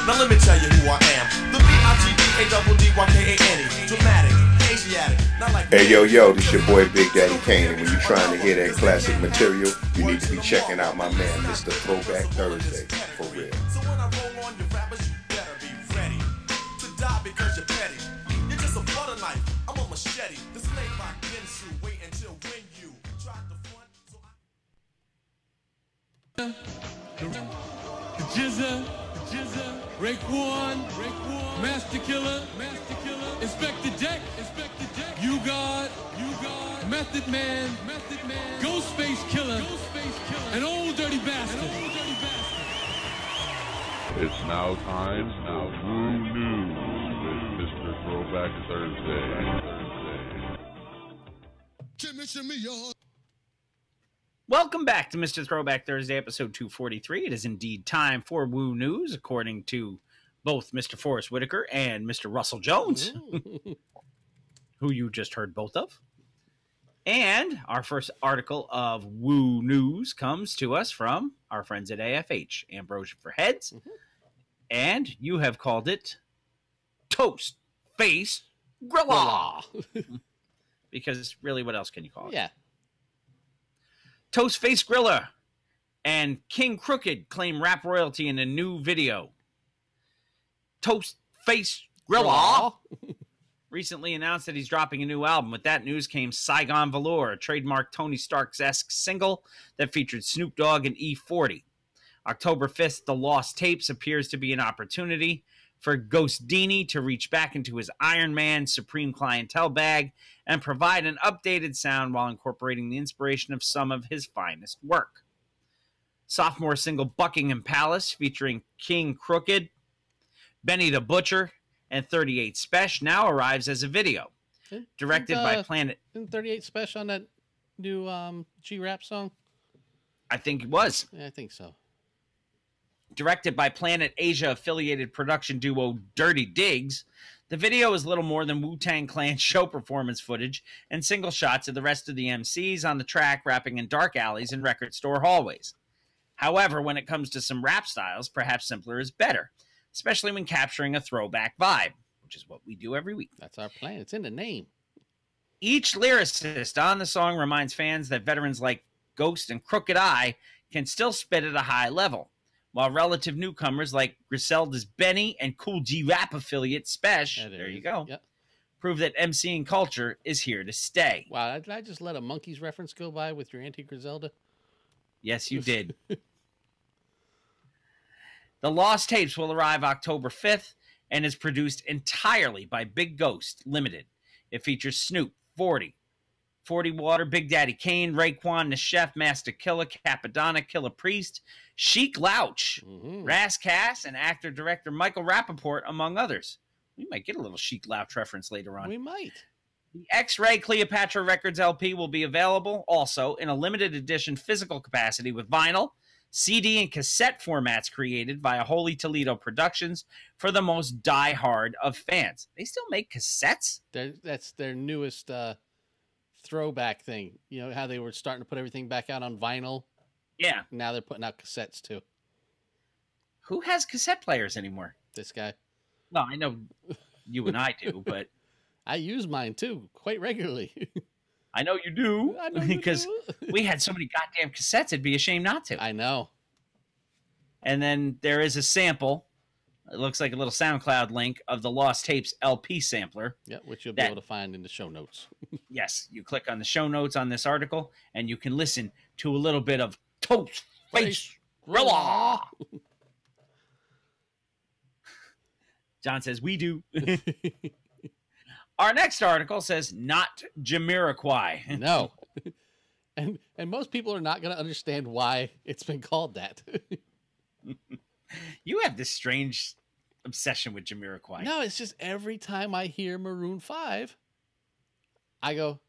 Now let me tell you who I am. The B-I-G-D-A-D-D-Y-K-A-N-E. Dramatic. Asiatic. Not like. Hey yo, this your boy Big Daddy Kane, and when you're trying to hear that classic material, you need to be checking out my man, Mr. Throwback Thursday, for real. So when I roll on your rappers, you better be ready to die because you're petty. You're just a butter knife. I'm a machete. The snake by Gensu. Wait until when you try to front. So The Jizza, Raekwon, Master Killer, Inspector Deck, You God, Method Man, Ghostface Killer, an old dirty bastard. It's now time for Woo News with Mr. Throwback Thursday. Shimmy, y'all. Welcome back to Mr. Throwback Thursday, episode 243. It is indeed time for Woo News, according to both Mr. Forrest Whitaker and Mr. Russell Jones, who you just heard both of. And our first article of Woo News comes to us from our friends at AFH, Ambrosia for Heads. Mm-hmm. And you have called it Toast Face Grilla. Because really, what else can you call it? Yeah. Toast Face Griller and King Crooked claim rap royalty in a new video. Toast Face Griller recently announced that he's dropping a new album. With that news came Saigon Velour, a trademark Tony Stark's-esque single that featured Snoop Dogg and E40. October 5th, The Lost Tapes appears to be an opportunity for Ghost Dini to reach back into his Iron Man Supreme Clientele bag and provide an updated sound while incorporating the inspiration of some of his finest work. Sophomore single Buckingham Palace, featuring King Crooked, Benny the Butcher, and 38 Special, now arrives as a video. Directed by Planet... Isn't 38 Special on that new G-Rap song? I think it was. Yeah, I think so. Directed by Planet Asia-affiliated production duo Dirty Diggs, the video is little more than Wu-Tang Clan's show performance footage and single shots of the rest of the MCs on the track rapping in dark alleys and record store hallways. However, when it comes to some rap styles, perhaps simpler is better, especially when capturing a throwback vibe, which is what we do every week. That's our plan. It's in the name. Each lyricist on the song reminds fans that veterans like Ghost and Crooked I can still spit at a high level, while relative newcomers like Griselda's Benny and Cool G-Rap affiliate Spesh, there you go, yep, prove that MCing culture is here to stay. Wow, did I just let a Monkeys reference go by with your anti-Griselda? Yes, you did. The Lost Tapes will arrive October 5th and is produced entirely by Big Ghost Limited. It features Snoop, 40 Water, Big Daddy Kane, Raekwon, the Chef, Master Killer, Capadonna, Killer Priest, Sheik Louch, Ras Kass, and actor-director Michael Rappaport, among others. We might get a little Sheik Louch reference later on. We might. The X-Ray Cleopatra Records LP will be available also in a limited edition physical capacity with vinyl, CD, and cassette formats created via Holy Toledo Productions for the most die-hard of fans. They still make cassettes? That's their newest throwback thing. You know how they were starting to put everything back out on vinyl? Yeah. Now they're putting out cassettes too. Who has cassette players anymore? This guy. No, I know you and I do, but... I use mine too, quite regularly. I know you do, because we had so many goddamn cassettes, it'd be a shame not to. I know. And then there is a sample, it looks like a little SoundCloud link, of the Lost Tapes LP sampler. Yeah, which you'll be able to find in the show notes. Yes, you click on the show notes on this article, and you can listen to a little bit of Toast Face Gorilla. John says, we do. Our next article says, not Jamiroquai. No. And most people are not going to understand why it's been called that. You have this strange obsession with Jamiroquai. No, it's just every time I hear Maroon 5, I go,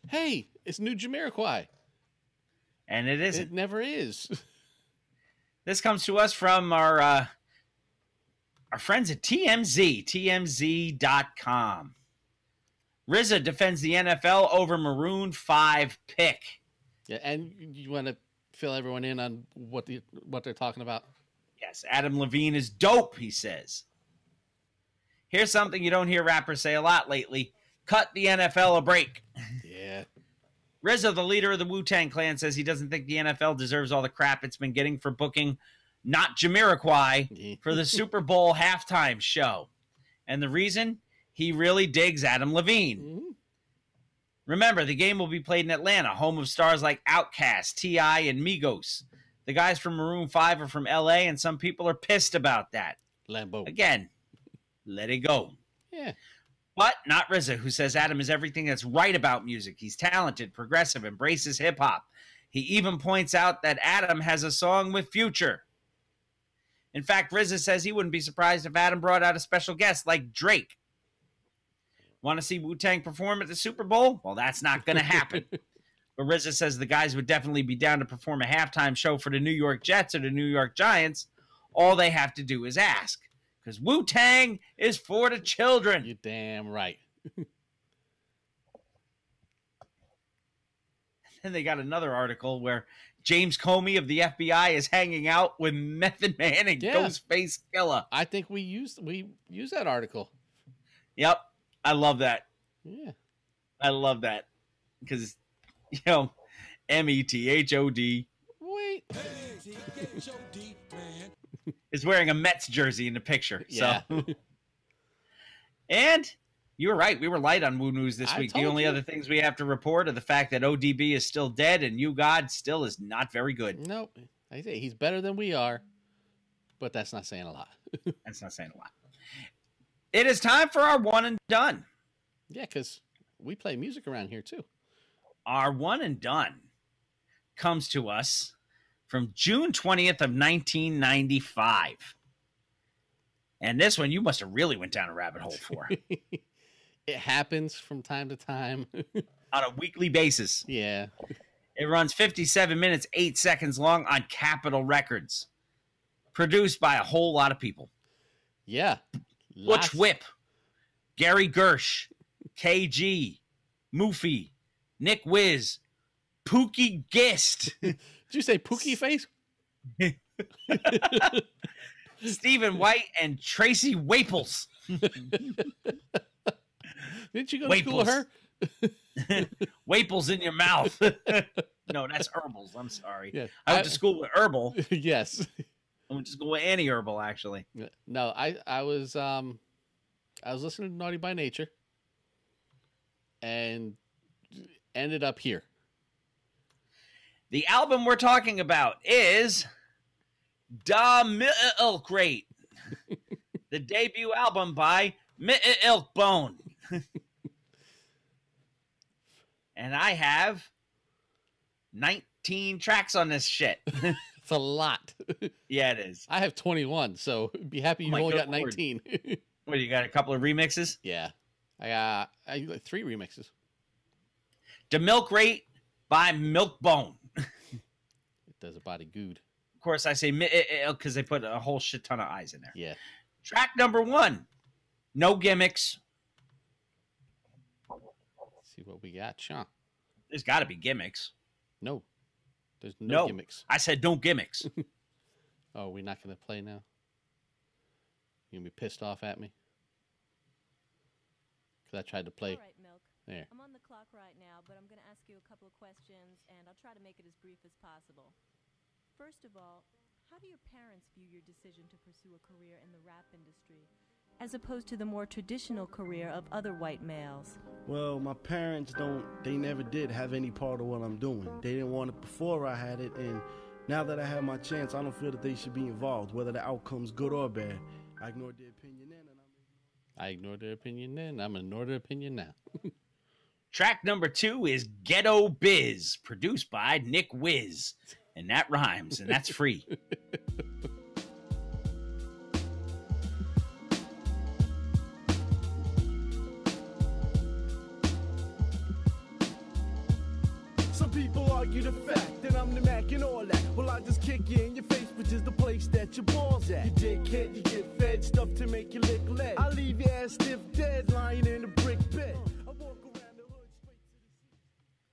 hey, it's new Jamiroquai. And it isn't. It never is. This comes to us from our friends at TMZ, TMZ.com. RZA defends the NFL over Maroon 5 pick. Yeah, and you want to fill everyone in on what they're talking about? Yes, Adam Levine is dope, he says. Here's something you don't hear rappers say a lot lately. Cut the NFL a break. Yeah. RZA, the leader of the Wu-Tang Clan, says he doesn't think the NFL deserves all the crap it's been getting for booking Not Jamiroquai for the Super Bowl halftime show. And the reason? He really digs Adam Levine. Mm-hmm. Remember, the game will be played in Atlanta, home of stars like Outkast, T.I., and Migos. The guys from Maroon 5 are from L.A., and some people are pissed about that. Lambo. Again, let it go. Yeah. But not RZA, who says Adam is everything that's right about music. He's talented, progressive, embraces hip-hop. He even points out that Adam has a song with Future. In fact, RZA says he wouldn't be surprised if Adam brought out a special guest like Drake. Want to see Wu-Tang perform at the Super Bowl? Well, that's not going to happen. But RZA says the guys would definitely be down to perform a halftime show for the New York Jets or the New York Giants. All they have to do is ask. Because Wu-Tang is for the children. You're damn right. And they got another article where James Comey of the FBI is hanging out with Method Man and Ghostface Killah. I think we used that article. Yep. I love that. Yeah. I love that. Because, you know, METHOD. Wait. is wearing a Mets jersey in the picture. Yeah. So. And You were right. We were light on Woo News this week. The only other things we have to report are the fact that ODB is still dead and You God still is not very good. Nope. I say he's better than we are, but that's not saying a lot. That's not saying a lot. It is time for our one and done. Yeah, because we play music around here too. Our one and done comes to us from June 20th of 1995. And this one you must have really went down a rabbit hole for. It happens from time to time. On a weekly basis. Yeah. It runs 57 minutes, 8 seconds long on Capitol Records. Produced by a whole lot of people. Yeah. Butch Whip, Gary Gersh, KG, Moofy, Nick Wiz, Pookie Gist. Did you say Pookie Face? Stephen White and Tracy Waples. Didn't you go to school with her? Waples in your mouth. No, that's Herbals. I'm sorry. Yeah, I went to school with Herbal. Yes. I went to school with Annie Herbal, actually. No, I was listening to Naughty by Nature and ended up here. The album we're talking about is Da Milk Rate, the debut album by Milk Bone. And I have 19 tracks on this shit. It's a lot. Yeah, it is. I have 21, so be happy you only got 19. What, you got a couple of remixes? Yeah. I got 3 remixes. The Milk Rate by Milkbone. It does a body good. Of course, I say because they put a whole shit ton of eyes in there. Yeah. Track number 1, No Gimmicks. Let's see what we got, Sean. There's got to be gimmicks. No. There's no gimmicks. I said no gimmicks. Oh, we're not going to play now? You're going to be pissed off at me? Because I tried to play. All right, Milk. There. I'm on the clock right now, but I'm going to ask you a couple of questions, and I'll try to make it as brief as possible. First of all, how do your parents view your decision to pursue a career in the rap industry, as opposed to the more traditional career of other white males? Well, my parents they never did have any part of what I'm doing. They didn't want it before I had it, and now that I have my chance, I don't feel that they should be involved, whether the outcome's good or bad. I ignored their opinion then, and I ignored their opinion then. I'm going to ignore their opinion now. Track number 2 is Ghetto Biz, produced by Nick Wiz. And that rhymes, and that's free. Some people argue the fact that I'm the Mac and all that. Well, I just kick you in your face, which is the place that your balls at. You dickhead, you get fed stuff to make you lick lead. I leave your ass stiff dead, lying in a brick bed. I walk around the hood straight to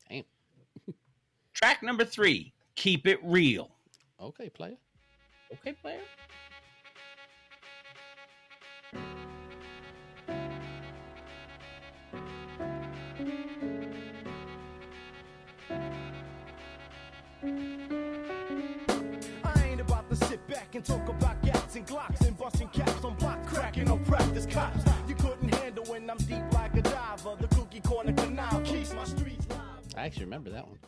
the... Damn. Track number 3, Keep It Real. Okay, player. Okay, player. I ain't about to sit back and talk about gats and glocks and busting caps on blocks, cracking on practice cops. You couldn't handle when I'm deep like a diver. The cookie corner canal keeps my streets live. I actually remember that one.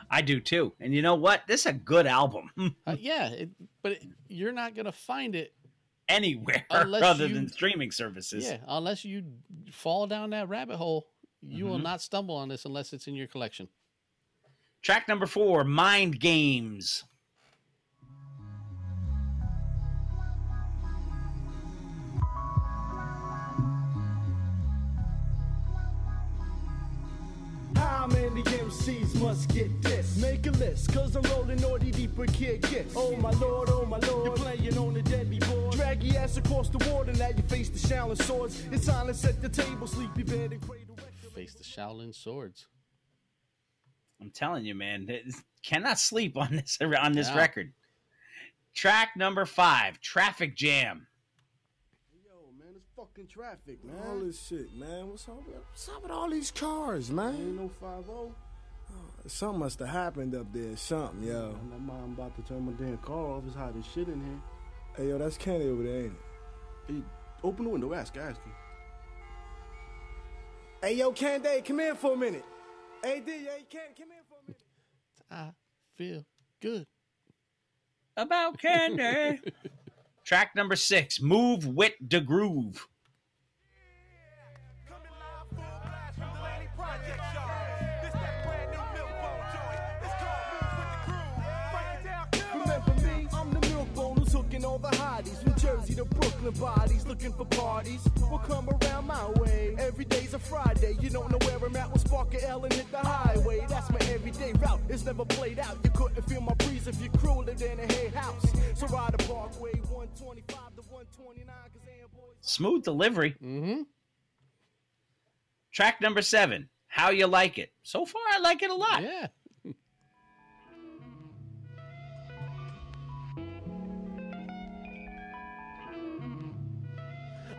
I do too. And you know what? This is a good album. Yeah, but you're not going to find it anywhere other than streaming services. Yeah, unless you fall down that rabbit hole, you will not stumble on this unless it's in your collection. Track number 4, Mind Games. How many MCs must get this? Make a list, cause I'm rolling naughty deeper kid gets. Oh my lord, you're playing on the deadly board. Drag your ass across the water, now you face the Shaolin swords. It's silence at the table, sleepy bed and cradle. Face the Shaolin swords. I'm telling you, man, cannot sleep on this record. Track number 5, Traffic Jam. Yo, man, it's fucking traffic, man. All this shit, man. What's up with all these cars, man? Ain't no 5-0. Something must have happened up there. Something, yo. My mom about to turn my damn car off. It's hot as shit in here. Hey, yo, that's Kenny over there, ain't it? Hey, open the window. Ask him. Hey, yo, Candy, come in for a minute. Hey, D, hey, Candy, come in for a minute. I feel good about candy. Track number 6, Move With the Groove. Remember me? I'm the milk bone who's hooking all the hotties. From Jersey to Brooklyn bodies, looking for parties. Will come around my way. Every day's a Friday. You don't know where I'm at. We'll spark a L and hit the highway. That's my everyday route. It's never played out. You couldn't feel my breeze if your crew lived in a hay house. So ride the Parkway 125 to 129. Smooth delivery. Track number 7, How You Like It. So far, I like it a lot. Yeah.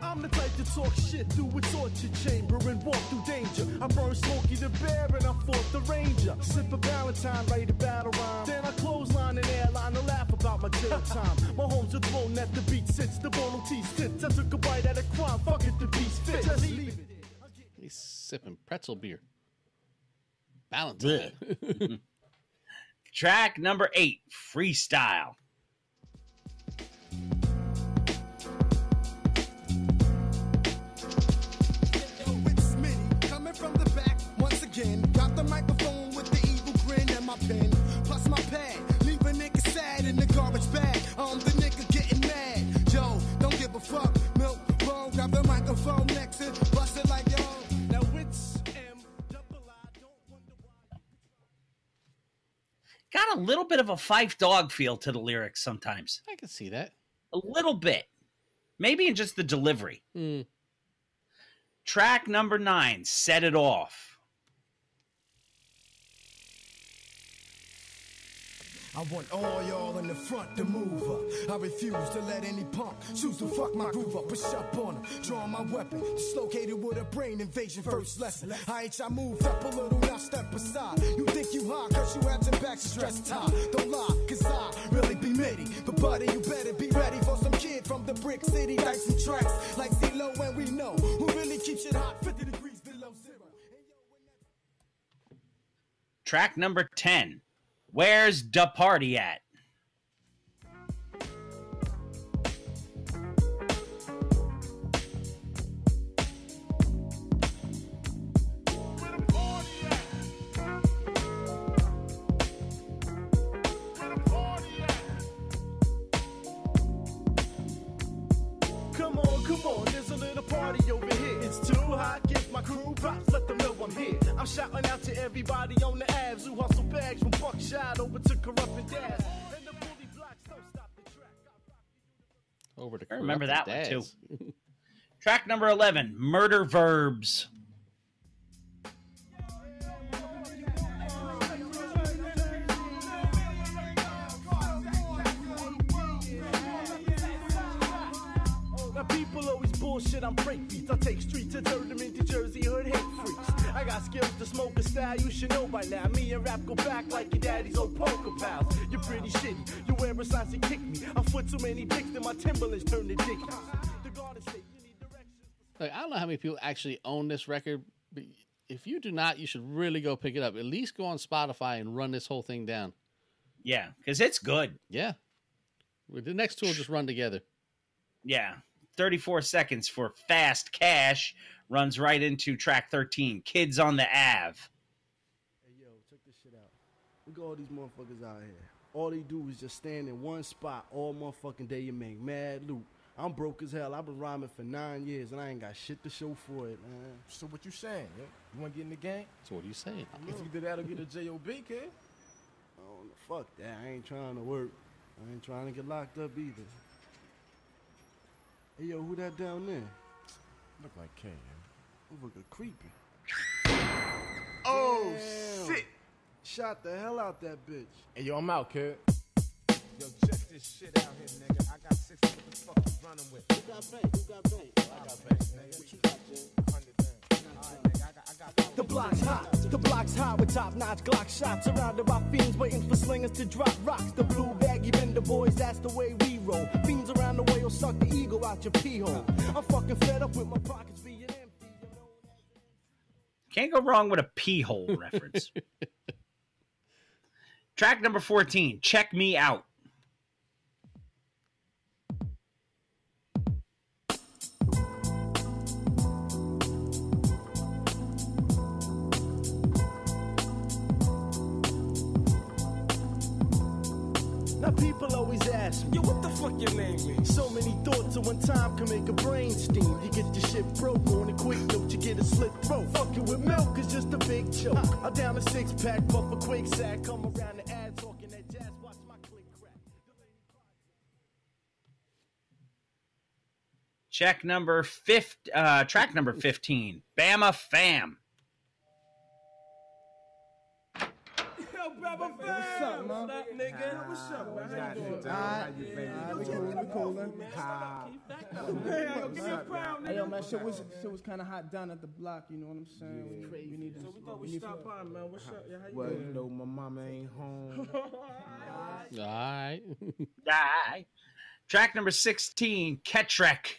I'm the type to talk shit through a torture chamber and walk through danger. I burn Smokey the Bear and I fought the Ranger. Sip a Valentine, write a battle rhyme. Then I clothesline an airline and laugh about my jail time. My home's a throne at the beat sits. The bone teeth sits. I took a bite at a crime. Fuck it, the beast fits. Just leave it. He's sipping pretzel beer. Valentine. Track number 8, Freestyle. From the back, once again, got the microphone with the evil grin and my pen, plus my pad, leave a nigga sad in the garbage bag. I'm the nigga getting mad. Yo, don't give a fuck, milk, bro, grab the microphone next and bust it like yo. Now it's Got a little bit of a Fife Dog feel to the lyrics sometimes. I can see that. A little bit. Maybe in just the delivery. Track number 9, Set It Off. I want all y'all in the front to move up. I refuse to let any punk choose to fuck my groove up. Push up on them, draw my weapon. Dislocated with a brain invasion. First lesson. I moved up a little, now step aside. You think you hot, cause you had your back stress tie. Don't lie, cause I really be mitty. But buddy, you better be ready for some kid from the brick city. Dicey tracks like CeeLo, and we know who really keeps it hot 50 degrees below zero. Track number 10, Where's Da Party At? Come on, there's a little party over here. It's too hot, give my crew props, let them know I'm here. I'm shouting out to everybody on the Avs who hustle bags from Buckshot over to Corrupt and Daz. And the bully blocks don't stop the track. Over to I remember that Corrupt one and too. Daz. Track number 11, Murder Verbs. Now people always bullshit, I'm break beats. I take streets to turn them into Jersey hood hate freaks. I got skills to smoke a style you should know by now. Me and rap go back like your daddy's old poker pals. You're pretty shitty, you wear a signs to kick me. I foot too many dicks that my Timberlands turn to dickies. The Garden State, you need directions. Like, I don't know how many people actually own this record, but if you do not, you should really go pick it up. At least go on Spotify and run this whole thing down. Yeah, because it's good. Yeah. The next two will just run together. Yeah. 34 seconds for Fast Cash runs right into track 13, Kids on the Ave. Hey, yo, check this shit out. Look at all these motherfuckers out here. All they do is just stand in one spot all motherfucking day and make mad loot. I'm broke as hell. I've been rhyming for 9 years and I ain't got shit to show for it, man. So what you saying, yeah? You want to get in the game? So what are you saying? If you do that, I'll get a JOB, kid. Oh, fuck that. I ain't trying to work. I ain't trying to get locked up either. Hey, yo, who that down there? Look like K, man. Motherfucker creepy. Oh, Damn. shit. Shot the hell out that bitch. Hey, yo, I'm out, kid. Yo, check this shit out here, nigga. I got 6 what the fuck you running with. Who got bank? Who got bank? I got bank, nigga. What you got, Jay? 100 things. All right, nigga, I got The block's hot, the block's hot with top-notch Glock shots. Surrounded by fiends waiting for slingers to drop rocks. The blue baggy bender boys, that's the way we roll. Fiends around the way will suck the ego out your pee hole. I'm fucking fed up with my pockets being empty. Can't go wrong with a pee hole reference. Track number 14, Check Me Out. Now people always ask me, yo, what the fuck your name is? So many thoughts at one time can make a brain steam. You get your shit broke on a quick note, you get a slit throat. Fucking with milk is just a big joke. I'll down a 6-pack, puff a quick sack, come around the ad talking that jazz, watch my click crack. Track number 15, Bama Fam. What's up, man? What's up, nigga? What's up, man? How you doing? How you been? We coolin'. Hey, yo, man, shit was kind of hot down at the block, you know what I'm saying? Yeah. We need to... So we thought we'd stop by, man. What's up? Yeah, how you Well, doing? you know, my mama ain't home. All right. Track number 16, Ketrek.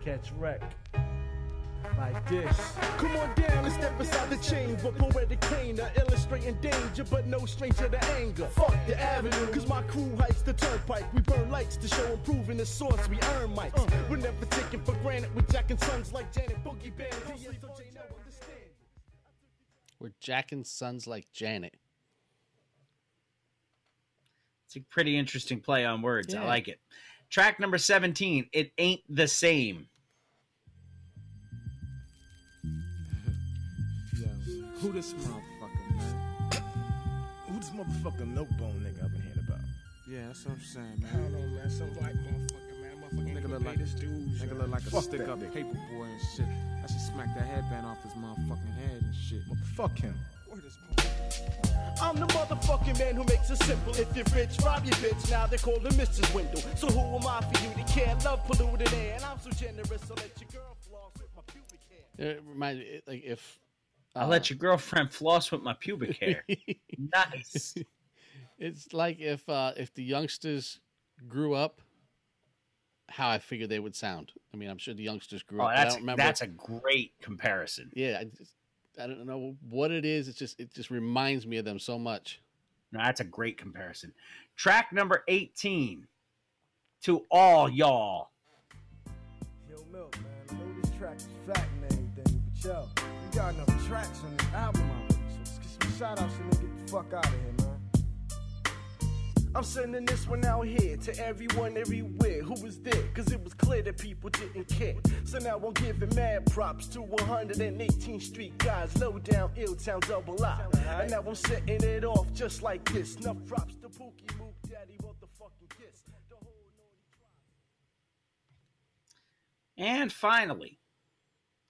Catch wreck. Like this. Come on down and step inside the chamber. Poetic pain, illustrating danger, but no stranger to anger. Fuck the avenue, cause my crew hikes the turnpike. We burn lights to show improving the source. We earn mics. We're never taken for granted with Jack and Sons like Janet Boogie Band. We're jacking sons like Janet. It's a pretty interesting play on words. Yeah. I like it. Track number 17, It Ain't the Same. Yo, who this motherfucker, man? Who this motherfucking milk bone nigga I've been hearing about? Yeah, that's what I'm saying, man. I don't know, man. Some white motherfucker, man. Motherfucker nigga look like this dude. Nigga look like a stick-up paper boy and shit. I should smack that headband off his motherfucking head and shit. Fuck him. I'm the motherfucking man who makes it simple. If you're rich, rob your bitch. Now they call him Mr. Swindle. So who am I for you to care? Love polluted air, and I'm so generous. So let your girl floss with my pubic hair. It reminds me, like if I'll let your girlfriend floss with my pubic hair. Nice. It's like if the youngsters grew up, how I figured they would sound. I mean, I'm sure the youngsters grew up. I don't remember. That's a great comparison. Yeah, I don't know what it is. It just reminds me of them so much. No, that's a great comparison. Track number 18, To All Y'all. Yo, Milk, man. I know this track is fat and everything, but yo, you got enough tracks on this album already. So let's get some shout outs and then get the fuck out of here, man. I'm sending this one out here to everyone everywhere who was there, cause it was clear that people didn't care. So now I'm giving mad props to 118th Street guys, low down, ill town, double I. And now I'm setting it off just like this. Enough props to Pookie, Mook, Daddy, motherfucking kiss. And finally,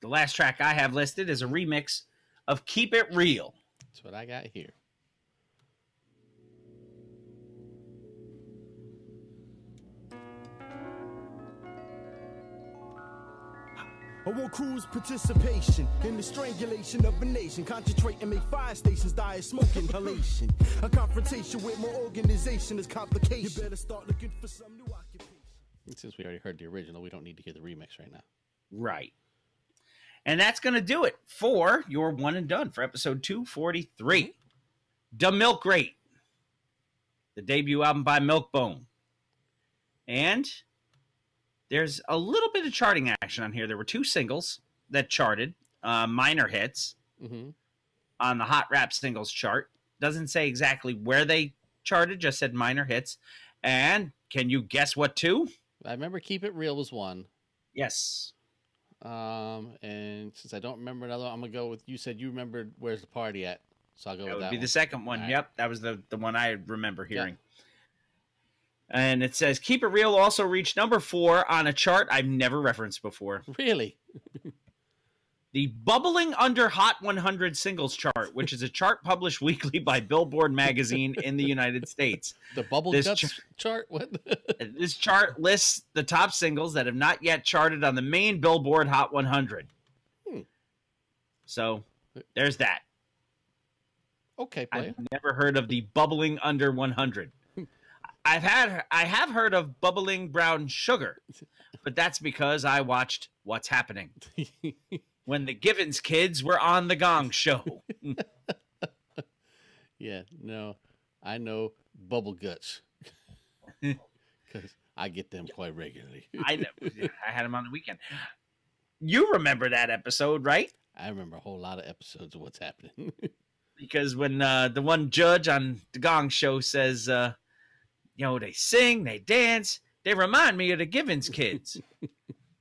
the last track I have listed is a remix of Keep It Real. That's what I got here. I want crews participation in the strangulation of a nation. Concentrate and make fire stations die of smoke inhalation. A confrontation with my organization is complication. You better start looking for some new occupation. Since we already heard the original, we don't need to hear the remix right now. Right. And that's going to do it for your one and done for episode 243. The Milk Rate, the debut album by Milkbone. And there's a little bit of charting action on here. There were 2 singles that charted, minor hits, on the Hot Rap Singles chart. Doesn't say exactly where they charted, just said minor hits. And can you guess what 2? I remember Keep It Real was 1. Yes. And since I don't remember another one, I'm going to go with, you said you remembered Where's the Party At? So I'll go with that That would be one. the second one. Right. Yep, that was the one I remember hearing. And it says, Keep It Real also reached number 4 on a chart I've never referenced before. Really? The Bubbling Under Hot 100 Singles chart, which is a chart published weekly by Billboard magazine in the United States. The Bubble Guts chart? What? This chart lists the top singles that have not yet charted on the main Billboard Hot 100. So, there's that. Okay, player. I've never heard of the Bubbling Under 100. I have heard of bubbling brown sugar, but that's because I watched What's Happening when the Givens kids were on the Gong Show. Yeah, no, I know bubble guts because I get them quite regularly. I had them on the weekend. You remember that episode, right? I remember a whole lot of episodes of What's Happening. Because when the one judge on the Gong Show says, they sing, they dance, they remind me of the Givens kids.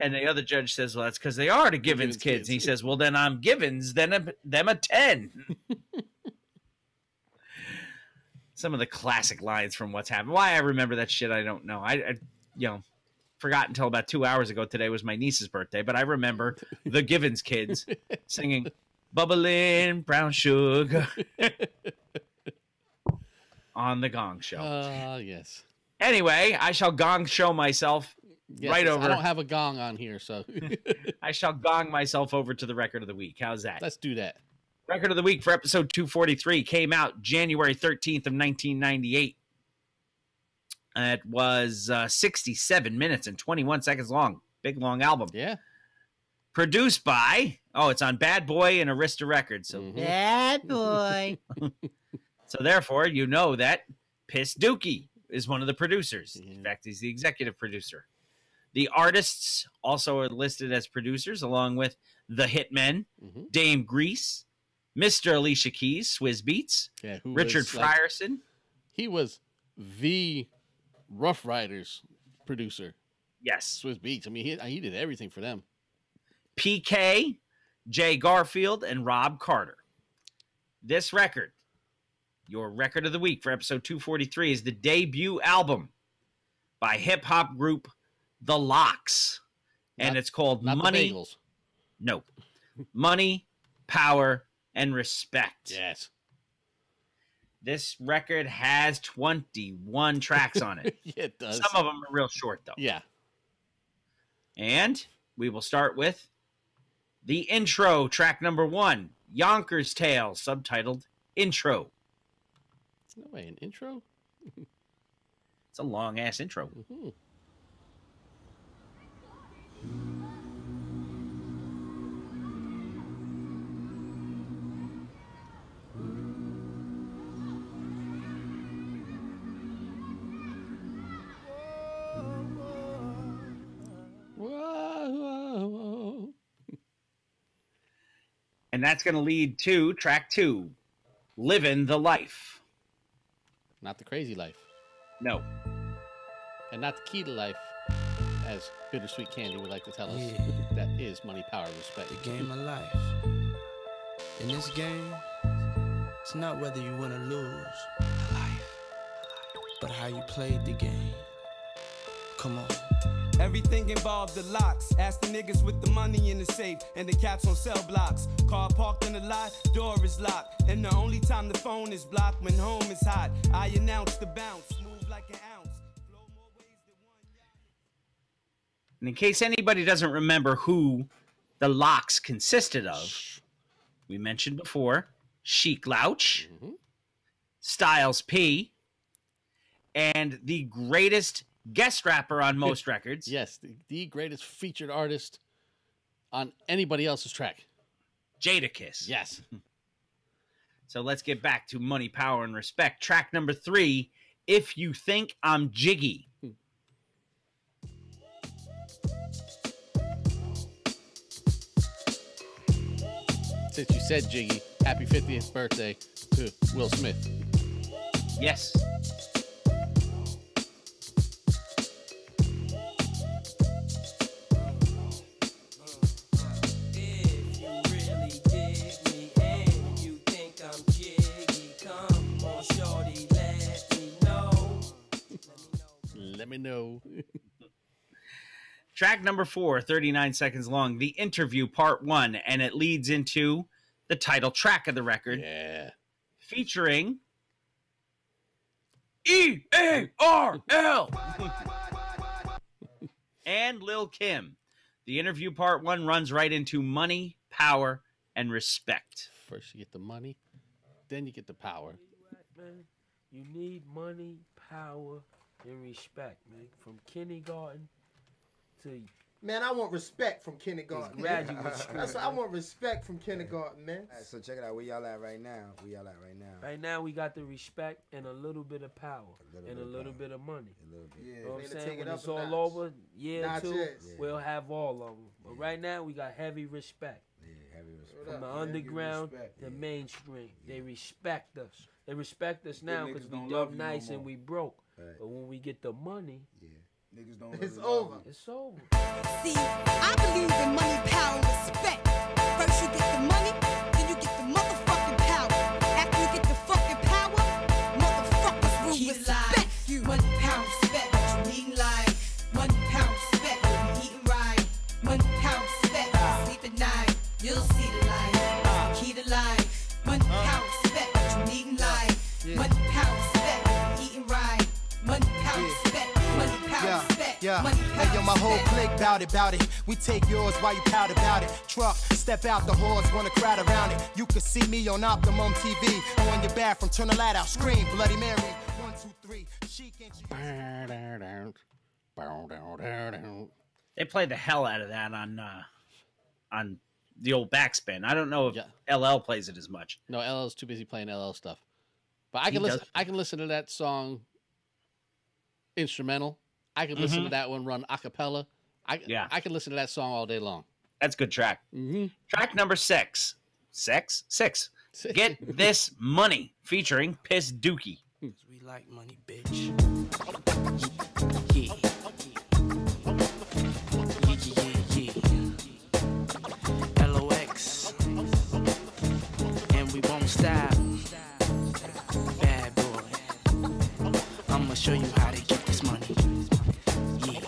And the other judge says, well, that's because they are the Givens kids. And he says, well, then I'm Givens, them a 10. Some of the classic lines from What's Happening. Why I remember that shit, I don't know. I forgot until about 2 hours ago. Today was my niece's birthday, but I remember the Givens kids singing bubbling brown sugar on the Gong Show. Yes. Anyway, I shall Gong Show myself right over. I don't have a gong on here, so I shall gong myself over to the record of the week. How's that? Let's do that. Record of the week for episode 243 came out January 13th of 1998. It was 67 minutes and 21 seconds long. Big, long album. Yeah. Produced by, it's on Bad Boy and Arista Records. So Bad Boy. So therefore, you know that Piss Dookie is one of the producers. In fact, he's the executive producer. The artists also are listed as producers, along with The Hitmen, Dame Grease, Mr. Alicia Keys, Swizz Beatz, Richard Frierson. He was the Rough Riders producer. Yes. Swizz Beatz. I mean, he did everything for them. PK, Jay Garfield, and Rob Carter. This record, your record of the week for episode 243, is the debut album by hip-hop group The Lox. And it's called Money. Nope. Money, Power, and Respect. Yes. This record has 21 tracks on it. Yeah, it does. Some of them are real short, though. Yeah. And we will start with the intro, track number 1, Yonkers Tale, subtitled Intro. No way, an intro? It's a long-ass intro. Mm-hmm. Whoa. And that's going to lead to track 2, Living the Life. Not the crazy life. No. And not the key to life, as Bittersweet Candy would like to tell us. That is money, power, respect. The game of life. In this game, it's not whether you win or lose, but how you played the game. Come on. Everything involved the locks. Ask the niggas with the money in the safe and the cats on cell blocks. Car parked in the lot, door is locked. And the only time the phone is blocked when home is hot. I announce the bounce, move like an ounce. And in case anybody doesn't remember who the Lox consisted of, we mentioned before Chic Louch, Styles P, and the greatest guest rapper on most records. Yes, the greatest featured artist on anybody else's track. Jadakiss. Yes. So let's get back to Money, Power, and Respect. Track number 3, If You Think I'm Jiggy. Since you said Jiggy, happy 50th birthday to Will Smith. Yes. Let me know. Track number 4, 39 seconds long, The Interview Part 1, and it leads into the title track of the record. Yeah. Featuring E-A-R-L and Lil Kim. The Interview Part 1 runs right into Money, Power, and Respect. First you get the money, then you get the power. You need money, power, and respect, man. From kindergarten to Man, I want respect from kindergarten. graduate school. That's what I want, respect from kindergarten, man. All right, so check it out. Where y'all at right now? Right now, we got the respect and a little bit of power and a little bit of money. A little bit. Yeah, You know what I'm ready to saying? take When it up it's a all notch. over, year or two, Notches. we'll have all of them. But right now, we got heavy respect. Yeah, heavy respect. From the Yeah, underground respect, to mainstream. They respect us. They respect us Them now niggas because we don't dumb love you no nice and more. we broke. Right. But when we get the money, Niggas don't It's really love over. you. it's over. See, I believe in money, power, and respect. First you get the money, then you get the motherfucking power. After you get the fucking power, motherfuckers will respect you. Money, power, respect, what you need in life. Money, power, respect, what you eating right. Money, power, respect, sleep at night. You'll see the light, key to life. Money, power, respect, what you need in life. Money, power, respect, what you eating right. Money, power, respect, money, power, respect. Yeah, Money, power, hey yo, my whole respect. clique bout it. We take yours while you pout about it. Truck, step out the horse, wanna crowd around it. You can see me on Optimum TV. On your bathroom, turn the light out, scream, Bloody Mary. 1, 2, 3, chic and They play the hell out of that on the old backspin. I don't know if LL plays it as much. No, LL's too busy playing LL stuff. But I can listen. I can listen to that song instrumental. I can listen to that one run a cappella. I can listen to that song all day long. That's a good track. Mm-hmm. Track number 6. Six. Get This Money featuring Piss Dookie. We like money, bitch. Yeah. LOX. And we won't stop. Bad boy. I'ma show you how to get this money. Yeah.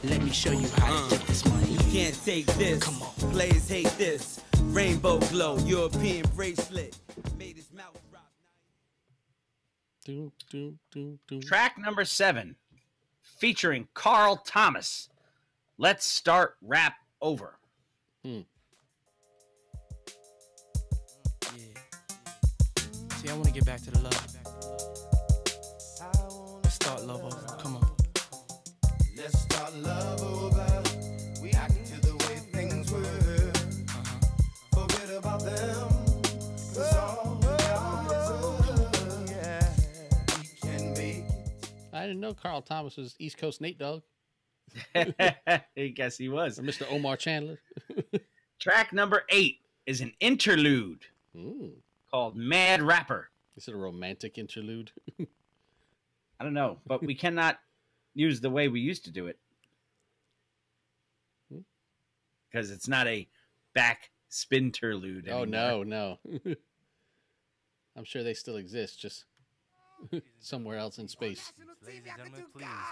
Let me show you how to get this money. You can't take this. Come on. Players hate this. Rainbow glow, European bracelet. Made his mouth drop. Track number 7 featuring Carl Thomas. Let's start rap over. See, I want to get back to the love. Let's start love over. Come on. Let's start love over. We act to the way things were. Forget about them. 'Cause all now is over. Yeah. We can make it. I didn't know Carl Thomas was East Coast Nate Dogg. I guess he was. Or Mr. Omar Chandler. Track number 8 is an interlude called Mad Rapper. Is it a romantic interlude? I don't know, but we cannot use the way we used to do it. Because it's not a back spinterlude anymore. Oh, no. I'm sure they still exist, just somewhere else in space. Ladies and gentlemen,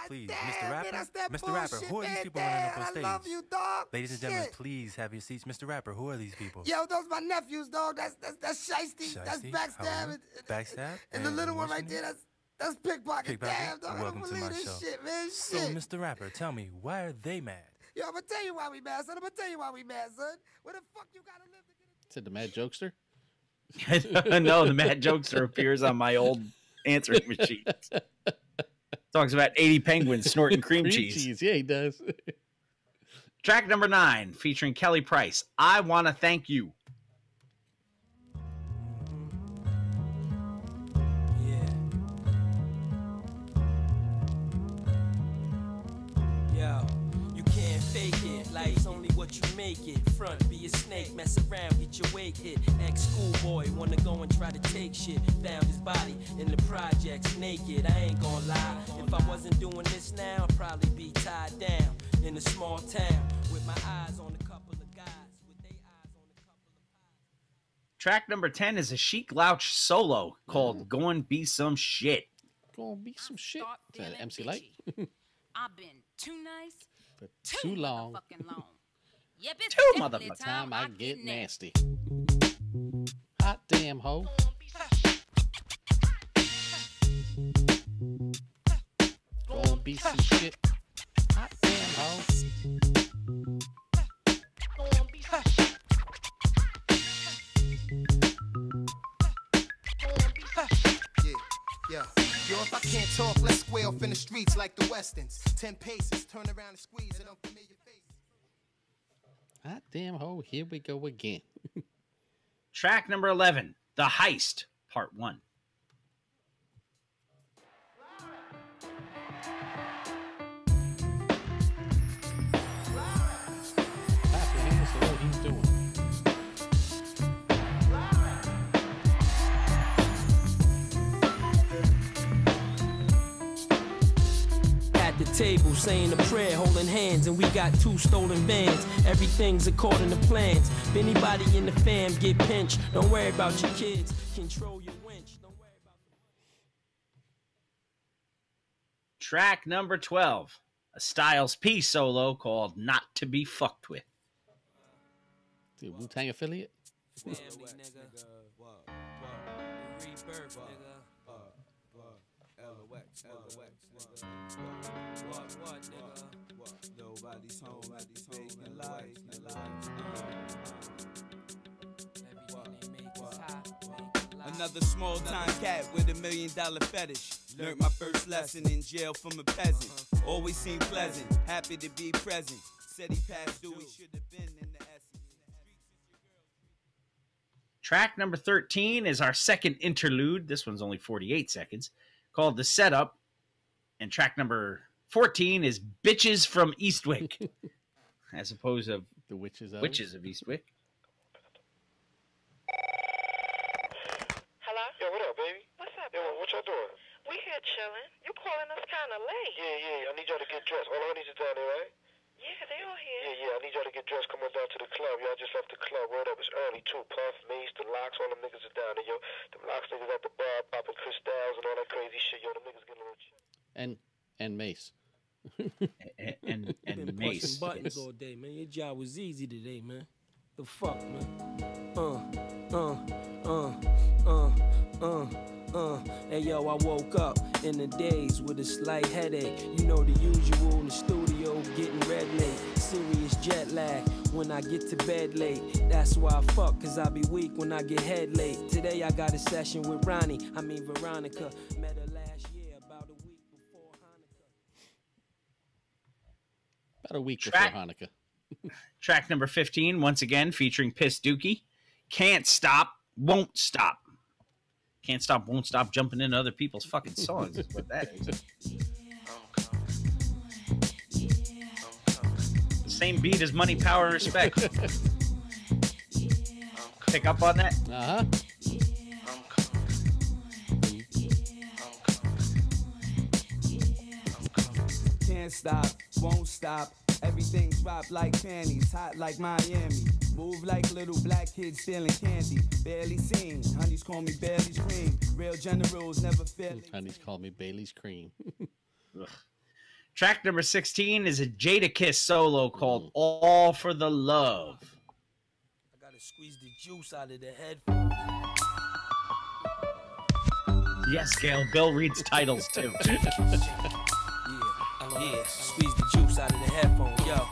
please, Mr. Rapper, who are these people running up on stage? I love you, dog. Ladies and gentlemen, please have your seats. Mr. Rapper, who are these people? Yo, those my nephews, dog. That's Shiesty. That's Backstab. Backstab? And the little one right there, that's Pickpocket. Damn, dog. I Welcome don't to my believe show. this shit, man. So, Shit. Mr. Rapper, tell me, why are they mad? Yo, I'm gonna tell you why we mad, son. Where the fuck you gotta live to get it? Said the Mad Jokester? No, the Mad Jokester appears on my old answering machine. Talks about 80 penguins snorting cream cheese. Yeah, he does. Track number 9 featuring Kelly Price. I Want to Thank You. Yo, you can't fake it. Life's only what you make it. Front, be a snake, mess around, get your wake hit. Ex-schoolboy, wanna go and try to take shit. Found his body in the projects naked. I ain't gonna lie. If I wasn't doing this now, I'd probably be tied down in a small town with my eyes on a couple of guys. Track number 10 is a Chic Louch solo called Go and Be Some Shit. Go and be some shit. Is that MC Light? I've been too nice, For too long. motherfucking long. Yep, it's Too definitely motherfucking time I get get nasty. Hot damn hoe. Go and be some shit. Hot damn hoe. Yeah. Yo, if I off in the streets like the Westons. 10 paces, turn around and squeeze an unfamiliar face. Hot damn ho, here we go again. Track number 11, The Heist, Part 1. Clap your hands to what he's doing. At the table, saying a prayer, holding hands, and we got 2 stolen vans. Everything's according to plans. If anybody in the fam get pinched, don't worry about your kids. Control your winch. Don't worry about. Track number 12, a Styles P solo called Not to Be Fucked With. Dude, Wu-Tang affiliate? Family, nigga. Rebirth, nigga. What, nigga? Nobody's home, making lights, Another small time cat with $1 million fetish. Learned my first lesson in jail from a peasant. Always seemed pleasant, happy to be present. Said he passed through, he should have been in the essence. Track number 13 is our second interlude. This one's only 48 seconds, called The Setup. And track number 14 is Bitches from Eastwick, as opposed to The Witches of Eastwick. Hello? Yo, what up, baby? What's up? Yo, what y'all doing? We here chilling. You calling us kind of late. Yeah. I need y'all to get dressed. All the honeys is down there, right? Yeah, they all here. Yeah. I need y'all to get dressed. Come on down to the club. Y'all just left the club. Word up. It's early, too. Puff, Mace, the Locks, all them niggas are down there, yo. Them Locks niggas at the bar, popping crystals and all that crazy shit. Yo, them niggas getting a little chill. And Mace. and Been Mace. pushing buttons all day, man. Your job was easy today, man. The fuck, man. Hey, yo, I woke up in the days with a slight headache. You know the usual in the studio, getting red late. Serious jet lag when I get to bed late. That's why I fuck, cause I be weak when I get head late. Today I got a session with Veronica. Met her last year, about a week before Hanukkah. About a week before Hanukkah. Track number 15, once again, featuring Piss Dookie. Can't Stop, Won't Stop. Can't stop, won't stop jumping into other people's fucking songs is what that is. The same beat as Money, Power, and Respect. Pick up on that? Uh-huh. Can't stop, won't stop. Everything's dropped like panties, hot like Miami. Move like little black kids stealing candy. Barely seen, honeys call me Bailey's cream. Real generals never fail. Honeys call me Bailey's cream. Track number 16 is a Jadakiss solo called All for the Love. I gotta squeeze the juice out of the headphones. Yes, Gail. Bill reads titles too. Yeah, squeeze the juice out of the headphone, yo.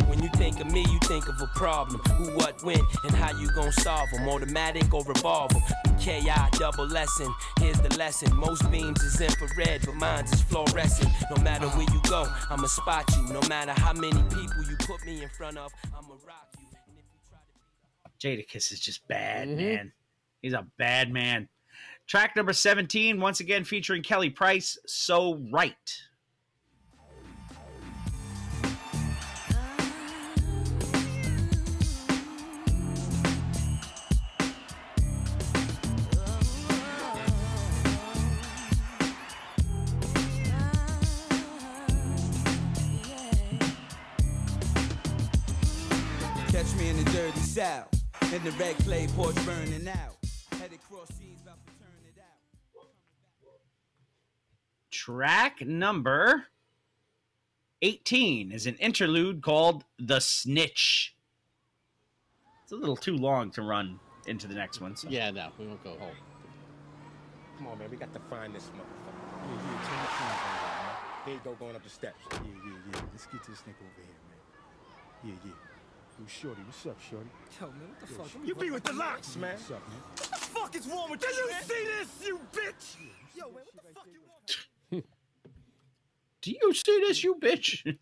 When you think of me, you think of a problem. Who, what, when, and how you gon' solve them. Automatic or revolver. KI double lesson. Here's the lesson. Most beams is infrared, but mine's is fluorescent. No matter where you go, I'ma spot you. No matter how many people you put me in front of, I'ma rock you. And if you try to Jadakiss is just bad, man. He's a bad man. Track number 17, once again featuring Kelly Price, So Right. Catch me in the dirty south, in the red clay porch burning out. Headed cross seas, about to turn it out. Track number 18 is an interlude called The Snitch. It's a little too long to run into the next one. So. Yeah, no, we won't go home. Come on, man. We got to find this motherfucker. Yeah, turn the camera on, man. There you go, going up the steps. Yeah. Let's get this nigga over here, man. Yeah. Yo, Shorty, what's up, Shorty? Yo, man, what the fuck? You be with the Locks, man. What's up, man? What the fuck is wrong with you, man? see this, you bitch? Yo, man, what the fuck you want? Do you see this, you bitch?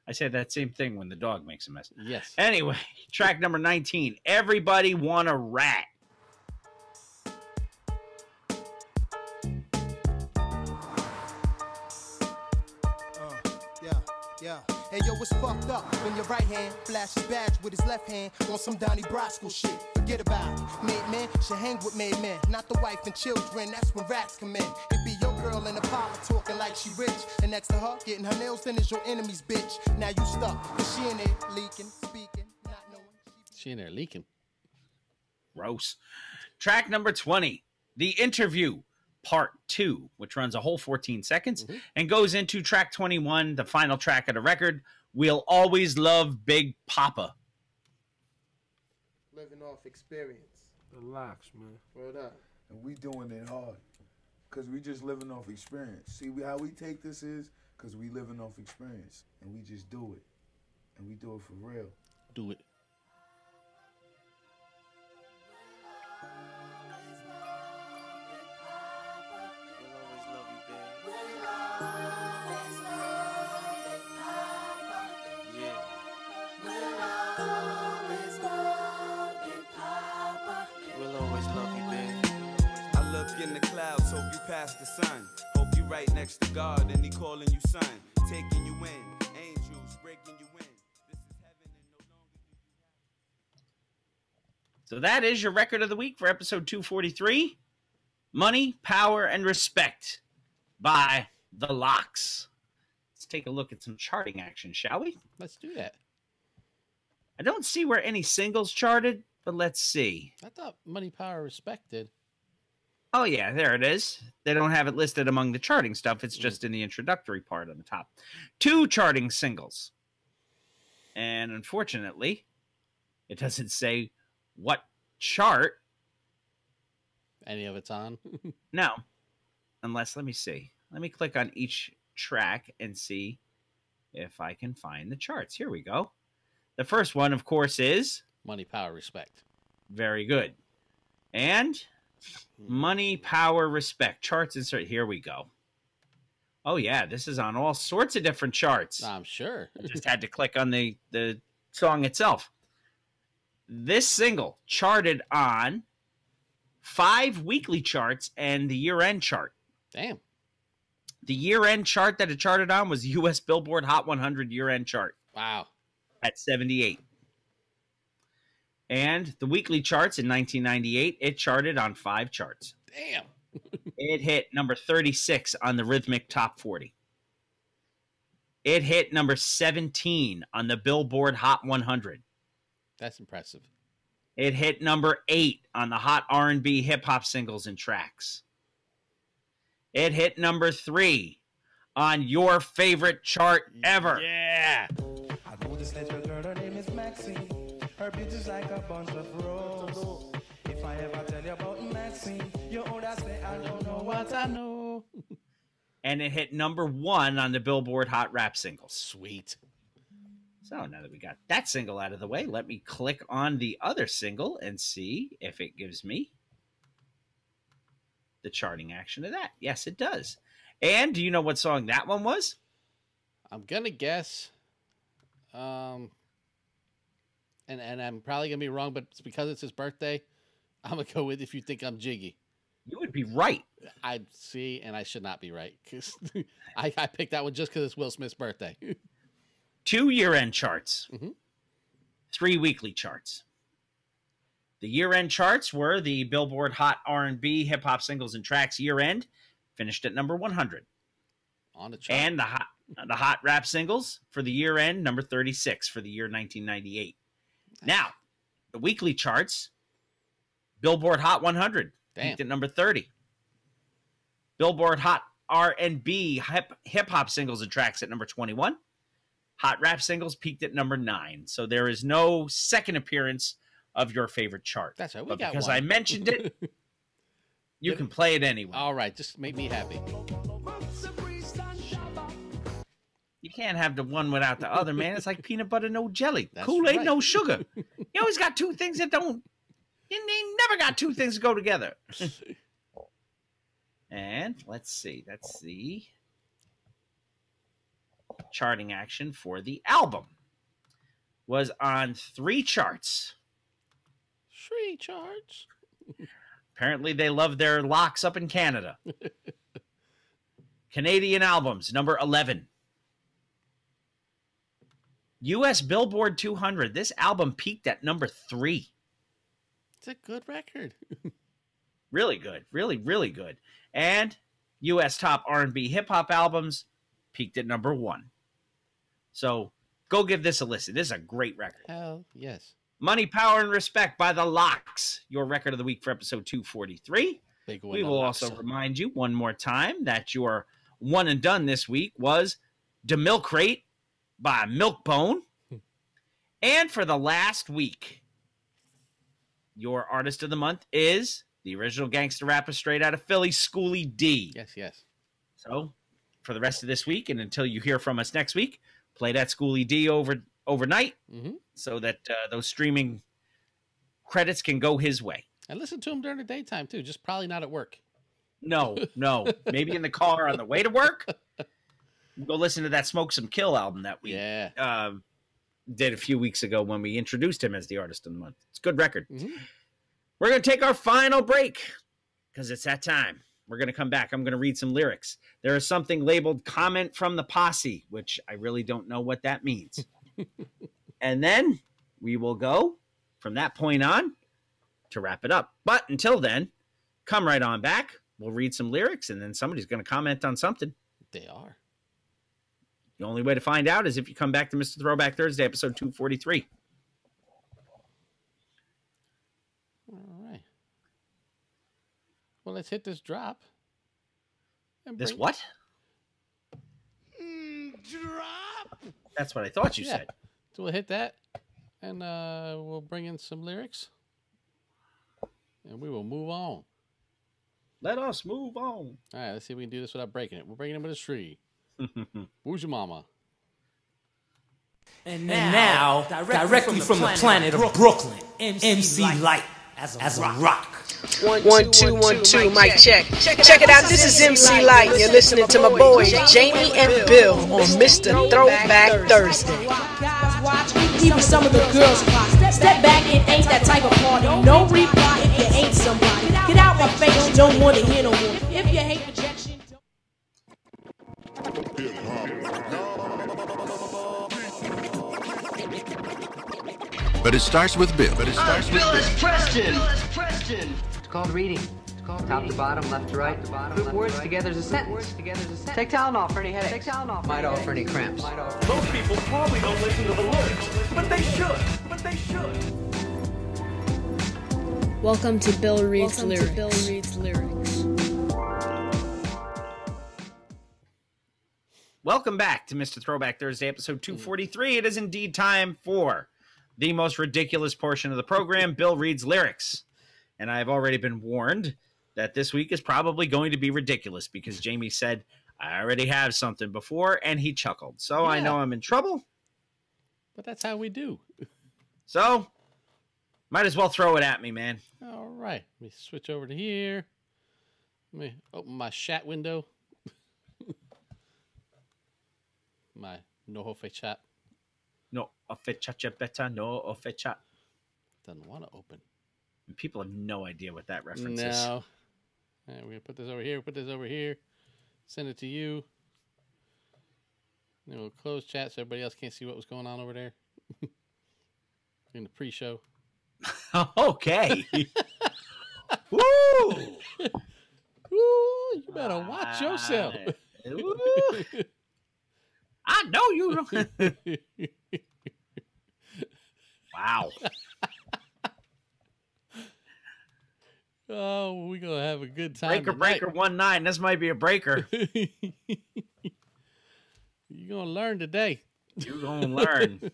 I say that same thing when the dog makes a mess. Yes. Anyway, track number 19. Everybody Want a Rat. Yeah. Hey, yo, it's fucked up when your right hand flashes badge with his left hand on some Donnie Brasco shit. Forget about it. Made men should hang with made men, not the wife and children. That's when rats come in. It be your girl in the parlor talking like she rich, and next to her getting her nails done is your enemy's bitch. Now you stuck, cause she in there leaking, speaking, not knowing. She in there leaking. Gross. Track number 20. The Interview. Part 2, which runs a whole 14 seconds and goes into track 21, the final track of the record. We'll Always Love Big Papa. Living off experience. Relax, man. Word up. And we doing it hard. Because we just living off experience. See, how we take this is because we living off experience. And we just do it. And we do it for real. Do it. In the clouds, hope you pass the sun. Hope you right next to God and he calling you son. Taking you in, angels breaking you in. This is heaven and no longer do you have. So that is your record of the week for episode 243. Money, Power, and Respect by The Locks. Let's take a look at some charting action, shall we? Let's do that. I don't see where any singles charted, but let's see. I thought Money, Power, Respect did. Oh, yeah, there it is. They don't have it listed among the charting stuff. It's just in the introductory part on the top. 2 charting singles. And unfortunately, it doesn't say what chart. Any of it's on? No. Unless, let me see. Let me click on each track and see if I can find the charts. Here we go. The first one, of course, is Money, Power, Respect. Very good. And Money, Power, Respect. Charts insert. Here we go. Oh, yeah. This is on all sorts of different charts. I'm sure. I just had to click on the song itself. This single charted on 5 weekly charts and the year-end chart. Damn. The year-end chart that it charted on was U.S. Billboard Hot 100 year-end chart. Wow. At 78. And the weekly charts in 1998, it charted on 5 charts. Damn. It hit number 36 on the Rhythmic Top 40. It hit number 17 on the Billboard Hot 100. That's impressive. It hit number 8 on the Hot R&B Hip Hop Singles and Tracks. It hit number 3 on your favorite chart ever. Yeah. I know this little girl, her name is Maxine. Her beauty's like a bunch of roses. If I ever tell you about Maxine, you own that say I don't know what I know. And it hit number 1 on the Billboard Hot Rap Singles. Sweet. So now that we got that single out of the way, let me click on the other single and see if it gives me the charting action of that. Yes, it does. And do you know what song that one was? I'm going to guess, and I'm probably going to be wrong, but it's because it's his birthday, I'm going to go with If You Think I'm Jiggy. You would be right. I see, and I should not be right. Cause I picked that one just because it's Will Smith's birthday. 2 year-end charts. 3 weekly charts. The year-end charts were the Billboard Hot R&B Hip Hop Singles and Tracks year-end, finished at number 100. On the chart. And the Hot Rap Singles for the year-end, number 36 for the year 1998. Nice. Now, the weekly charts, Billboard Hot 100, peaked at number 30. Billboard Hot R&B Hip Hop Singles and Tracks at number 21. Hot Rap Singles peaked at number 9. So there is no second appearance of your favorite chart. That's right. But because I mentioned it, you can play it anyway. All right. Just make me happy. You can't have the one without the other, man. It's like peanut butter, no jelly. That's Kool-Aid, right. no sugar. You always got 2 things that don't... You never got 2 things to go together. And let's see. That's the charting action for the album. Was on 3 charts. 3 charts. Apparently they love their locks up in Canada. Canadian albums, number 11. U.S. Billboard 200. This album peaked at number 3. It's a good record. Really good. Really, really good. And U.S. top R&B hip-hop albums peaked at number 1. So go give this a listen. This is a great record. Hell yes. Money, Power, and Respect by The Lox. Your record of the week for episode 243. Big one. We will also remind you one more time that your one and done this week was "Da Milk Crate" by Milkbone. And for the last week, your artist of the month is the original gangster rapper straight out of Philly, Schoolie D. Yes, yes. So for the rest of this week and until you hear from us next week, play that Schoolie D overnight so that those streaming credits can go his way. And listen to him during the daytime, too. Just probably not at work. No. Maybe in the car on the way to work. Go listen to that Smoke Some Kill album that we did a few weeks ago when we introduced him as the artist of the month. It's a good record. We're going to take our final break because it's that time. We're going to come back. I'm going to read some lyrics. There is something labeled Comment from the Posse, which I really don't know what that means. And then we will go from that point on to wrap it up. But until then, come right on back. We'll read some lyrics, and then somebody's going to comment on something. They are. The only way to find out is if you come back to Mr. Throwback Thursday, episode 243. All right. Well, let's hit this drop. This what? Drop. That's what I thought you said. So we'll hit that, and we'll bring in some lyrics, and we will move on. Let us move on. All right, let's see if we can do this without breaking it. We're breaking it with a tree. Who's your mama? And now directly from the planet of Brooklyn, MC Light as a rock. 1 2 1 2 mic check. Check it out. This is MC Light. You're listening to my boys Jamie and Bill on Mr. Throwback Thursday. Even some of the girls step back, it ain't that type of party. No reply if you ain't somebody. Get out my face, you don't want to hear no more. If you hate rejection. But it starts with Bill. Phyllis Preston. It's called reading. It's called top to bottom, left to right. Group words together as a sentence. Take Tylenol for any headaches. Midol for any cramps. Most people probably don't listen to the lyrics, but they should. Welcome to Bill Reed's Lyrics. Welcome back to Mr. Throwback Thursday, episode 243. It is indeed time for the most ridiculous portion of the program, Bill Reed's Lyrics. And I've already been warned that this week is probably going to be ridiculous because Jamie said, I already have something before, and he chuckled. So I know I'm in trouble. But that's how we do. So, might as well throw it at me, man. All right. Let me switch over to here. Let me open my chat window. My no chat. No chat beta, no chat. Doesn't want to open. People have no idea what that reference is. No. All right, we're going to put this over here. Send it to you. Then we'll close chat so everybody else can't see what was going on over there. In the pre-show. Okay. Woo! Woo! You better watch yourself. I know you. Wow. Oh, we're going to have a good time. Breaker 19. This might be a breaker. You're going to learn today. You're going to learn.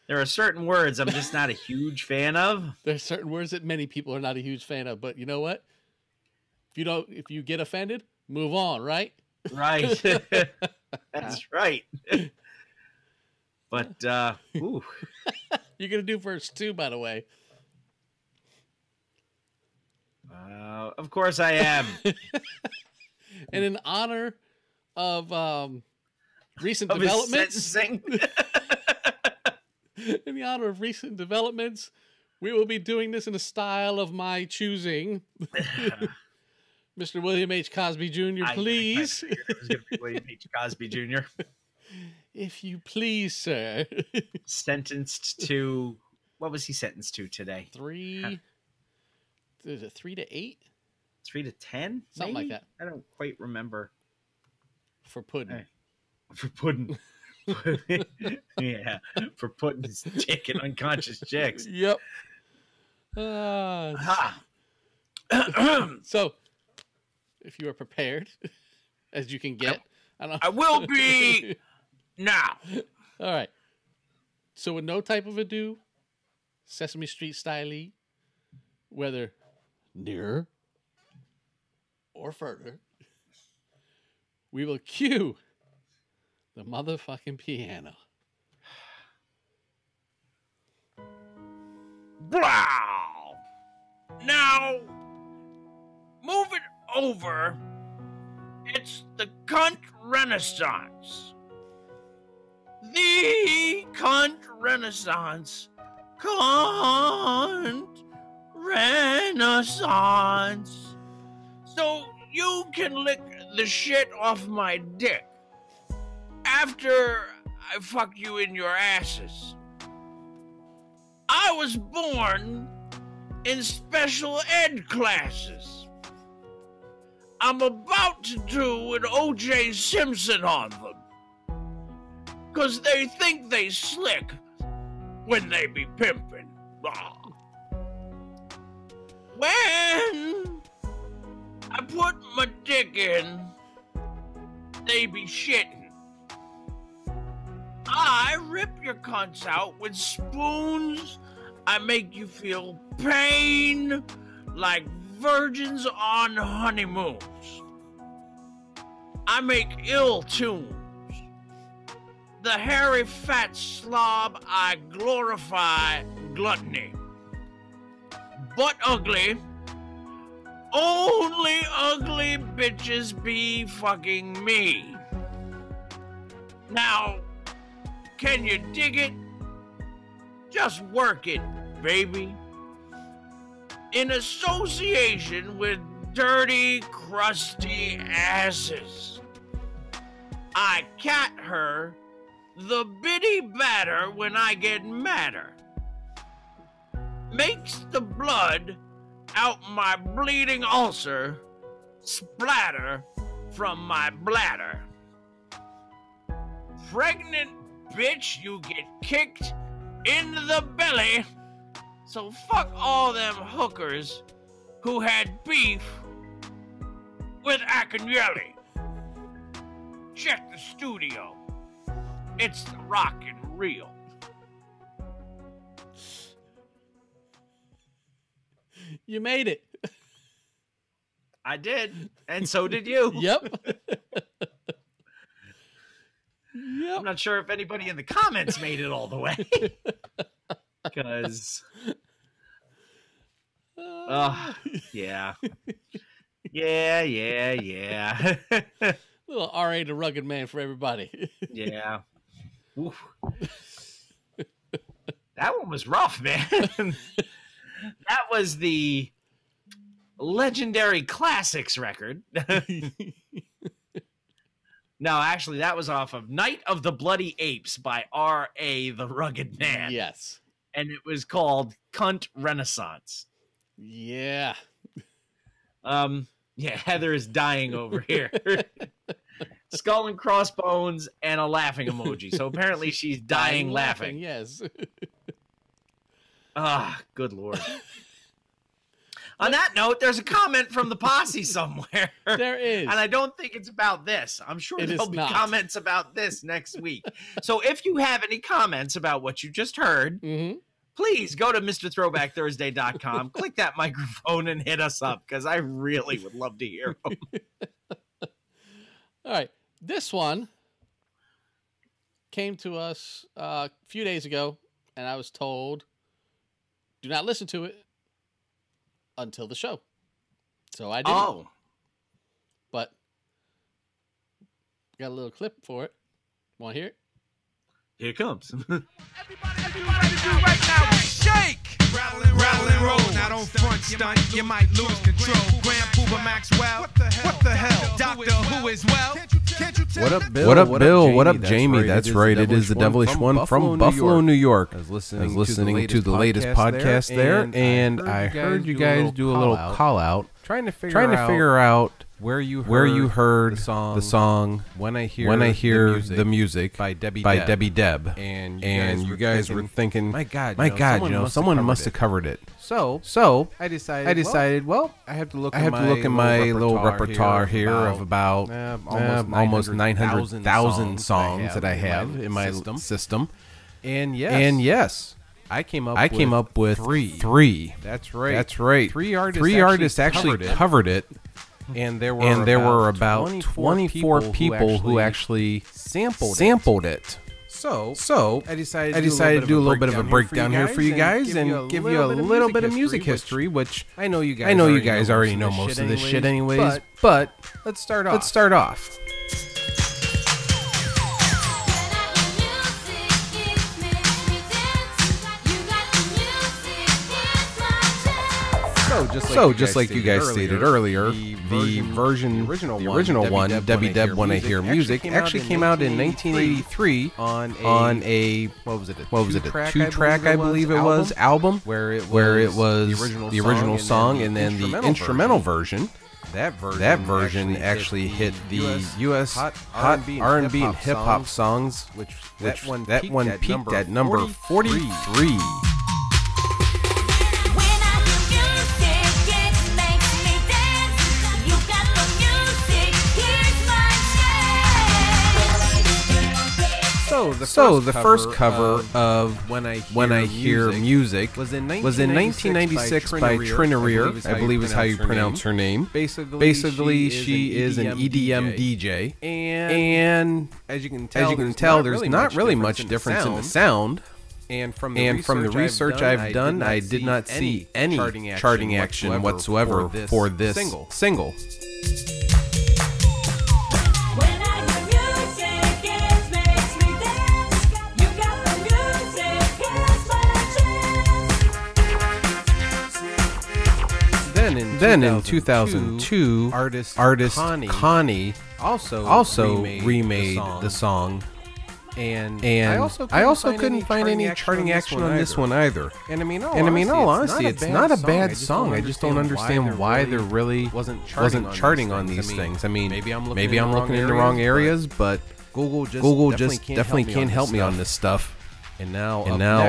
There are certain words I'm just not a huge fan of. There's certain words that many people are not a huge fan of, but you know what? If you get offended, move on, right? Right. That's right. But ooh. You're gonna do verse 2, by the way. Of course I am. And in honor of recent of his developments. sentencing. In the honor of recent developments, we will be doing this in a style of my choosing. Mr. William H. Cosby Jr., please. I figured it was going to be William H. Cosby Jr. If you please, sir. Sentenced to, what was he sentenced to today? 3 to 8? 3 to 10? Something like that. I don't quite remember. For pudding. For pudding. Yeah, for putting his dick in unconscious chicks. Yep. So, if you are prepared, as you can get, I will be now. All right. So, with no type of ado, Sesame Street style, whether nearer or further, we will cue the motherfucking piano. Wow. Now, move it over. It's the cunt renaissance. The cunt renaissance. Cunt renaissance. So you can lick the shit off my dick after I fuck you in your asses. I was born in special ed classes. I'm about to do an O.J. Simpson on them. 'Cause they think they slick when they be pimping. When I put my dick in, they be shitting. I rip your cunts out with spoons. I make you feel pain like virgins on honeymoons. I make ill tunes. The hairy fat slob, I glorify gluttony. But ugly, only ugly bitches be fucking me. Now, can you dig it? Just work it, baby. In association with dirty, crusty asses. I cat her the bitty batter when I get madder. Makes the blood out my bleeding ulcer splatter from my bladder. Pregnant bitch, you get kicked in the belly. So fuck all them hookers who had beef with Acagnelli. Check the studio. It's the rockin' real. You made it. I did, and so did you. Yep. I'm not sure if anybody in the comments made it all the way. Because... yeah. Yeah. Little R.A. the Rugged Man for everybody. Yeah. Oof. That one was rough, man. That was the Legendary Classics record. No, actually, that was off of Night of the Bloody Apes by R.A. the Rugged Man. Yes. And it was called Cunt Renaissance. Yeah. Yeah, Heather is dying over here. Skull and crossbones and a laughing emoji. So apparently she's dying laughing. Yes. Good Lord. On that note, there's a comment from the posse somewhere. There is. And I don't think it's about this. I'm sure It there'll is be not. comments about this next week. So if you have any comments about what you just heard, please go to MrThrowbackThursday.com, click that microphone and hit us up, because I really would love to hear them. All right. This one came to us a few days ago, and I was told, do not listen to it until the show. So I didn't. Oh. But got a little clip for it. Want to hear it? Here it comes. Right now, shake! Rattle and roll. Now don't front stunt, you might lose control. Grand Pooba Maxwell. What the hell? Doctor Who is well. What up, Bill? What up, Bill? What up, Jamie? That's right. It is the Devilish One from Buffalo, New York. I was listening to the latest podcast there, and I heard you guys do a little call out, trying to figure out where you heard the song When I Hear the Music by Debbie Deb, and you guys were thinking, my God, someone must have covered it. So I decided, well, I have to look at my little repertoire here of about almost 900,000 songs that I have in my system. And yes, I came up with three. That's right. Three artists actually covered it. And there were about 24 people who actually sampled it. So I decided to do a little bit of a breakdown here for you guys and give you a little bit of music history, which I know you guys already know most of this shit anyways. But let's start off. So just like you guys stated earlier, the original one, Debbie Deb When I Hear Music, actually came out in 1983 on a what was it, a 2-track I believe it was, album, where it was the original song and then the instrumental version. That version actually hit the U.S. hot R&B and hip hop songs, which that one peaked at number 43. So the first cover of When I Hear Music was in 1996 by Trinareer, I believe is how you pronounce her name. Basically, she is an EDM DJ, and as you can tell, there's not really much difference in the sound. And from the research I've done, I did not see any charting action whatsoever for this single. Then in 2002, artist Connie also remade the song, and I also couldn't find any charting action on this one either. And I mean, all honesty, it's not a bad song. I just don't understand why there really wasn't charting on these things. I mean, maybe I'm looking in the wrong areas, but Google just definitely can't help me on this stuff. And now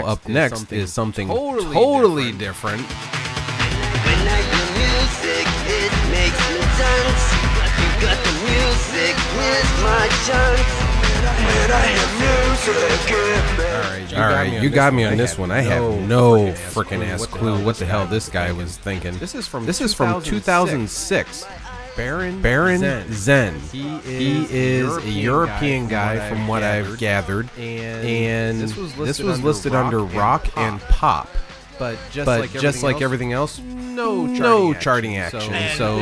up next is something totally different. It makes me dance. You got the music, here's my chance. When I hear music, Alright, you got me on this one. I have no freaking ass clue what the hell this guy was thinking. This is from 2006. Baron Zen. He is a European guy from what I've gathered, and this was listed under rock and pop. But just like everything else, no charting action. So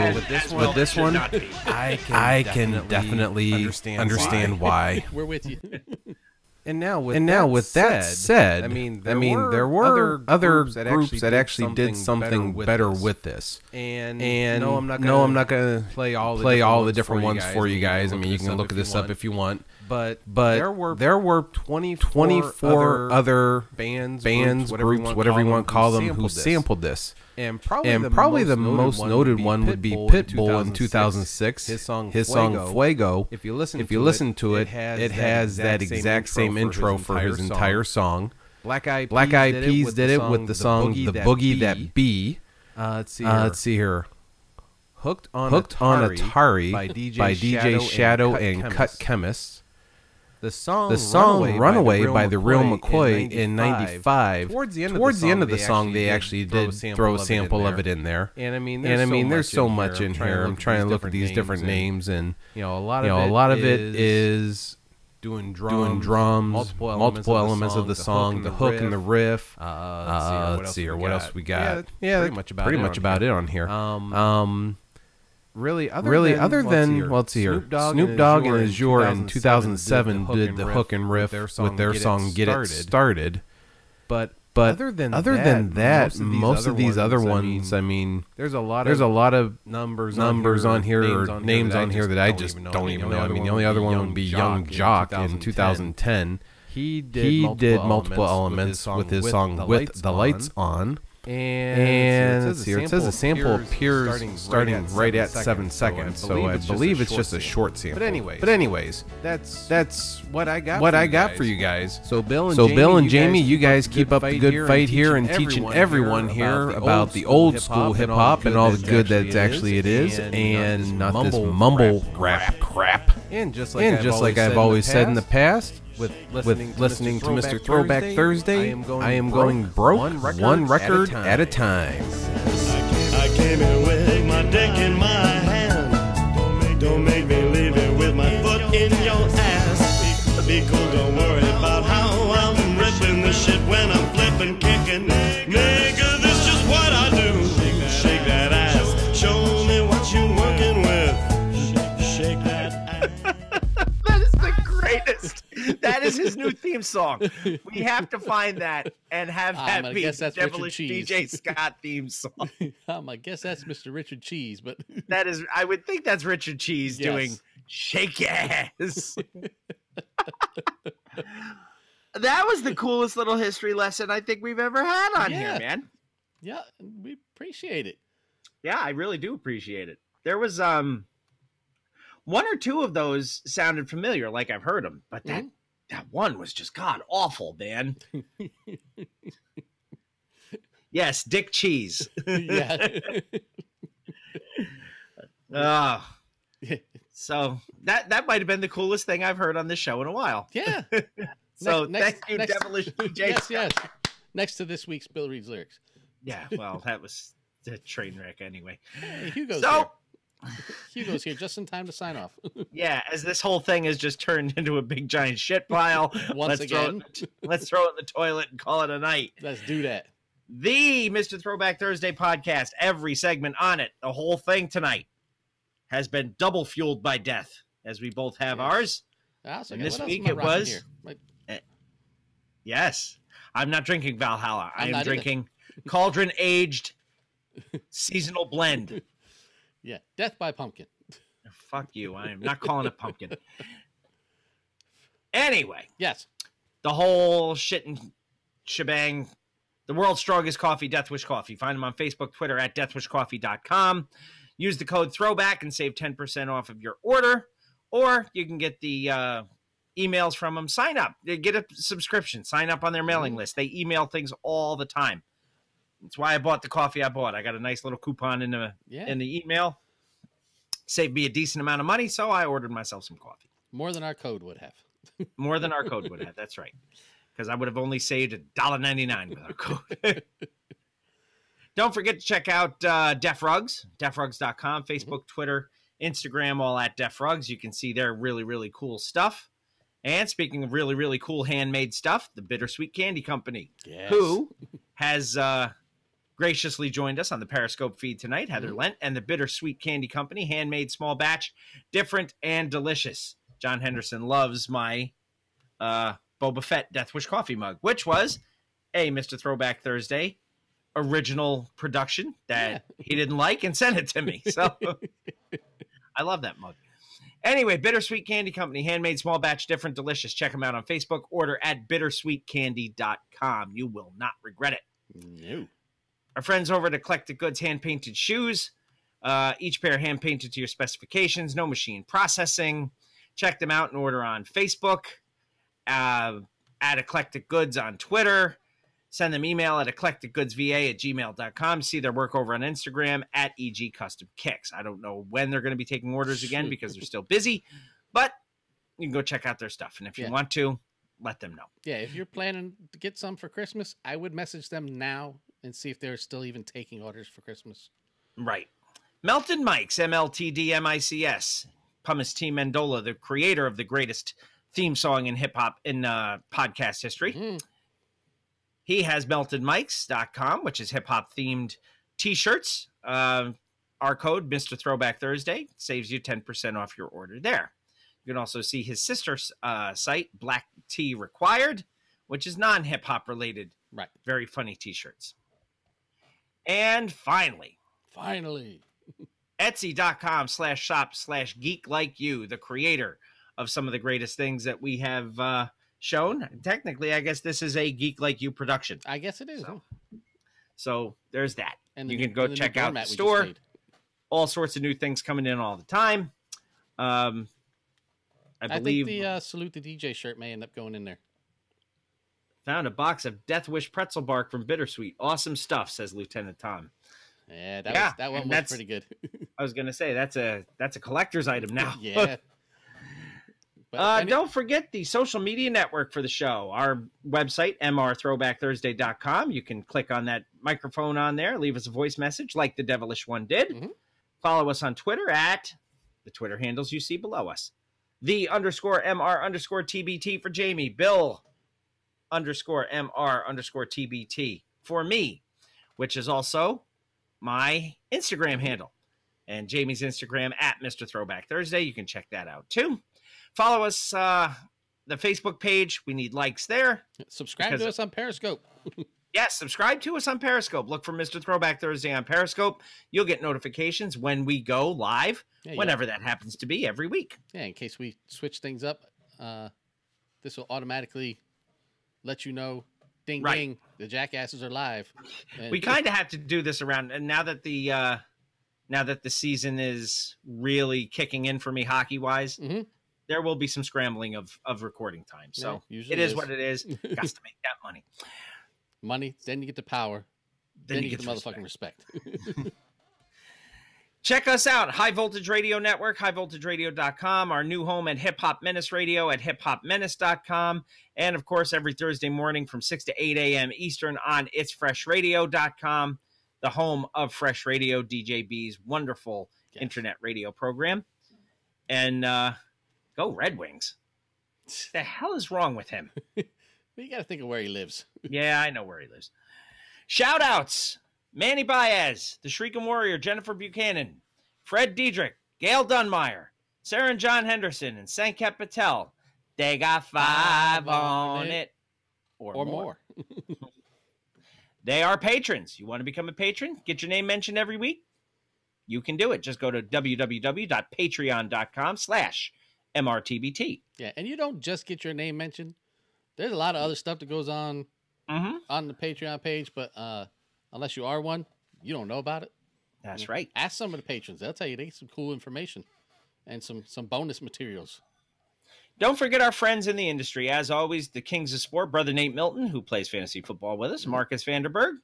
with this one, I can definitely understand why. We're with you. And now with that said, I mean there were other groups that actually did something better with this. And no, I'm not gonna play all the different ones for you guys. I mean, you can look this up if you want. But there were 24 other bands, groups, whatever you want to call them, who sampled this. And probably the most noted one would be Pitbull in 2006. His song Fuego. If you listen to it, it has that exact same intro for his entire song. Black Eyed Peas did it with the song The Boogie That Be. Let's see here. Hooked on Atari by DJ Shadow and Cut Chemists. The song Runaway by The Real McCoy in 95. Towards the end of the song, they actually did throw a sample of it in there. And I mean, there's so much in here. I'm trying to look at these different names, and a lot of it is doing drums, multiple elements of the song, the hook and the riff. Let's see here. What else we got? Yeah, pretty much about it on here. other than let's see here, Snoop Dogg and Azure in 2007 did the hook and riff with their song "Get It Started." But other than that, most of these other ones, I mean, there's a lot of numbers on here or names on here that I just don't even know. I mean, the only other one would be Young Jock in 2010. He did multiple elements with his song "With the Lights On." And let's see here, it says the sample appears starting right at 7 seconds, so I believe it's just a short sample. But anyways, that's what I got for you guys. So Bill and Jamie, you guys keep up the good fight here and teaching everyone here about the old school hip hop and all the good that actually it is, and not this mumble rap crap. And just like I've always said in the past, with listening to Mr. Throwback Thursday, I am going broke one record at a time. I came here with my dick in my hand. Don't make me leave it with my foot in your ass. Be cool, don't worry about how I'm ripping the shit when I'm flipping, kicking. Nigga, this just what I do. Shake that ass. Show me what you working with. Shake that ass. That is the greatest. That is his new theme song. We have to find that and have that be the Devilish DJ Scott theme song. I guess that's Mr. Richard Cheese, but that is, I would think that's Richard Cheese doing Shake Ass. That was the coolest little history lesson I think we've ever had on here, man. Yeah, we appreciate it. Yeah, I really do appreciate it. There was one or two of those sounded familiar, like I've heard them, but that one was just god awful, man. Yes, Dick Cheese. Yeah. So that might have been the coolest thing I've heard on this show in a while. Yeah. So thank you, Devilish DJ. Yes. Next to this week's Bill Reed's lyrics. Yeah, well, that was a train wreck anyway. Hey, Hugo's here. Hugo's here just in time to sign off. Yeah, as this whole thing has just turned into a big giant shit pile. Once again. Let's throw it in the toilet and call it a night. Let's do that. The Mr. Throwback Thursday podcast, every segment on it, the whole thing tonight, has been double fueled by death, as we both have ours. And this week it was... Yes. I'm not drinking Valhalla. I am drinking Cauldron Aged Seasonal Blend. Yeah, Death by Pumpkin. Fuck you. I am not calling it pumpkin. Anyway. Yes. The whole shit and shebang. The world's strongest coffee, Death Wish Coffee. Find them on Facebook, Twitter, at deathwishcoffee.com. Use the code THROWBACK and save 10% off of your order. Or you can get the emails from them. Sign up. Get a subscription. Sign up on their mailing list. They email things all the time. That's why I bought the coffee I bought. I got a nice little coupon in the email. Saved me a decent amount of money, so I ordered myself some coffee. More than our code would have. More than our code would have. That's right. Because I would have only saved $1.99 with our code. Don't forget to check out Def Rugs, defrugs.com, Facebook, Twitter, Instagram, all at Def Rugs. You can see their really, really cool stuff. And speaking of really, really cool handmade stuff, the Bittersweet Candy Company, who has graciously joined us on the Periscope feed tonight, Heather Lent, and the Bittersweet Candy Company, handmade, small batch, different and delicious. John Henderson loves my Boba Fett Death Wish coffee mug, which was a Mr. Throwback Thursday original production that he didn't like and sent it to me. So I love that mug. Anyway, Bittersweet Candy Company, handmade, small batch, different, delicious. Check them out on Facebook. Order at bittersweetcandy.com. You will not regret it. No. Our friends over at Eclectic Goods, hand-painted shoes. Each pair hand-painted to your specifications. No machine processing. Check them out and order on Facebook. At Eclectic Goods on Twitter. Send them email at eclecticgoodsva@gmail.com. See their work over on Instagram at EG Custom Kicks. I don't know when they're going to be taking orders again because they're still busy, but you can go check out their stuff. And if you want to, let them know. Yeah, if you're planning to get some for Christmas, I would message them now and see if they're still even taking orders for Christmas. Right. Melted Mike's, MLTDMICS. Pumice T. Mendola, the creator of the greatest theme song in hip-hop in podcast history. He has meltedmikes.com, which is hip-hop themed t-shirts. our code, Mr. Throwback Thursday, saves you 10% off your order there. You can also see his sister site, Black Tea Required, which is non-hip-hop related. Right. Very funny t-shirts. And finally, Etsy.com/shop/geek-like-you, the creator of some of the greatest things that we have shown. Technically, I guess this is a Geek Like You production. I guess it is. So there's that. And you can go check out the store. All sorts of new things coming in all the time. I believe think the Salute the DJ shirt may end up going in there. Found a box of Death Wish pretzel bark from Bittersweet. Awesome stuff, says Lieutenant Tom. Yeah, that one was pretty good. I was going to say that's a collector's item now. Yeah. Don't forget the social media network for the show. Our website, mrthrowbackthursday.com. You can click on that microphone on there, leave us a voice message like the devilish one did. Mm-hmm. Follow us on Twitter at the Twitter handles you see below us. _MR_TBT for Jamie. Bill _MR_TBT for me, which is also my Instagram handle. And Jamie's Instagram at Mr. Throwback Thursday. You can check that out too. Follow us, the Facebook page. We need likes there. Subscribe to us on Periscope. Yes, subscribe to us on Periscope. Look for Mr. Throwback Thursday on Periscope. You'll get notifications when we go live, whenever that happens to be, every week. Yeah, in case we switch things up, this will automatically let you know, ding, ding, the jackasses are live. And we kind of have to do this around, and now that the season is really kicking in for me hockey-wise, there will be some scrambling of recording time. So it is what it is. Got to make that money. Then you get the power. Then you get the motherfucking respect. Check us out. High Voltage Radio Network, highvoltageradio.com. Our new home at Hip Hop Menace Radio at hiphopmenace.com. And, of course, every Thursday morning from 6 to 8 a.m. Eastern on itsfreshradio.com, the home of Fresh Radio, DJ B's wonderful internet radio program. And go Red Wings. What the hell is wrong with him? You got to think of where he lives. Yeah, I know where he lives. Shout-outs. Manny Baez, the Shrieking Warrior, Jennifer Buchanan, Fred Diedrich, Gail Dunmeyer, Sarah and John Henderson, and Sanket Patel. They got 5 on it. Or more. They are patrons. You want to become a patron? Get your name mentioned every week? You can do it. Just go to www.patreon.com/MRTBT. Yeah, and you don't just get your name mentioned. There's a lot of other stuff that goes on on the Patreon page, but unless you are one, you don't know about it. That's right. Ask some of the patrons. They'll tell you they get some cool information and some bonus materials. Don't forget our friends in the industry. As always, the Kings of Sport, Brother Nate Milton, who plays fantasy football with us, Marcus Vanderberg,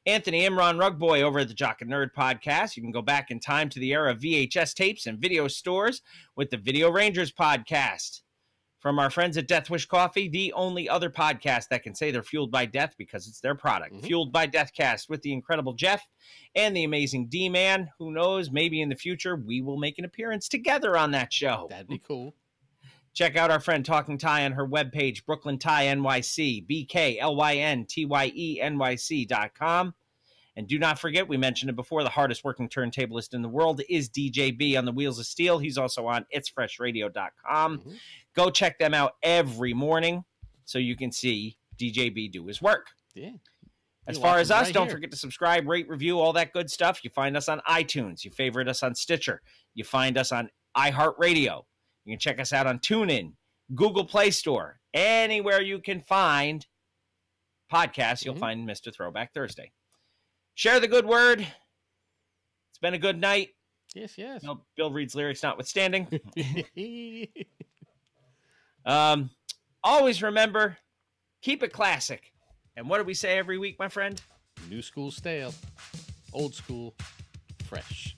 Anthony Imran Rugboy over at the Jock and Nerd podcast. You can go back in time to the era of VHS tapes and video stores with the Video Rangers podcast. From our friends at Death Wish Coffee, the only other podcast that can say they're fueled by death because it's their product. Fueled by Deathcast with the incredible Jeff and the amazing D-Man. Who knows, maybe in the future we will make an appearance together on that show. That'd be cool. Check out our friend Talking Ty on her webpage, Brooklyn Ty NYC, BKLYNTYENYC.com. And do not forget, we mentioned it before, the hardest working turntablist in the world is DJ B on the Wheels of Steel. He's also on itsfreshradio.com. Go check them out every morning so you can see DJ B do his work. Yeah. As far as us, don't forget to subscribe, rate, review, all that good stuff. You find us on iTunes. You favorite us on Stitcher. You find us on iHeartRadio. You can check us out on TuneIn, Google Play Store. Anywhere you can find podcasts, you'll find Mr. Throwback Thursday. Share the good word. It's been a good night. Yes, yes. No, Bill reads lyrics notwithstanding. Always remember, keep it classic. And what do we say every week, my friend? New school stale, old school fresh.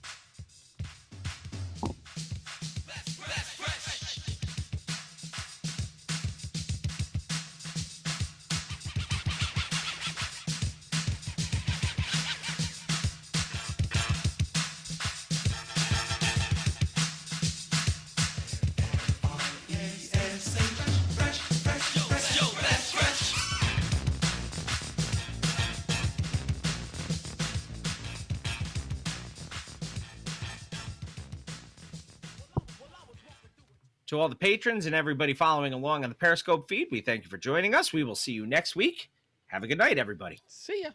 To all the patrons and everybody following along on the Periscope feed, we thank you for joining us. We will see you next week. Have a good night, everybody. See ya.